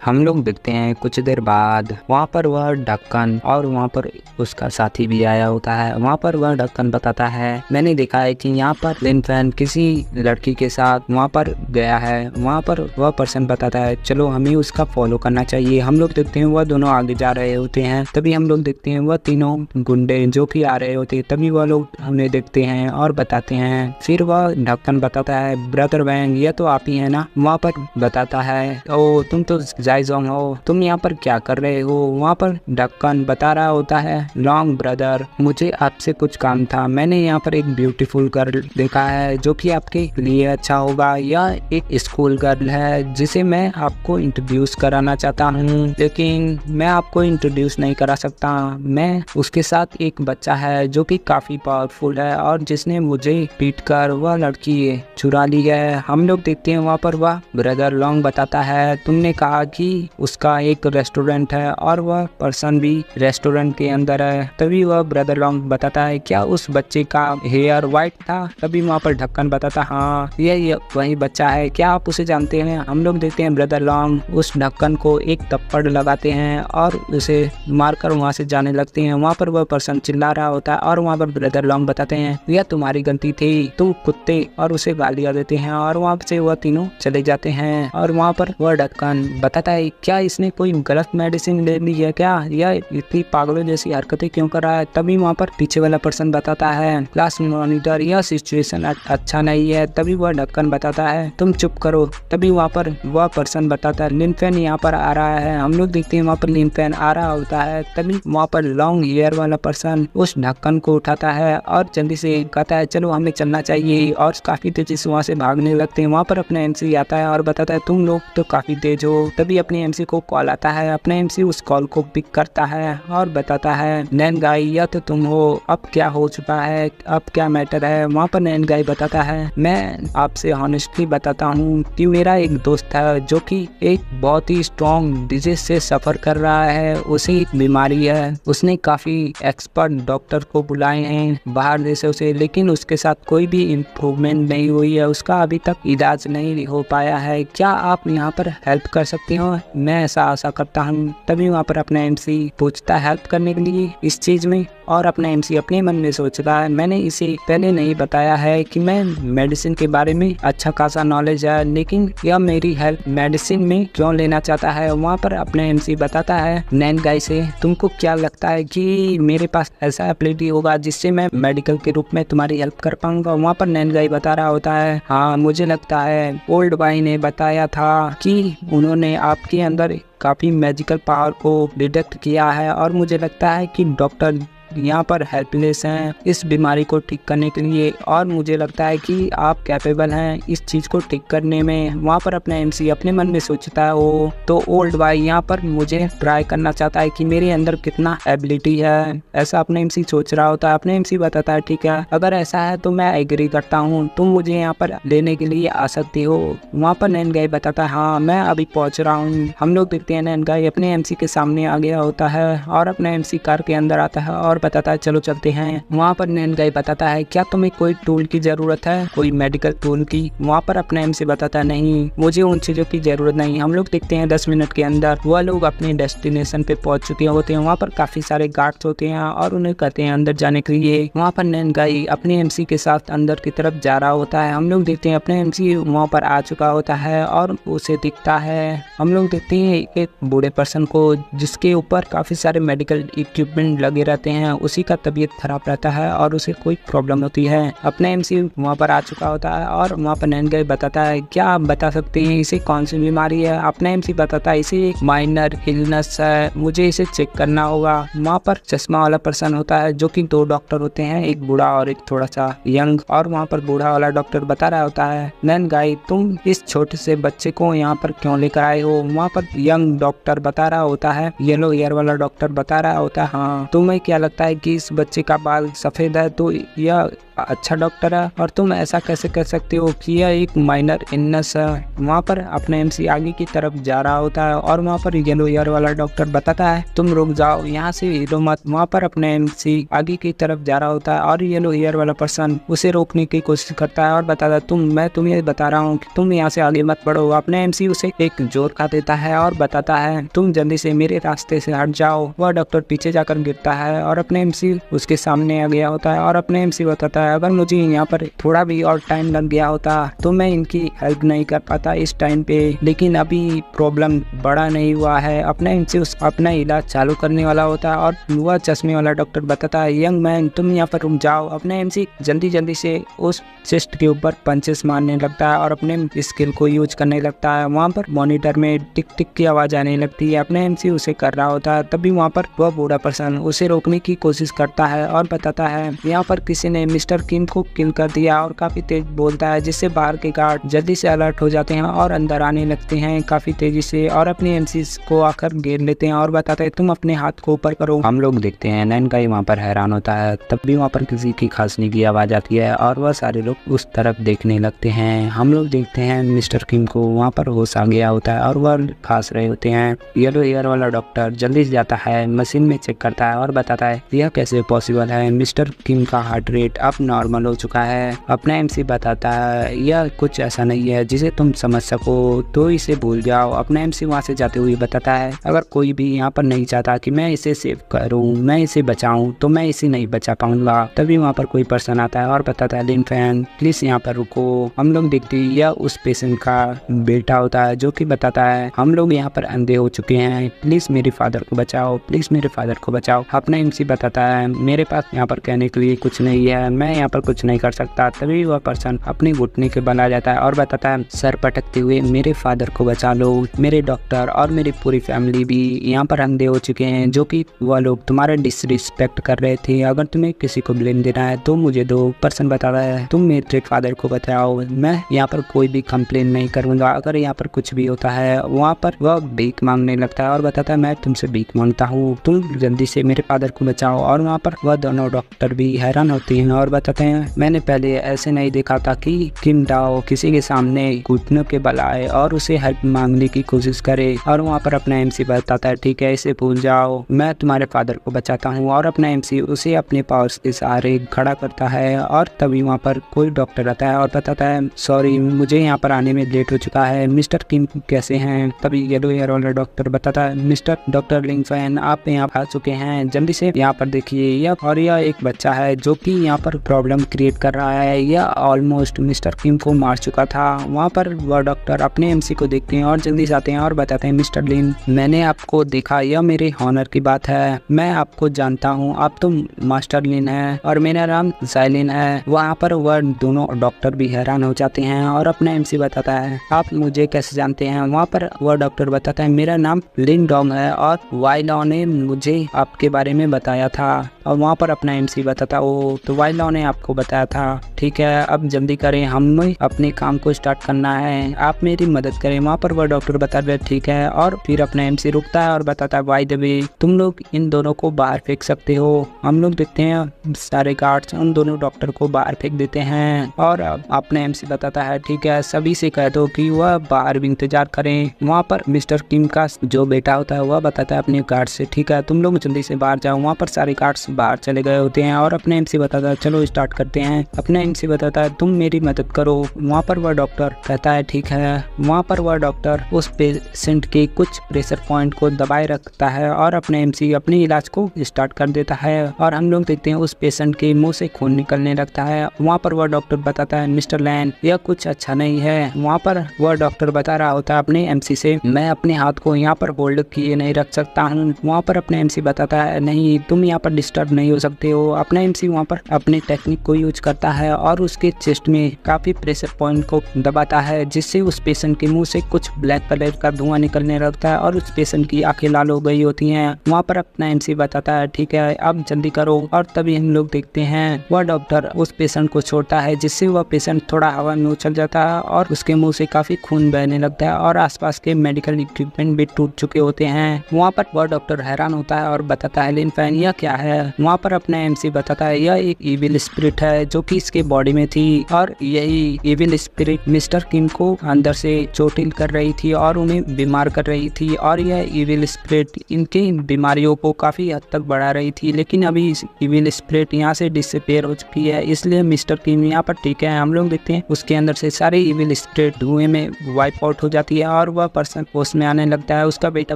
हम लोग देखते हैं कुछ देर बाद वहाँ पर वह ढक्कन और वहाँ पर उसका साथी भी आया होता है। वहाँ पर वह ढक्कन बताता है मैंने देखा है कि यहाँ पर लिन फैन किसी लड़की के साथ वहाँ पर गया है। वहाँ पर वह पर्सन बताता है चलो हमें उसका फॉलो करना चाहिए। हम लोग देखते हैं वह दोनों आगे जा रहे होते हैं, तभी हम लोग देखते हैं वह तीनों गुंडे जो कि आ रहे होते हैं, तभी वह लोग हमें देखते हैं और बताते हैं। फिर वह ढक्कन बताता है ब्रदर वैंग यह तो आप ही है ना? वहाँ पर बताता है ओ तुम तो जायजोंग हो, तुम यहाँ पर क्या कर रहे हो? वहाँ पर ढक्कन बता रहा होता है लॉन्ग ब्रदर मुझे आपसे कुछ काम था, मैंने यहाँ पर एक ब्यूटीफुल गर्ल देखा है जो कि आपके लिए अच्छा होगा। यह एक स्कूल गर्ल है जिसे मैं आपको इंट्रोड्यूस कराना चाहता हूँ, लेकिन मैं आपको इंट्रोड्यूस नहीं करा सकता। मैं उसके साथ एक बच्चा है जो कि काफी पावरफुल है और जिसने मुझे पीट कर वह लड़की चुरा ली है। हम लोग देखते हैं वहाँ पर वह ब्रदर लॉन्ग बताता है तुमने कहा कि उसका एक रेस्टोरेंट है और वह पर्सन भी रेस्टोरेंट के अंदर है। तभी वह ब्रदर लॉन्ग बताता है क्या उस बच्चे का हेयर व्हाइट था? तभी वहाँ पर ढक्कन बताता हाँ ये वही बच्चा है, क्या आप उसे जानते हैं? हम लोग देखते हैं ब्रदर लॉन्ग उस ढक्कन को एक थप्पड़ लगाते हैं और उसे मारकर वहाँ से जाने लगते हैं। वहाँ पर वह पर्सन चिल्ला रहा होता है और वहाँ पर ब्रदर लॉन्ग बताते हैं यह तुम्हारी गलती थी, तुम कुत्ते, और उसे गालियाँ देते हैं और वहाँ से वह तीनों चले जाते हैं। और वहाँ पर वह ढक्कन बताता है क्या इसने कोई गलत मेडिसिन ले ली है क्या, यह इतनी पागलों जैसी हरकतें क्यों कर रहा है? तभी वहाँ पर पीछे वाला पर्सन बताता है क्लास मॉनिटर यह सिचुएशन अच्छा नहीं है। तभी वह ढक्कन बताता है तुम चुप करो। तभी वहाँ पर वह पर्सन बताता है लिनफेन यहाँ पर आ रहा है। हम लोग देखते हैं वहाँ पर लिनफेन आ रहा होता है। तभी वहाँ पर लॉन्ग हेयर वाला पर्सन उस ढक्कन को उठाता है और जल्दी से कहता है चलो हमें चलना चाहिए, और काफी तेजी से वहाँ से भागने लगते हैं। वहाँ पर अपने एमसी आता है और बताता है तुम लोग तो काफी तेज हो। तभी अपने एमसी को कॉल आता है। अपने एमसी उस कॉल को पिक करता है और बताता है नैन गाय या तो तुम हो, अब क्या हो चुका है, अब क्या मैटर है? वहाँ पर नैन गाय बताता है मैं आपसे ऑनेस्टली बताता हूँ कि मेरा एक दोस्त है जो कि एक बहुत ही स्ट्रॉन्ग डिजीज से सफर कर रहा है, उसे बीमारी है। उसने काफी एक्सपर्ट डॉक्टर को बुलाए हैं बाहर देशों से, लेकिन उसके साथ कोई भी इम्प्रूवमेंट नहीं हुई है, उसका अभी तक इलाज नहीं हो पाया है। क्या आप यहाँ पर हेल्प कर सकते हो? मैं ऐसा आशा करता हूँ। तभी वहाँ पर अपना एमसी पूछता है हेल्प करने के लिए इस चीज में, और अपना एमसी अपने मन में सोचता है मैंने इसे पहले नहीं बताया है कि मैं मेडिसिन के बारे में अच्छा खासा नॉलेज है, लेकिन यह मेरी हेल्प मेडिसिन में क्यों लेना चाहता है? वहाँ पर अपने एमसी बताता है नैन गाय से तुमको क्या लगता है कि मेरे पास ऐसा एबिलिटी होगा जिससे मैं मेडिकल के रूप में तुम्हारी हेल्प कर पाऊंगा? वहाँ पर नैन गाय बता रहा होता है हाँ मुझे लगता है ओल्ड भाई ने बताया था कि उन्होंने आपके अंदर काफी मैजिकल पावर को डिटेक्ट किया है, और मुझे लगता है कि डॉक्टर यहाँ पर हेल्पलेस हैं इस बीमारी को ठीक करने के लिए, और मुझे लगता है कि आप कैपेबल हैं इस चीज को ठीक करने में। वहाँ पर अपना एमसी अपने मन में सोचता है वो तो ओल्ड भाई यहाँ पर मुझे ट्राई करना चाहता है कि मेरे अंदर कितना एबिलिटी है, ऐसा अपने एमसी सोच रहा होता है। अपने एमसी बताता है ठीक है अगर ऐसा है तो मैं एग्री करता हूँ, तुम मुझे यहाँ पर लेने के लिए आ सकती हो। वहाँ पर नैन गाय बताता है हाँ मैं अभी पहुँच रहा हूँ। हम लोग देखते हैं नैन गाय अपने एमसी के सामने आ गया होता है और अपने एमसी कार के अंदर आता है और बताता है चलो चलते हैं। वहाँ पर नैन गाय बताता है क्या तुम्हें कोई टूल की जरूरत है, कोई मेडिकल टूल की? वहाँ पर अपने एमसी बताता है नहीं मुझे उन चीजों की जरूरत नहीं। हम लोग देखते हैं 10 मिनट के अंदर वह लोग अपने डेस्टिनेशन पे पहुंच चुके होते हैं। वहाँ पर काफी सारे गार्ड्स होते हैं और उन्हें कहते हैं अंदर जाने के लिए। वहाँ पर नैन गाय अपने एमसी के साथ अंदर की तरफ जा रहा होता है। हम लोग देखते हैं अपने एमसी वहाँ पर आ चुका होता है और उसे दिखता है। हम लोग देखते हैं एक बूढ़े पर्सन को जिसके ऊपर काफी सारे मेडिकल इक्विपमेंट लगे रहते हैं, उसी का तबीयत खराब रहता है और उसे कोई प्रॉब्लम होती है। अपना एमसी वहाँ पर आ चुका होता है और वहाँ पर नैन गाय बताता है क्या आप बता सकते हैं इसे कौन सी बीमारी है? अपना एमसी बताता है इसे एक माइनर इलनेस है, मुझे इसे चेक करना होगा। वहाँ पर चश्मा वाला पर्सन होता है जो कि 2 डॉक्टर होते हैं, एक बूढ़ा और एक थोड़ा सा यंग, और वहाँ पर बूढ़ा वाला डॉक्टर बता रहा होता है नैन गाय तुम इस छोटे से बच्चे को यहाँ पर क्यों लेकर आए हो? वहाँ पर यंग डॉक्टर बता रहा होता है, येलो हेयर वाला डॉक्टर बता रहा होता है हाँ तुम्हें क्या लगता है कि इस बच्चे का बाल सफेद है तो यह अच्छा डॉक्टर है, और तुम ऐसा कैसे कह सकते हो कि यह एक माइनर इलनेस है? वहाँ पर अपना एमसी आगे की तरफ जा रहा होता है और वहाँ पर येलो ईयर वाला डॉक्टर बताता है तुम रुक जाओ यहाँ से हिलो मत। वहाँ पर अपने एमसी आगे की तरफ जा रहा होता है और येलो ईयर वाला पर्सन उसे रोकने की कोशिश करता है और बताता है मैं तुम्हें बता रहा हूँ कि तुम यहाँ से आगे मत बढ़ो। अपने एमसी उसे एक जोर खा देता है और बताता है तुम जल्दी से मेरे रास्ते से हट जाओ। वह डॉक्टर पीछे जाकर गिरता है और अपने एमसी उसके सामने आ गया होता है और अपने एमसी बताता है अगर मुझे यहाँ पर थोड़ा भी और टाइम लग गया होता तो मैं इनकी हेल्प नहीं कर पाता इस टाइम पे, लेकिन अभी प्रॉब्लम बड़ा नहीं हुआ है। अपने एमसी अपना इलाज चालू करने वाला होता है और वह चश्मे वाला डॉक्टर बताता है यंग मैन तुम यहाँ पर रुक जाओ। अपने एमसी जल्दी से उस चेस्ट के ऊपर पंचेस मारने लगता है और अपने स्किल को यूज करने लगता है। वहाँ पर मॉनिटर में टिक टिक की आवाज आने लगती है। अपने एमसी उसे कर रहा होता है। तभी वहाँ पर वह बूढ़ा पर्सन उसे रोकने की कोशिश करता है और बताता है यहाँ पर किसी ने मिस्टर मिस्टर किम को किल कर दिया और काफी तेज बोलता है, जिससे बाहर के गार्ड जल्दी से अलर्ट हो जाते हैं और अंदर आने लगते हैं काफी तेजी से और अपने एमसी को आकर घेर लेते हैं और बताते हैं तुम अपने हाथ को ऊपर करो। हम लोग देखते हैं नैन का ही वहाँ पर हैरान होता है, तब भी वहाँ पर किसी की खांसने की आवाज़ आती है और वह सारे लोग उस तरफ देखने लगते हैं। हम लोग देखते हैं मिस्टर किम को वहाँ पर होश आ गया होता है और वह खांस रहे होते हैं। येलो हेयर वाला डॉक्टर जल्दी से जाता है, मशीन में चेक करता है और बताता है यह कैसे पॉसिबल है, मिस्टर किम का हार्ट रेट अब नॉर्मल हो चुका है। अपना एमसी बताता है यह कुछ ऐसा नहीं है जिसे तुम समझ सको, तो इसे भूल जाओ। अपना एमसी वहाँ से जाते हुए बताता है अगर कोई भी यहाँ पर नहीं चाहता कि मैं इसे सेव करूँ, मैं इसे बचाऊँ, तो मैं इसे नहीं बचा पाऊंगा। तभी वहाँ पर कोई पर्सन आता है और बताता है लिन फैन प्लीज यहाँ पर रुको। हम लोग देखते हैं यह उस पेशेंट का बेटा होता है जो कि बताता है हम लोग यहाँ पर अंधे हो चुके हैं, प्लीज मेरे फादर को बचाओ, प्लीज मेरे फादर को बचाओ। अपना एमसी बताता है मेरे पास यहाँ पर कहने के लिए कुछ नहीं है, मैं यहाँ पर कुछ नहीं कर सकता। तभी वह पर्सन अपनी घुटने के बल आ जाता है और बताता है सर पटकते हुए मेरे फादर को बचा लो, मेरे डॉक्टर और मेरी पूरी फैमिली भी यहाँ पर अंधे हो चुके हैं, जो कि वह लोग तुम्हारा डिसरिस्पेक्ट कर रहे थे। अगर तुम्हें किसी को ब्लेम देना है तो मुझे दो। पर्सन बता रहा है तुम मेरे फादर को बताओ, मैं यहाँ पर कोई भी कंप्लेन नहीं करूंगा, अगर यहाँ पर कुछ भी होता है। वहाँ पर वह भीख मांगने लगता है और बताता है मैं तुमसे भीख मांगता हूँ, तुम जल्दी से मेरे फादर को बचाओ। और वहाँ पर वह दोनों डॉक्टर भी हैरान होते हैं और बताते हैं मैंने पहले ऐसे नहीं देखा था कि किम डाओ किसी के सामने घुटनों के बल आए और उसे हेल्प मांगने की कोशिश करे। और वहाँ पर अपना एमसी बताता है ठीक है इसे भूल जाओ, मैं तुम्हारे फादर को बचाता हूँ। और अपना एमसी उसे अपने पावर्स के सहारे खड़ा करता है। और तभी वहाँ पर कोई डॉक्टर आता है और बताता है सॉरी मुझे यहाँ पर आने में लेट हो चुका है, मिस्टर किम कैसे हैं। तभी येलो हेयर वाला डॉक्टर बताता है मिस्टर डॉक्टर लिंग फैन आप यहाँ आ चुके हैं, जल्दी से यहाँ पर देखिए। यह एक बच्चा है जो कि यहाँ पर प्रॉब्लम क्रिएट कर रहा है, यह ऑलमोस्ट मिस्टर किम को मार चुका था। वहाँ पर वह डॉक्टर अपने एमसी को देखते हैं और जल्दी से आते हैं और बताते हैं मिस्टर लिन मैंने आपको देखा, यह मेरे हॉनर की बात है, मैं आपको जानता हूँ, आप तो मास्टर लिन है और मेरा नाम जाइलिन है। वहाँ पर वह दोनों डॉक्टर भी हैरान हो जाते हैं और अपना एमसी बताता है आप मुझे कैसे जानते हैं। वहाँ पर वह डॉक्टर बताता है मेरा नाम लिन डोंग है और वाइलॉ ने मुझे आपके बारे में बताया था। और वहाँ पर अपना एमसी बताता ओ तो वाइलॉ ने आपको बताया था, ठीक है अब जल्दी करें हमें अपने काम को स्टार्ट करना है, आप मेरी मदद करें। वहाँ पर वह डॉक्टर बता रहे ठीक है। और फिर अपना एमसी रुकता है और बताता है बाय द वे तुम लोग इन दोनों को बाहर फेंक सकते हो। हम लोग देखते हैं सारे गार्ड्स उन दोनों डॉक्टर को बाहर फेंक देते हैं। और अपना एमसी बताता है ठीक है सभी से कह दो कि वह बाहर भी इंतजार करें। वहाँ पर मिस्टर किम का जो बेटा होता है वह बताता है अपने गार्ड से ठीक है तुम लोग जल्दी से बाहर जाओ। वहाँ पर सारे गार्ड्स बाहर चले गए होते हैं और अपने एमसी बताता है चलो स्टार्ट करते हैं। अपना एमसी बताता है तुम मेरी मदद करो। वहाँ पर वह डॉक्टर कहता है ठीक है। वहाँ पर वह डॉक्टर उस पेशेंट के कुछ प्रेशर पॉइंट को दबाए रखता है और अपने एमसी अपने इलाज को स्टार्ट कर देता है। और हम लोग देखते हैं उस पेशेंट के मुंह से खून निकलने लगता है। वहाँ पर वह डॉक्टर बताता है मिस्टर लैन यह कुछ अच्छा नहीं है। वहाँ पर वह डॉक्टर बता रहा होता है अपने एमसी से मैं अपने हाथ को यहाँ पर होल्ड किए नहीं रख सकता हूँ। वहाँ पर अपने एमसी बताता है नहीं तुम यहाँ पर डिस्टर्ब नहीं हो सकते हो। अपना एमसी वहाँ पर अपने टेक्निक को यूज करता है और उसके चेस्ट में काफी प्रेशर पॉइंट को दबाता है, जिससे उस पेशेंट के मुंह से कुछ ब्लैक कलर का धुआं निकलने लगता है और उस पेशेंट की आंखें लाल हो गई होती हैं। वहाँ पर अपना एमसी बताता है ठीक है अब जल्दी करो। और तभी हम लोग देखते हैं वह डॉक्टर उस पेशेंट को छोड़ता है, जिससे वह पेशेंट थोड़ा हवा में उछल जाता है और उसके मुंह से काफी खून बहने लगता है और आसपास के मेडिकल इक्विपमेंट भी टूट चुके होते हैं। वहाँ पर वह डॉक्टर हैरान होता है और बताता है लिन फैन यह क्या है। वहाँ पर अपना एमसी बताता है यह एक इविल स्पिरिट है जो कि इसके बॉडी में थी और यही इविल स्पिरिट मिस्टर किम को अंदर से चोटिल कर रही थी और उन्हें बीमार कर रही थी। और यह इविल स्पिरिट इनकी बीमारियों को काफी हद तक बढ़ा रही थी, लेकिन अभी इस इविल स्पिरिट यहाँ से डिसअपीयर हो चुकी है, इसलिए मिस्टर किम यहाँ पर ठीक है। हम लोग देखते हैं उसके अंदर से सारी इविल स्पिरिट धुएं में वाइप आउट हो जाती है और वह पर्सन होश में आने लगता है। उसका बेटा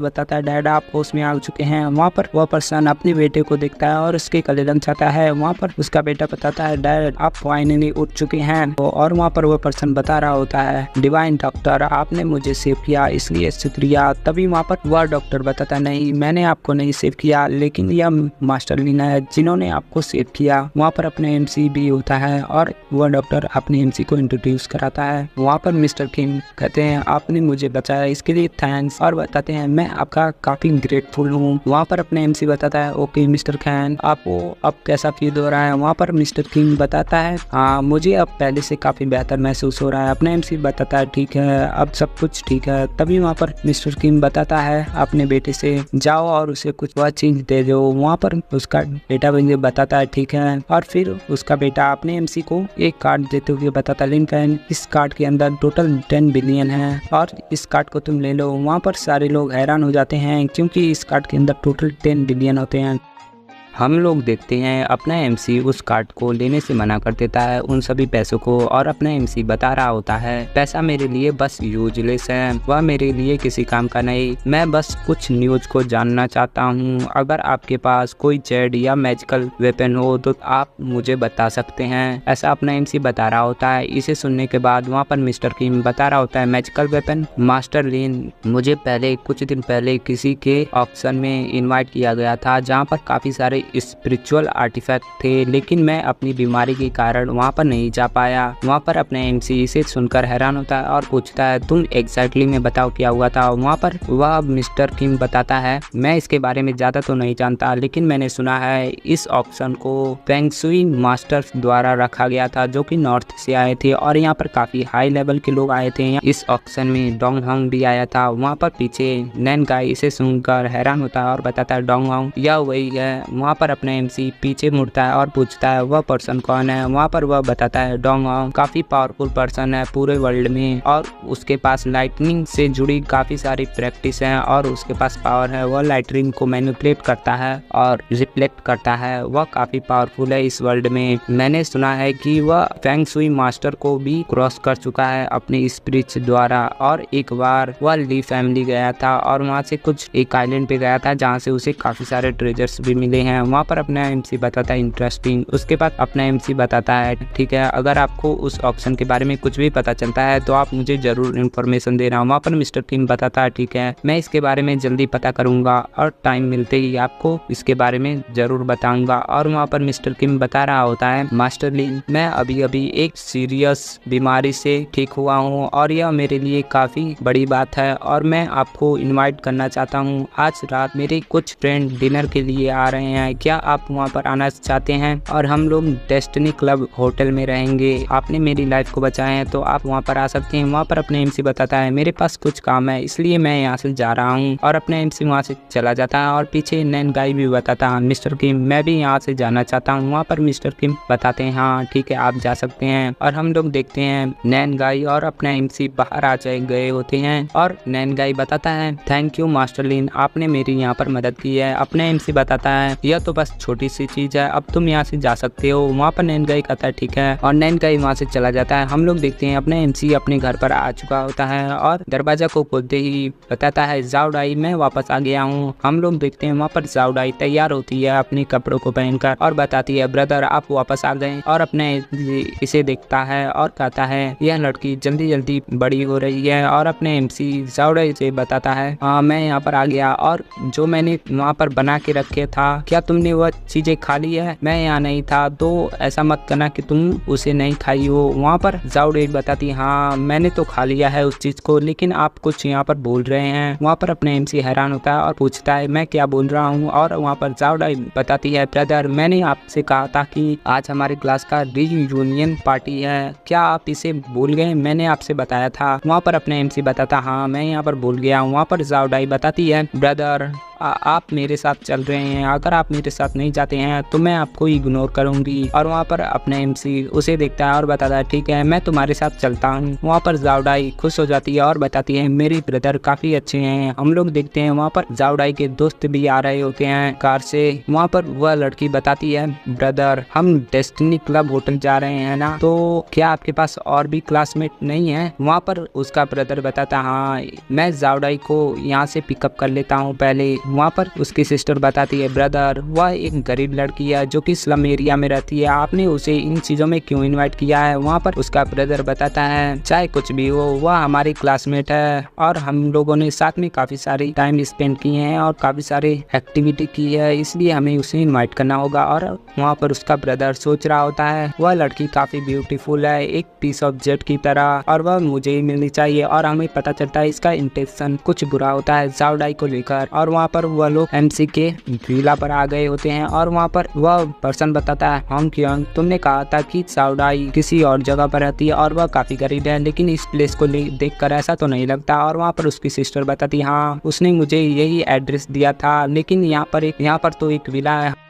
बताता है डैड आप होश में आ चुके हैं। वहाँ पर वह पर्सन अपने बेटे को देखता है और उसके गले लग जाता है। वहाँ पर उसका बेटा बताता है डैड आप फाइनली उठ चुके हैं। और वहाँ पर वह पर्सन बता रहा होता है डिवाइन डॉक्टर आपने मुझे सेव किया इसलिए शुक्रिया। तभी वहाँ पर वह डॉक्टर बताता है नहीं मैंने आपको नहीं सेव किया, लेकिन यह मास्टर लीना है जिन्होंने आपको सेव किया। वहाँ पर अपने एमसी भी होता है और वह डॉक्टर अपने एमसी को इंट्रोड्यूस कराता है। वहाँ पर मिस्टर किम कहते हैं आपने मुझे बचाया इसके लिए थैंक्स और बताते हैं मैं आपका काफी ग्रेटफुल हूँ। वहाँ पर अपने एमसी बताता है ओके मिस्टर खैन आपको अब कैसा फील हो रहा है। वहाँ पर मिस्टर किम बताता है हाँ मुझे अब पहले से काफ़ी बेहतर महसूस हो रहा है। अपना एमसी बताता है ठीक है अब सब कुछ ठीक है। तभी वहाँ पर मिस्टर किम बताता है अपने बेटे से जाओ और उसे कुछ वह चीज़ दे दो। वहाँ पर उसका बेटा भी बताता है ठीक है और फिर उसका बेटा अपने एमसी को एक कार्ड देते हुए बताता है लिंकन इस कार्ड के अंदर टोटल 10 बिलियन है और इस कार्ड को तुम ले लो। वहाँ पर सारे लोग हैरान हो जाते हैं क्योंकि इस कार्ड के अंदर टोटल 10 बिलियन होते हैं। हम लोग देखते हैं अपना एमसी उस कार्ड को लेने से मना कर देता है उन सभी पैसों को और अपना एमसी बता रहा होता है पैसा मेरे लिए बस यूजलेस है, वह मेरे लिए किसी काम का नहीं, मैं बस कुछ न्यूज को जानना चाहता हूँ। अगर आपके पास कोई जेड या मैजिकल वेपन हो तो आप मुझे बता सकते हैं, ऐसा अपना एमसी बता रहा होता है। इसे सुनने के बाद वहाँ पर मिस्टर किम बता रहा होता है मैजिकल वेपन मास्टर लीन मुझे पहले कुछ दिन पहले किसी के ऑक्शन में इन्वाइट किया गया था जहाँ पर काफ़ी सारे स्पिरिचुअल आर्टिफैक्ट थे, लेकिन मैं अपनी बीमारी के कारण वहाँ पर नहीं जा पाया। वहाँ पर अपने एमसी इसे सुनकर हैरान होता है और पूछता है तुम एग्जैक्टली में बताओ क्या हुआ था। वहाँ पर वह मिस्टर किम बताता है मैं इसके बारे में ज़्यादा तो नहीं जानता, लेकिन मैंने सुना है इस ऑक्शन को फेंगशुई मास्टर्स द्वारा रखा गया था जो कि नॉर्थ से आए थे और यहाँ पर काफ़ी हाई लेवल के लोग आए थे। इस ऑक्शन में डोंग हंग भी आया था। वहाँ पर पीछे नैन गाय इसे सुनकर हैरान होता है और बताता है डोंग हंग यह वही है। वहाँ पर अपना एमसी पीछे मुड़ता है और पूछता है वह पर्सन कौन है। वहाँ पर वह बताता है डोंग हंग काफी पावरफुल पर्सन है पूरे वर्ल्ड में और उसके पास लाइटनिंग से जुड़ी काफी सारी प्रैक्टिस है और उसके पास पावर है, वह लाइटनिंग को मैनिपुलेट करता है और रिफ्लेक्ट करता है, वह काफी पावरफुल है इस वर्ल्ड में। मैंने सुना है कि वह फेंगशुई मास्टर को भी क्रॉस कर चुका है अपने स्पिरिट द्वारा और एक बार वह ली फैमिली गया था और वहाँ से कुछ एक आइलैंड पे गया था जहाँ से उसे काफी सारे ट्रेजर्स भी मिले हैं। वहाँ पर अपना एमसी बताता है इंटरेस्टिंग। उसके बाद अपना एमसी बताता है ठीक है अगर आपको उस ऑप्शन के बारे में कुछ भी पता चलता है तो आप मुझे जरूर इन्फॉर्मेशन देना। वहाँ पर मिस्टर किम बताता है ठीक है मैं इसके बारे में जल्दी पता करूंगा और टाइम मिलते ही आपको इसके बारे में जरूर बताऊंगा। और वहाँ पर मिस्टर किम बता रहा होता है मास्टर ली मैं अभी अभी एक सीरियस बीमारी से ठीक हुआ हूँ और यह मेरे लिए काफी बड़ी बात है और मैं आपको इन्वाइट करना चाहता हूँ। आज रात मेरे कुछ फ्रेंड डिनर के लिए आ रहे हैं, क्या आप वहाँ पर आना चाहते हैं और हम लोग डेस्टिनी क्लब होटल में रहेंगे। आपने मेरी लाइफ को बचाया है तो आप वहाँ पर आ सकते हैं। वहाँ पर अपने एमसी बताता है मेरे पास कुछ काम है इसलिए मैं यहाँ से जा रहा हूँ और अपने एमसी वहाँ से चला जाता है। और पीछे नैन गाय भी बताता है मिस्टर किम मैं भी यहाँ से जाना चाहता हूँ। वहाँ पर मिस्टर किम बताते हैं हाँ ठीक है आप जा सकते हैं। और हम लोग देखते हैं नैन गाय और अपना एमसी बाहर आ गए होते हैं और नैन गाय बताता है थैंक यू मास्टर लीन आपने मेरी यहाँ पर मदद की है। अपने एमसी बताता है यह तो बस छोटी सी चीज है अब तुम यहाँ से जा सकते हो। वहाँ पर नैन गाय कहता है ठीक है और नैन गाय वहाँ से चला जाता है। हम लोग देखते हैं अपने एमसी अपने घर पर आ चुका होता है और दरवाजा को खोलते ही बताता है जाओडाई मैं वापस आ गया हूँ। हम लोग देखते हैं वहाँ पर जाओडाई तैयार होती है अपने कपड़ों को पहनकर और बताती है ब्रदर आप वापस आ गए और अपने इसे देखता है और कहता है यह लड़की जल्दी जल्दी बड़ी हो रही है। और अपने एमसी जाओडाई से बताता है हाँ मैं यहाँ पर आ गया और जो मैंने वहाँ पर बना के रखे था क्या तुमने वह चीजें खा ली है। मैं यहाँ नहीं था तो ऐसा मत करना कि तुम उसे नहीं खाई हो। वहाँ पर जाओडाई बताती हाँ मैंने तो खा लिया है उस चीज को लेकिन आप कुछ यहाँ पर बोल रहे हैं। वहाँ पर अपने एमसी हैरान होता है और पूछता है मैं क्या बोल रहा हूँ। और वहाँ पर जाओडाई बताती है ब्रदर मैंने आपसे कहा था कि आज हमारे क्लास का रीयूनियन पार्टी है, क्या आप इसे भूल गए। मैंने आपसे बताया था। वहाँ पर अपने एमसी बताता हाँ मैं यहाँ पर भूल गया हूँ। वहाँ पर जाओडाई बताती है ब्रदर आप मेरे साथ चल रहे हैं, अगर आप मेरे साथ नहीं जाते हैं तो मैं आपको इग्नोर करूंगी। और वहाँ पर अपने एमसी उसे देखता है और बताता है ठीक है मैं तुम्हारे साथ चलता हूँ। वहाँ पर जाओडाई खुश हो जाती है और बताती है मेरे ब्रदर काफी अच्छे हैं। हम लोग देखते हैं वहाँ पर जाओडाई के दोस्त भी आ रहे होते हैं कार से। वहाँ पर वह लड़की बताती है ब्रदर हम डेस्टिनी क्लब होटल जा रहे हैं ना, तो क्या आपके पास और भी क्लासमेट नहीं है। वहाँ पर उसका ब्रदर बताता हाँ मैं जाओडाई को यहाँ से पिकअप कर लेता हूँ पहले। वहाँ पर उसकी सिस्टर बताती है ब्रदर वह एक गरीब लड़की है जो कि स्लम एरिया में रहती है, आपने उसे इन चीजों में क्यों इनवाइट किया है। वहाँ पर उसका ब्रदर बताता है चाहे कुछ भी हो वह हमारी क्लासमेट है और हम लोगों ने साथ में काफी सारी टाइम स्पेंड किए हैं और काफी सारे एक्टिविटी की है इसलिए हमें उसे इन्वाइट करना होगा। और वहाँ पर उसका ब्रदर सोच रहा होता है वह लड़की काफी ब्यूटीफुल है एक पीस ऑफ जेट की तरह और वह मुझे ही मिलनी चाहिए। और हमें पता चलता है इसका इंटेंशन कुछ बुरा होता है जाओडाई को लेकर। और वहाँ पर पर वह लोग एमसी के विला पर आ गए होते हैं और वहाँ पर वह पर्सन बताता है, हम क्यों, तुमने कहा था कि साउडाई किसी और जगह पर रहती है और वह काफी गरीब है, लेकिन इस प्लेस को देखकर ऐसा तो नहीं लगता। और वहाँ पर उसकी सिस्टर बताती है, हाँ उसने मुझे यही एड्रेस दिया था, लेकिन यहाँ पर तो एक विला है।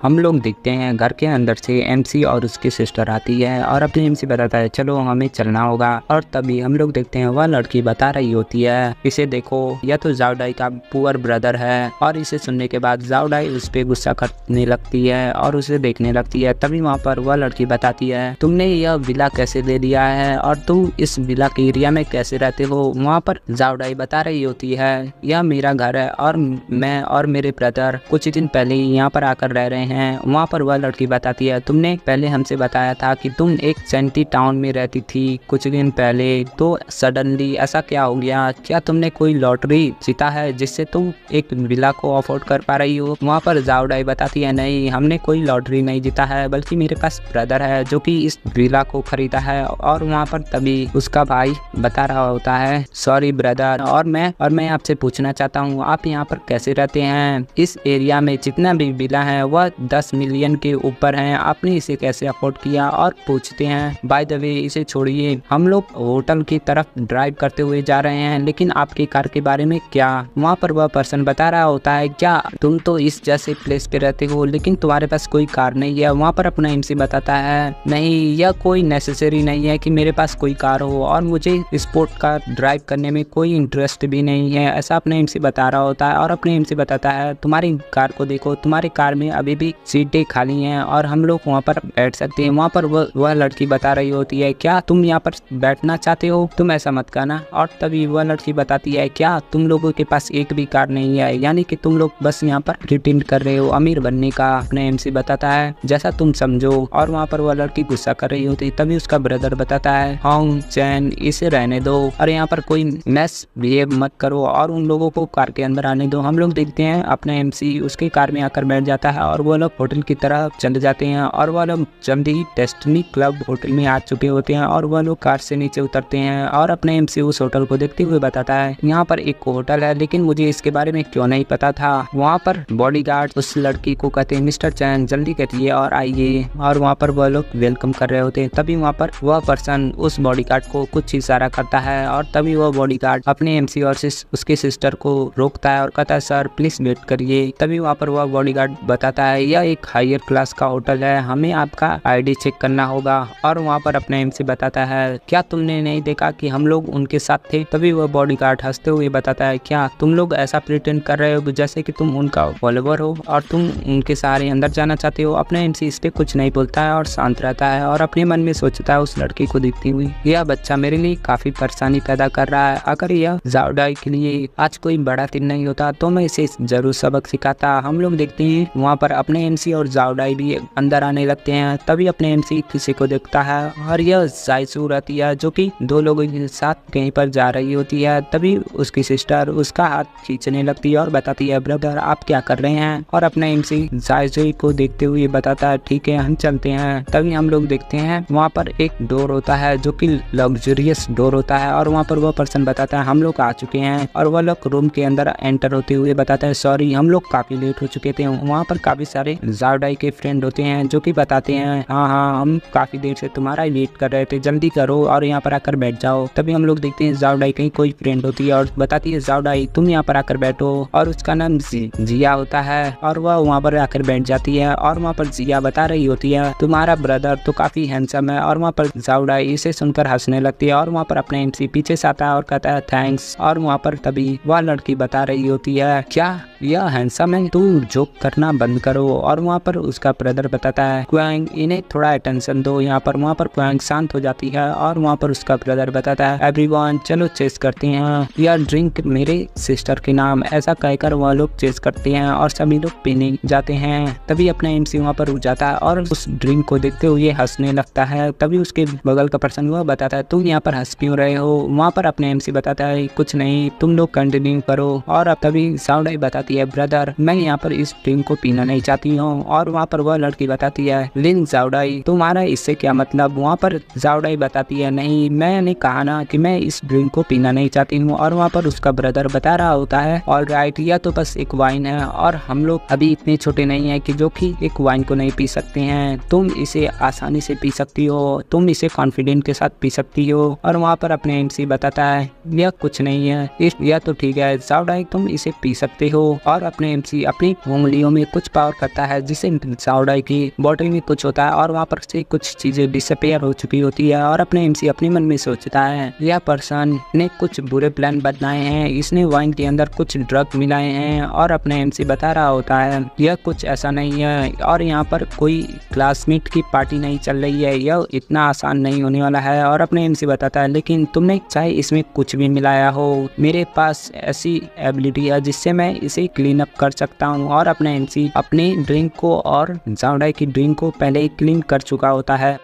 हम लोग देखते हैं घर के अंदर से एमसी और उसकी सिस्टर आती है और अपने एमसी बताता है चलो हमें चलना होगा। और तभी हम लोग देखते हैं वह लड़की बता रही होती है, इसे देखो यह तो जाओडाई का पुअर ब्रदर है। और इसे सुनने के बाद जाओडाई उस पर गुस्सा करने लगती है और उसे देखने लगती है। तभी वहाँ पर वह लड़की बताती है, तुमने यह विला कैसे ले लिया है और तुम इस विला के एरिया में कैसे रहते हो। वहाँ पर जाओडाई बता रही होती है, यह मेरा घर है और मैं और मेरे ब्रदर कुछ दिन पहले यहाँ पर आकर रह रहे हैं। वहाँ पर वह लड़की बताती है, तुमने पहले हमसे बताया था कि तुम एक सेंटी टाउन में रहती थी कुछ दिन पहले, तो सडनली ऐसा क्या हो गया, क्या तुमने कोई लॉटरी जीता है जिससे तुम एक विला को अफोर्ड कर पा रही हो। वहाँ पर जाओडाई बताती है, नहीं हमने कोई लॉटरी नहीं जीता है, बल्कि मेरे पास ब्रदर है जो कि इस विला को खरीदा है। और वहाँ पर तभी उसका भाई बता रहा होता है, सॉरी ब्रदर, और मैं आपसे पूछना चाहता हूँ आप यहाँ पर कैसे रहते हैं। इस एरिया में जितना भी विला है वह 10 मिलियन के ऊपर हैं, आपने इसे कैसे अफोर्ड किया। और पूछते हैं, बाय द वे इसे छोड़िए, हम लोग होटल की तरफ ड्राइव करते हुए जा रहे हैं, लेकिन आपकी कार के बारे में क्या। वहाँ पर वह पर्सन बता रहा होता है, क्या तुम तो इस जैसे प्लेस पे रहते हो लेकिन तुम्हारे पास कोई कार नहीं है। वहाँ पर अपना एमसी बताता है, नहीं यह कोई नेसेसरी नहीं है कि मेरे पास कोई कार हो और मुझे स्पोर्ट कार ड्राइव करने में कोई इंटरेस्ट भी नहीं है, ऐसा अपने एमसी बता रहा होता है। और अपने एमसी बताता है, तुम्हारी कार को देखो, तुम्हारी कार में अभी भी सीटें खाली हैं और हम लोग वहाँ पर बैठ सकते हैं। वहाँ पर वह लड़की बता रही होती है, क्या तुम यहाँ पर बैठना चाहते हो, तुम ऐसा मत करना। और तभी वह लड़की बताती है, क्या तुम लोगों के पास एक भी कार नहीं है, यानी कि तुम लोग बस यहाँ पर प्रिटेंड कर रहे हो अमीर बनने का। अपने एमसी बताता है, जैसा तुम समझो। और वहाँ पर वह लड़की गुस्सा कर रही होती, तभी उसका ब्रदर बताता है, हाँ चैन इसे रहने दो और यहाँ पर कोई मैस बिहेव मत करो और उन लोगों को कार के अंदर आने दो। हम लोग देखते हैं अपना एमसी उसकी कार में आकर बैठ जाता है और वो लोग होटल की तरफ चले जाते हैं। और वह लोग जल्दी ही डेस्टिनी क्लब होटल में आ चुके होते हैं और वह लोग कार से नीचे उतरते हैं। और अपने एमसी उस होटल को देखते हुए बताता है, यहाँ पर एक होटल है लेकिन मुझे इसके बारे में क्यों नहीं पता था। वहाँ पर बॉडीगार्ड उस लड़की को कहते हैं, मिस्टर चैन जल्दी करिए और आइए। और वहाँ पर वह लोग वेलकम कर रहे होते हैं। तभी वहाँ पर वह पर्सन उस बॉडीगार्ड को कुछ इशारा करता है और तभी वह बॉडीगार्ड अपने एमसी और उसके सिस्टर को रोकता है और कहता है, सर प्लीज वेट करिए। तभी वहाँ पर वह बॉडीगार्ड बताता है, यह एक हायर क्लास का होटल है, हमें आपका आईडी चेक करना होगा। और वहाँ पर अपने एमसी बताता है, क्या तुमने नहीं देखा कि हम लोग उनके साथ थे। तभी वह बॉडीगार्ड हंसते हुए बताता है, क्या तुम लोग ऐसा प्रिटेंड कर रहे हो जैसे कि तुम उनका फॉलोवर हो और तुम उनके सहारे अंदर जाना चाहते हो। अपने एमसी इस पे कुछ नहीं बोलता है और शांत रहता है और अपने मन में सोचता है, उस लड़की को देखती हुई, यह बच्चा मेरे लिए काफी परेशानी पैदा कर रहा है, अगर यह जाओडाई के लिए आज कोई बड़ा दिन नहीं होता तो मैं इसे जरूर सबक सिखाता। हम लोग देखते हैं वहाँ पर अपने एमसी और जाओडाई भी अंदर आने लगते हैं। तभी अपने एमसी किसी को देखता है और यह जायसू रहती है जो कि दो लोगों के साथ कहीं पर जा रही होती है। तभी उसकी सिस्टर उसका हाथ खींचने लगती है और बताती है, ब्रदर आप क्या कर रहे हैं। और अपने एमसी जायसू को देखते हुए बताता है, ठीक है हम चलते हैं। तभी हम लोग देखते हैं वहाँ पर एक डोर होता है जो कि लग्जरियस डोर होता है और वहाँ पर वह पर्सन बताता है, हम लोग आ चुके हैं। और वह लोग रूम के अंदर एंटर होते हुए बताता है, सॉरी हम लोग काफी लेट हो चुके थे। वहाँ पर काफी सारे जाओडाई के फ्रेंड होते हैं जो कि बताते हैं, हाँ हम काफी देर से तुम्हारा वेट कर रहे थे, जल्दी करो और यहाँ पर आकर बैठ जाओ। तभी हम लोग देखते हैं जाओडाई की कोई फ्रेंड होती है और बताती है, जाओडाई तुम यहाँ पर आकर बैठो। और उसका नाम जिया होता है और वह वहाँ पर आकर बैठ जाती है। और वहाँ पर जिया बता रही होती है, तुम्हारा ब्रदर तो काफी हैंडसम है। और वहाँ पर जाओडाई इसे सुनकर हंसने लगती है और वहाँ पर अपने एमसी पीछे से आता है और कहता है थैंक्स। और वहाँ पर तभी वह लड़की बता रही होती है, क्या यह हैंडसम है, तुम जोक करना बंद करो। और वहाँ पर उसका ब्रदर बताता है, क्वांग इन्हें थोड़ा अटेंशन दो यहाँ पर। वहाँ पर क्वांग शांत हो जाती है और वहाँ पर उसका ब्रदर बताता है, एवरीवन चलो चेस करते हैं, यह ड्रिंक मेरे सिस्टर के नाम। ऐसा कहकर वह लोग चेस करते हैं और सभी लोग पीने जाते हैं। तभी अपना एमसी वहाँ पर रुक जाता है और उस ड्रिंक को देखते हुए हंसने लगता है। तभी उसके बगल का पर्सन वह बताता है, तुम यहाँ पर हंस क्यों रहे हो। वहाँ पर अपने एमसी बताता है, कुछ नहीं तुम लोग कंटिन्यू करो। और अब तभी जाओडाई बताती बताती है ब्रदर मैं यहाँ पर इस ड्रिंक को पीना नहीं चाहती हूँ। और वहाँ पर वह लड़की बताती है लिन जाओडाई तुम्हारा इससे क्या मतलब। वहाँ पर जाओडाई बताती है नहीं मैंने कहा ना कि मैं इस ड्रिंक को पीना नहीं चाहती हूँ। और वहाँ पर उसका ब्रदर बता रहा होता है ऑलराइट यह तो बस एक वाइन है और हम लोग अभी इतने छोटे नहीं है कि जो कि एक वाइन को नहीं पी सकते हैं। तुम इसे आसानी से पी सकती हो, तुम इसे कॉन्फिडेंट के साथ पी सकती हो। और वहाँ पर अपने एमसी बताता है यह कुछ नहीं है यह तो ठीक है जाओडाई तुम इसे पी सकते हो। और अपने एमसी अपनी उंगलियों में कुछ पावर करता है जिससे जाओडाई की बॉटल में कुछ होता है और वहाँ पर से कुछ चीजें डिसअपियर हो चुकी होती है। और अपने एमसी अपने मन में सोचता है यह पर्सन ने कुछ बुरे प्लान बनाए हैं, इसने वाइन के अंदर कुछ ड्रग मिलाए हैं। और अपने एमसी बता रहा होता है यह कुछ ऐसा नहीं है और यहाँ पर कोई क्लासमेट की पार्टी नहीं चल रही है, यह इतना आसान नहीं होने वाला है। और अपने एमसी बताता है लेकिन तुमने चाहे इसमें कुछ भी मिलाया हो मेरे पास ऐसी एबिलिटी है जिससे मैं इसे क्लीन अप कर सकता हूँ। और अपने एमसी अपनी ड्रिंक को और जाओडाई की ड्रिंक को पहले ही क्लीन कर चुका होता है।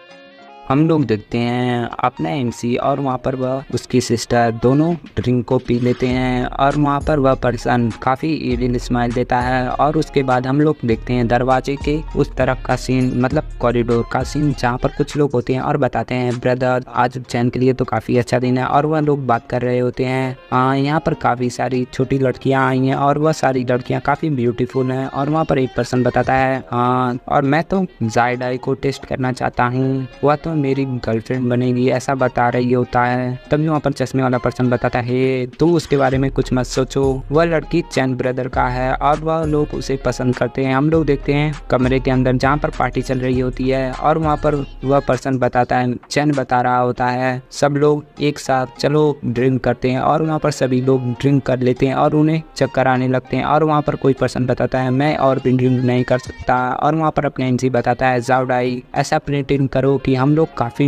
हम लोग देखते हैं अपना एमसी और वहाँ पर वह उसकी सिस्टर दोनों ड्रिंक को पी लेते हैं और वहाँ पर वह पर्सन काफ़ी इविल स्माइल देता है। और उसके बाद हम लोग देखते हैं दरवाजे के उस तरफ का सीन मतलब कॉरिडोर का सीन जहाँ पर कुछ लोग होते हैं और बताते हैं ब्रदर आज चैन के लिए तो काफ़ी अच्छा दिन है। और वह लोग बात कर रहे होते हैं यहाँ पर काफ़ी सारी छोटी लड़कियाँ आई हैं और वह सारी लड़कियाँ काफ़ी ब्यूटीफुल हैं। और वहाँ पर एक पर्सन बताता है और मैं तो जाओडाई को टेस्ट करना चाहता हूँ, वह तो मेरी गर्लफ्रेंड बनेगी ऐसा बता रही होता है। तभी वहाँ पर चश्मे वाला पर्सन बताता है तुम उसके बारे में कुछ मत सोचो, वह लड़की चैन ब्रदर का है और वह लोग उसे पसंद करते हैं। हम लोग देखते हैं कमरे के अंदर जहाँ पर पार्टी चल रही होती है और वहाँ पर वह पर्सन बताता है चैन बता रहा होता है सब लोग एक साथ चलो ड्रिंक करते हैं। और वहाँ पर सभी लोग ड्रिंक कर लेते हैं और उन्हें चक्कर आने लगते हैं। और वहाँ पर कोई पर्सन बताता है मैं और भी ड्रिंक नहीं कर सकता। और वहाँ पर अपने एमसी बताता है जाओडाई ऐसा प्रिटेंड करो कि हम लोग काफ़ी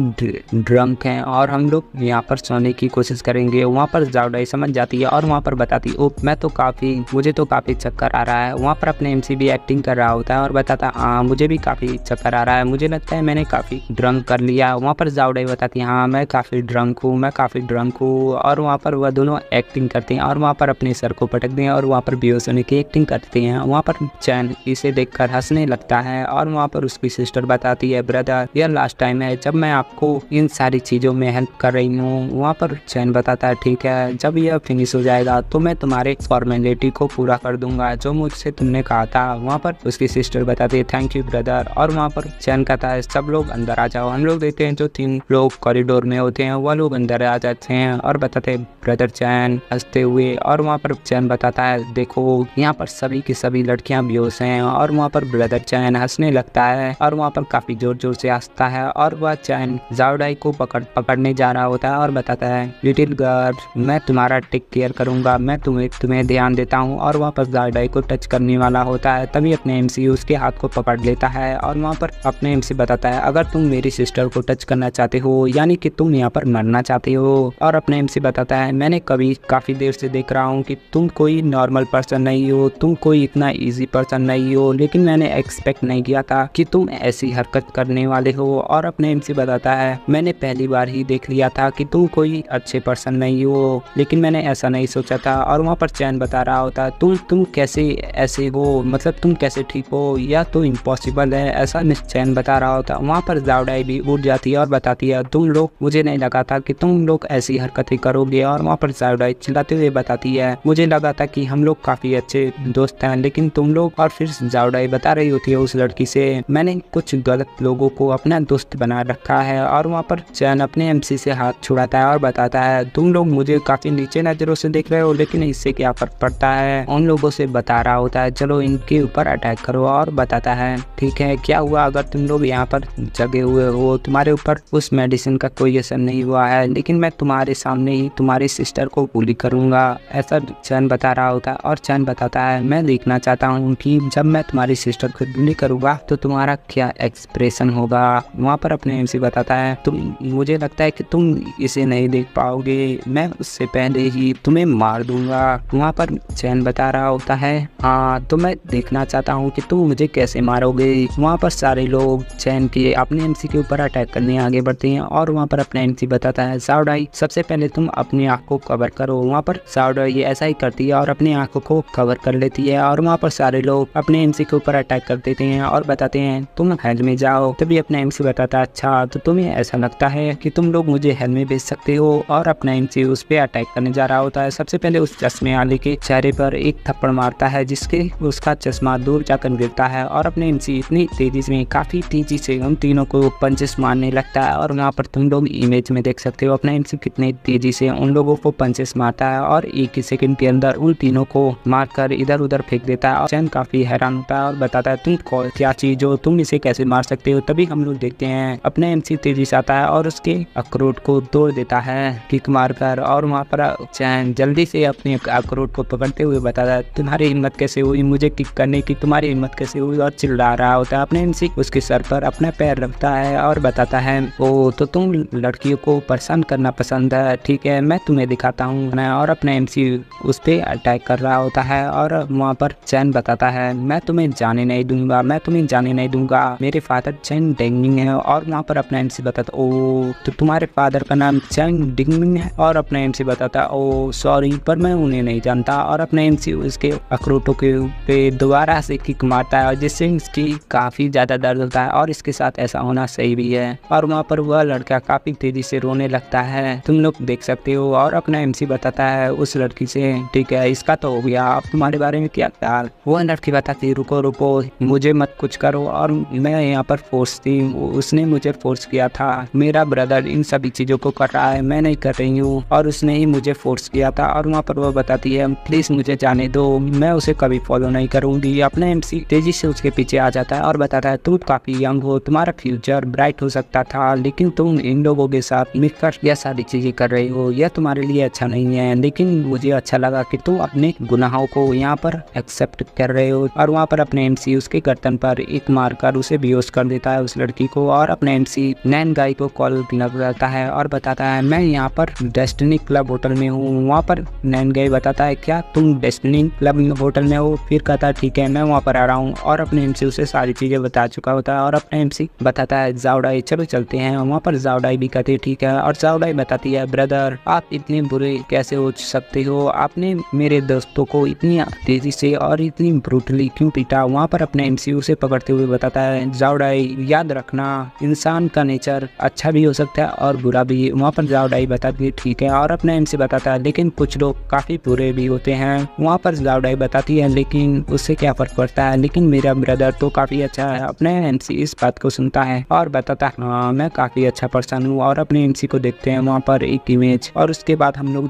ड्रंक हैं और हम लोग यहाँ पर सोने की कोशिश करेंगे। वहाँ पर जाओडाई समझ जाती है और वहाँ पर बताती है मुझे तो काफ़ी चक्कर आ रहा है। वहाँ पर अपने एमसी भी एक्टिंग कर रहा होता है और बताता हाँ मुझे भी काफ़ी चक्कर आ रहा है, मुझे लगता है मैंने काफ़ी ड्रंक कर लिया। वहाँ पर जाओडाई बताती है हाँ मैं काफ़ी ड्रंक हूँ। और वहाँ पर वह दोनों एक्टिंग करते हैं और वहाँ पर अपने सर को पटकते हैं और वहाँ पर बेहोश होने की एक्टिंग करते हैं। वहाँ पर चैन इसे देखकर हंसने लगता है और वहाँ पर उसकी सिस्टर बताती है ब्रदर यह लास्ट टाइम है जब मैं आपको इन सारी चीज़ों में हेल्प कर रही हूँ। वहाँ पर चैन बताता है ठीक है जब यह फिनिश हो जाएगा तो मैं तुम्हारे फॉर्मेलिटी को पूरा कर दूंगा जो मुझसे तुमने कहा था। वहाँ पर उसकी सिस्टर बताती है थैंक यू ब्रदर। और वहाँ पर चैन कहता है सब लोग अंदर आ जाओ। हम लोग देखते हैं जो 3 लोग कॉरिडोर में होते हैं वह लोग अंदर आ जाते हैं और बताते हैं ब्रदर चैन हंसते हुए। और वहाँ पर चैन बताता है देखो यहाँ पर सभी की सभी लड़कियाँ बेहोश हैं। और वहाँ पर ब्रदर चैन हंसने लगता है और वहाँ पर काफ़ी जोर जोर से हंसता है। और वह चैन जाओडाई को पकड़ने जा रहा होता है और बताता है लिटिल गर्ल मैं तुम्हारा टेक केयर करूंगा, मैं तुम्हें ध्यान देता हूँ। और वहाँ पर जाओडाई को टच करने वाला होता है तभी अपने एमसी उसके हाथ को पकड़ लेता है और वहाँ पर अपने एमसी बताता है अगर तुम मेरी सिस्टर को टच करना चाहते हो यानी कि तुम यहाँ पर मरना चाहते हो। और अपने एमसी बताता है मैंने काफ़ी देर से देख रहा हूँ कि तुम कोई नॉर्मल पर्सन नहीं हो, तुम कोई इतना ईजी पर्सन नहीं हो, लेकिन मैंने एक्सपेक्ट नहीं किया था कि तुम ऐसी हरकत करने वाले हो। और अपने एमसी बताता है मैंने पहली बार ही देख लिया था कि तुम कोई अच्छे पर्सन नहीं हो, लेकिन मैंने ऐसा नहीं सोचा था। और वहाँ पर चैन बता रहा होता है तुम कैसे ऐसे हो, मतलब तुम कैसे ठीक हो, या तो इम्पॉसिबल है, ऐसा चैन बता रहा होता। वहाँ पर जाओडाई भी उठ जाती है और बताती है तुम लोग, मुझे नहीं लगा था कि तुम लोग ऐसी हरकतें करोगे। और वहाँ पर जाओडाई चिल्लाते हुए बताती है मुझे लगा था कि हम लोग काफी अच्छे दोस्त हैं, लेकिन तुम लोग। और फिर जाओडाई बता रही होती है उस लड़की से मैंने कुछ गलत लोगों को अपना दोस्त बना रखा है। और वहाँ पर चैन अपने एमसी से हाथ छुड़ाता है और बताता है तुम लोग मुझे काफी नीचे नजरों से देख रहे हो, लेकिन इससे क्या फर्क पड़ता है। उन लोगों से बता रहा होता है चलो इनके ऊपर अटैक करो। और बताता है ठीक है क्या हुआ अगर तुम लोग यहाँ पर जगे हुए हो, तुम्हारे ऊपर उस मेडिसिन का कोई असर नहीं हुआ है, लेकिन मैं तुम्हारे सामने ही तुम्हारी सिस्टर को बुली करूंगा, ऐसा चैन बता रहा होता है। और चैन बताता है मैं देखना चाहता हूँ कि जब मैं तुम्हारी सिस्टर को बुली करूंगा तो तुम्हारा क्या एक्सप्रेशन होगा। वहाँ पर अपने एमसी बताता है तुम, मुझे लगता है कि तुम इसे नहीं देख पाओगे, मैं उससे पहले ही तुम्हें मार दूंगा। वहाँ पर चैन बता रहा होता है हाँ तो मैं देखना चाहता हूँ कि तुम मुझे कैसे मारोगे। वहाँ पर सारे लोग चैन के अपने एमसी के ऊपर अटैक करने आगे बढ़ते हैं और वहाँ पर अपना एमसी बताता है साउडाई सबसे पहले तुम अपनी आँख को कवर करो। वहाँ पर साउडाई ऐसा ही करती है और अपनी आँखों को कवर कर लेती है और वहाँ पर सारे लोग अपने एमसी के ऊपर अटैक कर देते हैं और बताते हैं तुम हेल में जाओ। तभी अपना एमसी बताता है अच्छा तो तुम्हें ऐसा लगता है कि तुम लोग मुझे हेल में भेज सकते हो, और अपना एमसी उस पर अटैक करने जा रहा होता है। सबसे पहले उस चश्मे वाले के चेहरे पर एक थप्पड़ मारता है जिसके उसका चश्मा दूर जाकर गिरता है और अपने एमसी इतनी तेजी से काफी तेजी से उन तीनों को पंचेस मारने लगता है। और यहाँ पर तुम लोग इमेज में देख सकते हो अपना एमसी कितनी तेजी से उन लोगों को पंचेस मारता है और एक ही सेकंड के अंदर उन तीनों को मारकर इधर उधर फेंक देता है। और चैन काफी हैरान होता है और बताता है तुम क्या चीज हो, तुम इसे कैसे मार सकते हो। तभी हम लोग देखते हैं अपने एमसी तेजी से आता है और उसके अखरोट को तोड़ देता है किक मारकर। और वहाँ पर चैन जल्दी से अपने अखरोट को पकड़ते हुए बताता है तुम्हारी हिम्मत कैसे हुई मुझे किक करने की, तुम्हारी हिम्मत कैसे हुई, और चिल्ला रहा होता है। अपने एमसी उसके सर पर अपना पैर रखता है और बताता है ओ तो तुम लड़कियों को परेशान करना पसंद है, ठीक है मैं तुम्हें दिखाता हूँ। और अपना एमसी उस पर अटैक कर रहा होता है और वहाँ पर चैन बताता है मैं तुम्हें जाने नहीं दूंगा, मैं तुम्हें जाने नहीं दूंगा, मेरे फादर चैन डिंगमिंग है। और वहाँ पर अपना एमसी बताता ओ तो तुम्हारे फादर का नाम चैन डिंगमिंग है। और अपना एमसी बताता ओ सॉरी पर मैं उन्हें नहीं जानता। और अपना एमसी उसके अखरोटों के पे दोबारा से किक मारता है और जिससे इसकी काफी ज्यादा दर्द होता है और इसके साथ ऐसा होना सही भी है। और वहाँ पर वह लड़का काफी तेजी से रोने लगता है, तुम लोग देख सकते हो। और अपना एमसी बताता है उस लड़की से ठीक है इसका तो हो गया, अब तुम्हारे बारे में क्या ख्याल। वह लड़की बताती रुको रुको मुझे मत कुछ करो, और मैं यहाँ पर फोर्स थी, उसने मुझे फोर्स किया था, मेरा ब्रदर इन सभी चीजों को कर रहा है, मैं नहीं कर रही हूँ और उसने ही मुझे फोर्स किया था। और वहाँ पर वह बताती है प्लीज मुझे जाने दो, मैं उसे कभी फॉलो नहीं करूंगी। अपना एमसी तेजी से उसके पीछे आ जाता है और बताता है तुम काफी यंग हो, तुम्हारा फ्यूचर ब्राइट हो सकता था, लेकिन तुम इन लोगों के साथ मिलकर यह सारी चीजें कर रही हो, यह तुम्हारे लिए अच्छा नहीं है। लेकिन मुझे अच्छा लगा कि तुम अपने गुनाहों को यहाँ पर एक्सेप्ट कर रहे हो। और वहाँ पर अपने एमसी उसके गर्दन पर एक मारकर उसे बेहोश कर देता है उस लड़की को। और अपने एमसी नैन गाय को कॉल लगाता है और बताता है मैं यहाँ पर डेस्टिनी क्लब होटल में हूँ। वहाँ पर नैन गाय बताता है क्या तुम डेस्टिनी क्लब होटल में हो, फिर कहता है ठीक है मैं वहाँ पर आ रहा हूँ। और अपने एमसी उसे सारी चीजें बता चुका होता है और अपने एमसी बताता है जाओडाई चलो चलते हैं। वहाँ पर जाओडाई भी कहती है ठीक है। और जाओडाई बताती है ब्रदर आप इतने बुरे कैसे हो सकते हो, आपने मेरे दोस्तों को इतनी तेजी से और इतनी ब्रूटली क्यों पीटा। वहाँ पर अपने एमसी उसे पकड़ते हुए बताता है जाओडाई याद रखना इंसान का नेचर अच्छा भी हो सकता है और बुरा भी। वहाँ पर जाओडाई बताती है ठीक है। और अपने एमसी बताता है लेकिन कुछ लोग काफी बुरे भी होते हैं। वहाँ पर जाओडाई बताती है लेकिन उससे क्या फर्क पड़ता है, लेकिन मेरा ब्रदर तो काफी अच्छा है। अपने एमसी इस बात को सुनता है और बताता है हाँ मैं काफी अच्छा पर्सन हूँ। और अपने एमसी को देखते हैं वहाँ पर एक इमेज, और उसके बाद हम लोग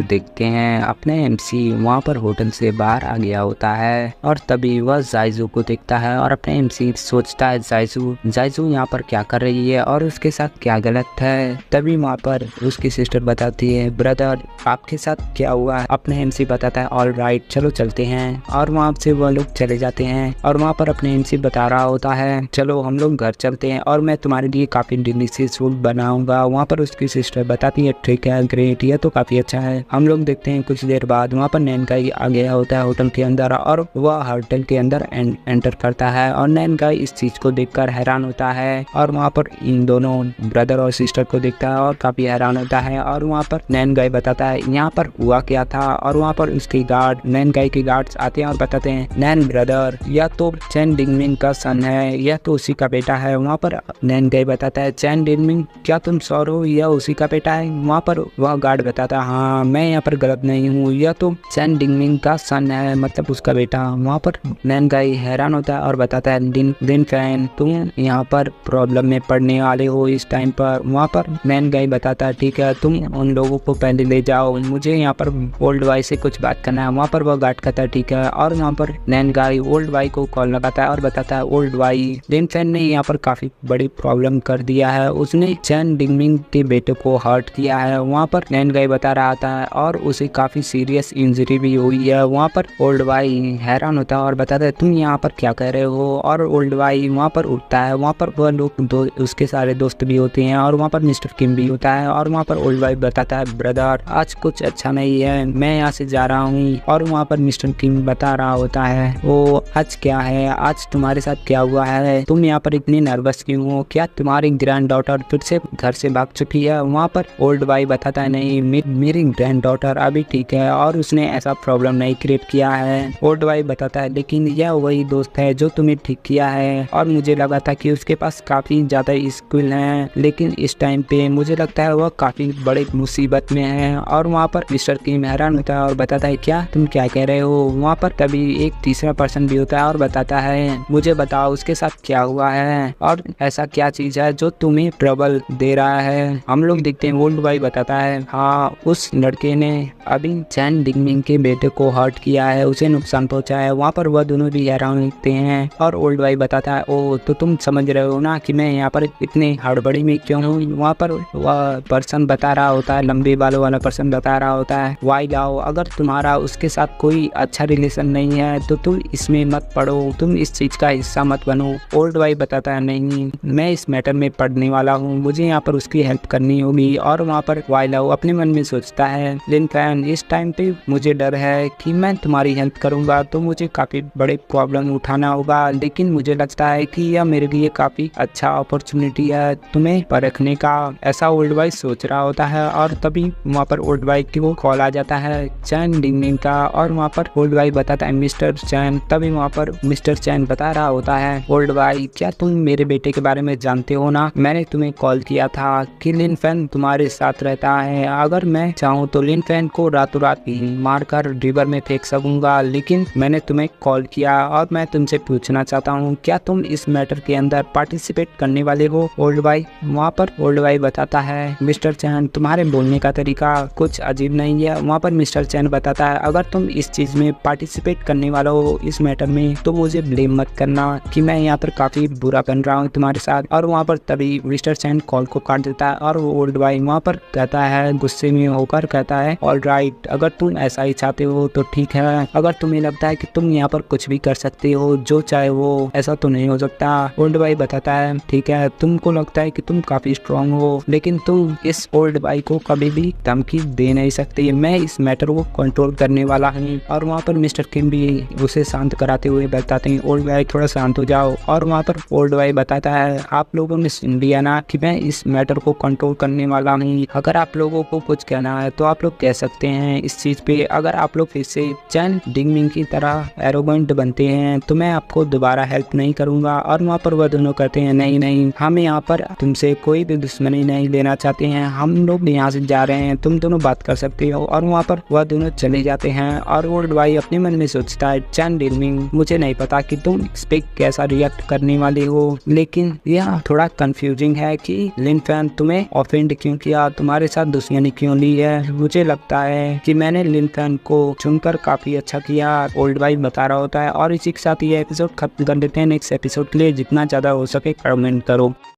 देखते हैं अपने एमसी वहाँ पर होटल से बाहर आ गया होता है और तभी वह जायजू को देखता है। और अपने एमसी सोचता है जायजू यहाँ पर क्या कर रही है और उसके साथ क्या गलत है। तभी वहाँ पर उसकी सिस्टर बताती है ब्रदर आपके साथ क्या हुआ है। अपने एमसी बताता है ऑल राइट चलो चलते हैं। और वहाँ से वह लोग चले जाते हैं और वहाँ पर अपने एमसी बता रहा होता है चलो हम लोग घर चलते हैं और मैं तुम्हारे लिए काफी डिलीशियस फूड बनाऊंगा। वहाँ पर उसकी सिस्टर बताती है ठीक है ग्रेट ये तो काफी अच्छा है। हम लोग देखते हैं कुछ देर बाद वहाँ पर नैनकाई आ गया होता है होटल के अंदर और वह होटल के अंदर एंटर करता है और नैनकाई इस चीज को देखकर हैरान होता है और वहाँ पर इन दोनों ब्रदर और सिस्टर को देखता है और काफी हैरान होता है। और वहाँ पर नैनकाई बताता है यहाँ पर हुआ क्या था। और वहाँ पर उसके गार्ड नैनकाई के गार्ड्स आते हैं और बताते हैं नैन ब्रदर यह तो चैन डिंगमिंग का सन है, यह तो उसी का बेटा है। वहाँ पर नैनकाई बताता है चैन डिंगमिंग क्या तुम श्योर हो यह उसी का बेटा है। वहाँ पर वह गार्ड बताता है हाँ मैं यहाँ पर गलत नहीं हूँ, यह तो चैन डिंगमिंग का सन है मतलब उसका बेटा। वहाँ पर नैनकाई हैरान होता है और बताता है दिन फैन तुम यहाँ पर प्रॉब्लम में पड़ने वाले हो इस टाइम पर। वहाँ पर नैनकाई बताता है ठीक है तुम उन लोगों को पहले ले जाओ, मुझे यहाँ पर ओल्ड वाई से कुछ बात करना है। वहाँ पर वह गार्ड कहता है ठीक है। और वहाँ पर नैनकाई ओल्ड वाई को कॉल लगाता है और बताता है ओल्ड वाई दिन फैन ने यहाँ पर काफी बड़ी प्रॉब्लम कर दिया है, उसने चैन डिंगमिंग के बेटे को हर्ट किया है। वहाँ पर नैनकाई बता रहा था और उसे काफी सीरियस इंजरी भी हुई है। वहाँ पर ओल्ड वाई हैरान होता है और बताता है तुम यहाँ पर क्या कह रहे हो। और ओल्ड वाई वहाँ पर उठता है। वहाँ पर वह लोग उसके सारे दोस्त भी होते हैं और वहाँ पर मिस्टर किम भी होता है। और वहाँ पर ओल्ड बॉय बताता है ब्रदर आज कुछ अच्छा नहीं है, मैं यहाँ से जा रहा हूँ। और वहाँ पर मिस्टर किम बता रहा होता है वो आज क्या है, आज तुम्हारे साथ क्या हुआ है, तुम यहाँ पर इतनी नर्वस क्यों हो, क्या तुम्हारी ग्रैंड डॉटर फिर से घर से भाग चुकी है। वहाँ पर ओल्ड बॉय बताता है नहीं मेरी ग्रैंड डॉटर अभी ठीक है और उसने ऐसा प्रॉब्लम नहीं क्रिएट किया है। ओल्ड बॉय बताता है लेकिन यह वही दोस्त है जो तुम्हें ठीक किया है और मुझे लगा था कि उसके पास काफी ज्यादा स्किल है, लेकिन इस टाइम पे मुझे लगता है वह काफी बड़े मुसीबत में है। और वहाँ पर मिस्टर किम हैरान होता है और बताता है क्या तुम क्या कह रहे हो। वहाँ पर तभी एक तीसरा पर्सन भी होता है और बताता है मुझे बताओ उसके साथ क्या हुआ है और ऐसा क्या चीज है जो तुम्हें ट्रबल दे रहा है। हम लोग देखते हैं ओल्ड बॉय बताता है हाँ उस लड़के ने अभी चैन डिंगमिंग के बेटे को हर्ट किया है, उसे नुकसान पहुंचाया है। वहाँ पर वह दोनों भी हैरान होते हैं और ओल्ड बॉय बताता है ओ तो तुम समझ रहे हो ना कि मैं यहाँ पर इतनी हड़बड़ी में क्यों हूँ। वहाँ पर वह पर्सन बता रहा होता है, लंबे बालों वाला पर्सन बता रहा होता है वाई लाओ अगर तुम्हारा उसके साथ कोई अच्छा रिलेशन नहीं है तो तुम इसमें मत पढ़ो, तुम इस चीज का हिस्सा मत बनो। ओल्ड बॉय बताता है नहीं मैं इस मैटर में पढ़ने वाला हूँ, मुझे यहाँ पर उसकी हेल्प करनी होगी। और वहाँ पर वाई लाओ अपने मन में सोचता है लिन फैन इस टाइम पे मुझे डर है कि मैं तुम्हारी हेल्प करूंगा तो मुझे काफी बड़े प्रॉब्लम उठाना होगा, लेकिन मुझे लगता है कि यह मेरे लिए काफी अच्छा अपॉर्चुनिटी है तुम्हें परखने का। ऐसा ओल्ड बॉय सोच रहा होता है और तभी वहाँ पर ओल्ड बॉय की वो कॉल आ जाता है चैन डिंगमिंग का। और वहाँ पर ओल्ड बॉय बताता है मिस्टर चैन। तभी वहाँ पर मिस्टर चैन बता रहा होता है ओल्ड बॉय क्या तुम मेरे बेटे के बारे में जानते हो ना, मैंने तुम्हें कॉल किया था कि लिन फैन तुम्हारे साथ रहता है, अगर मैं चाहूँ तो लिन फैन को रातों रात मारकर रिवर में फेंक सकूंगा, लेकिन मैंने तुम्हें कॉल किया और मैं तुमसे पूछना चाहता हूँ क्या तुम इस मैटर के अंदर पार्टिसिपेट करने वाले हो। ओल्ड बॉय वहाँ पर ओल्ड बॉय बताता है मिस्टर चैन तुम्हारे बोलने का तरीका कुछ अजीब नहीं है। वहाँ पर मिस्टर चैन बताता है अगर तुम इस चीज में पार्टिसिपेट करने वाला हो इस मैटर में तो मुझे ब्लेम मत करना कि मैं यहाँ पर काफी बुरा बन रहा हूँ तुम्हारे साथ। और वहाँ पर तभी मिस्टर चैन कॉल को काट देता है और ओल्ड बॉय वहाँ पर कहता है गुस्से में होकर कहता है ऑल राइट अगर तुम ऐसा ही चाहते हो तो ठीक है, अगर तुम्हें लगता है कि तुम यहाँ पर कुछ भी कर सकते हो जो चाहे वो, ऐसा तो नहीं हो सकता। ओल्ड बॉय बताता है ठीक है तुमको लगता है कि तुम काफी स्ट्रांग हो, लेकिन तुम इस ओल्ड बॉय को कभी भी धमकी दे नहीं सकते, मैं इस मैटर को कंट्रोल करने वाला हूँ। और वहाँ पर मिस्टर किम भी उसे शांत कराते हुए बताते हैं ओल्ड बॉय थोड़ा शांत हो जाओ। और वहाँ पर ओल्ड बॉय बताता है आप लोगों ने सुन लिया ना कि मैं इस मैटर को कंट्रोल करने वाला हूँ, अगर आप लोगों को कुछ कहना है तो आप लोग कह सकते हैं इस चीज पे। अगर आप लोग फिर से चैन डिंगमिंग की तरह एरोगेंट बनते हैं तो मैं आपको दोबारा हेल्प नहीं करूंगा। और वहाँ पर वह दोनों कहते हैं नहीं नहीं हम यहाँ पर तुमसे कोई भी दुश्मनी नहीं लेना चाहते हैं, हम लोग यहाँ से जा रहे हैं, तुम दोनों बात कर सकते हो। और वहाँ पर वह दोनों चले जाते हैं और ओल्ड बॉय अपने मन में सोचता है चैन डिंगमिंग मुझे नहीं पता कि तुम इस पे कैसा रिएक्ट करने वाले हो, लेकिन यह थोड़ा कंफ्यूजिंग है कि लिन फैन तुम्हें ऑफेंड क्यों किया, तुम्हारे साथ दुश्मनी क्यों ली है। मुझे लगता है कि मैंने लिन फैन को चुनकर काफी अच्छा किया, ओल्ड बॉय बता रहा होता है। और इसी के साथ ये एपिसोड खत्म कर देते हैं। नेक्स्ट एपिसोड के लिए जितना ज्यादा हो सके कमेंट करो।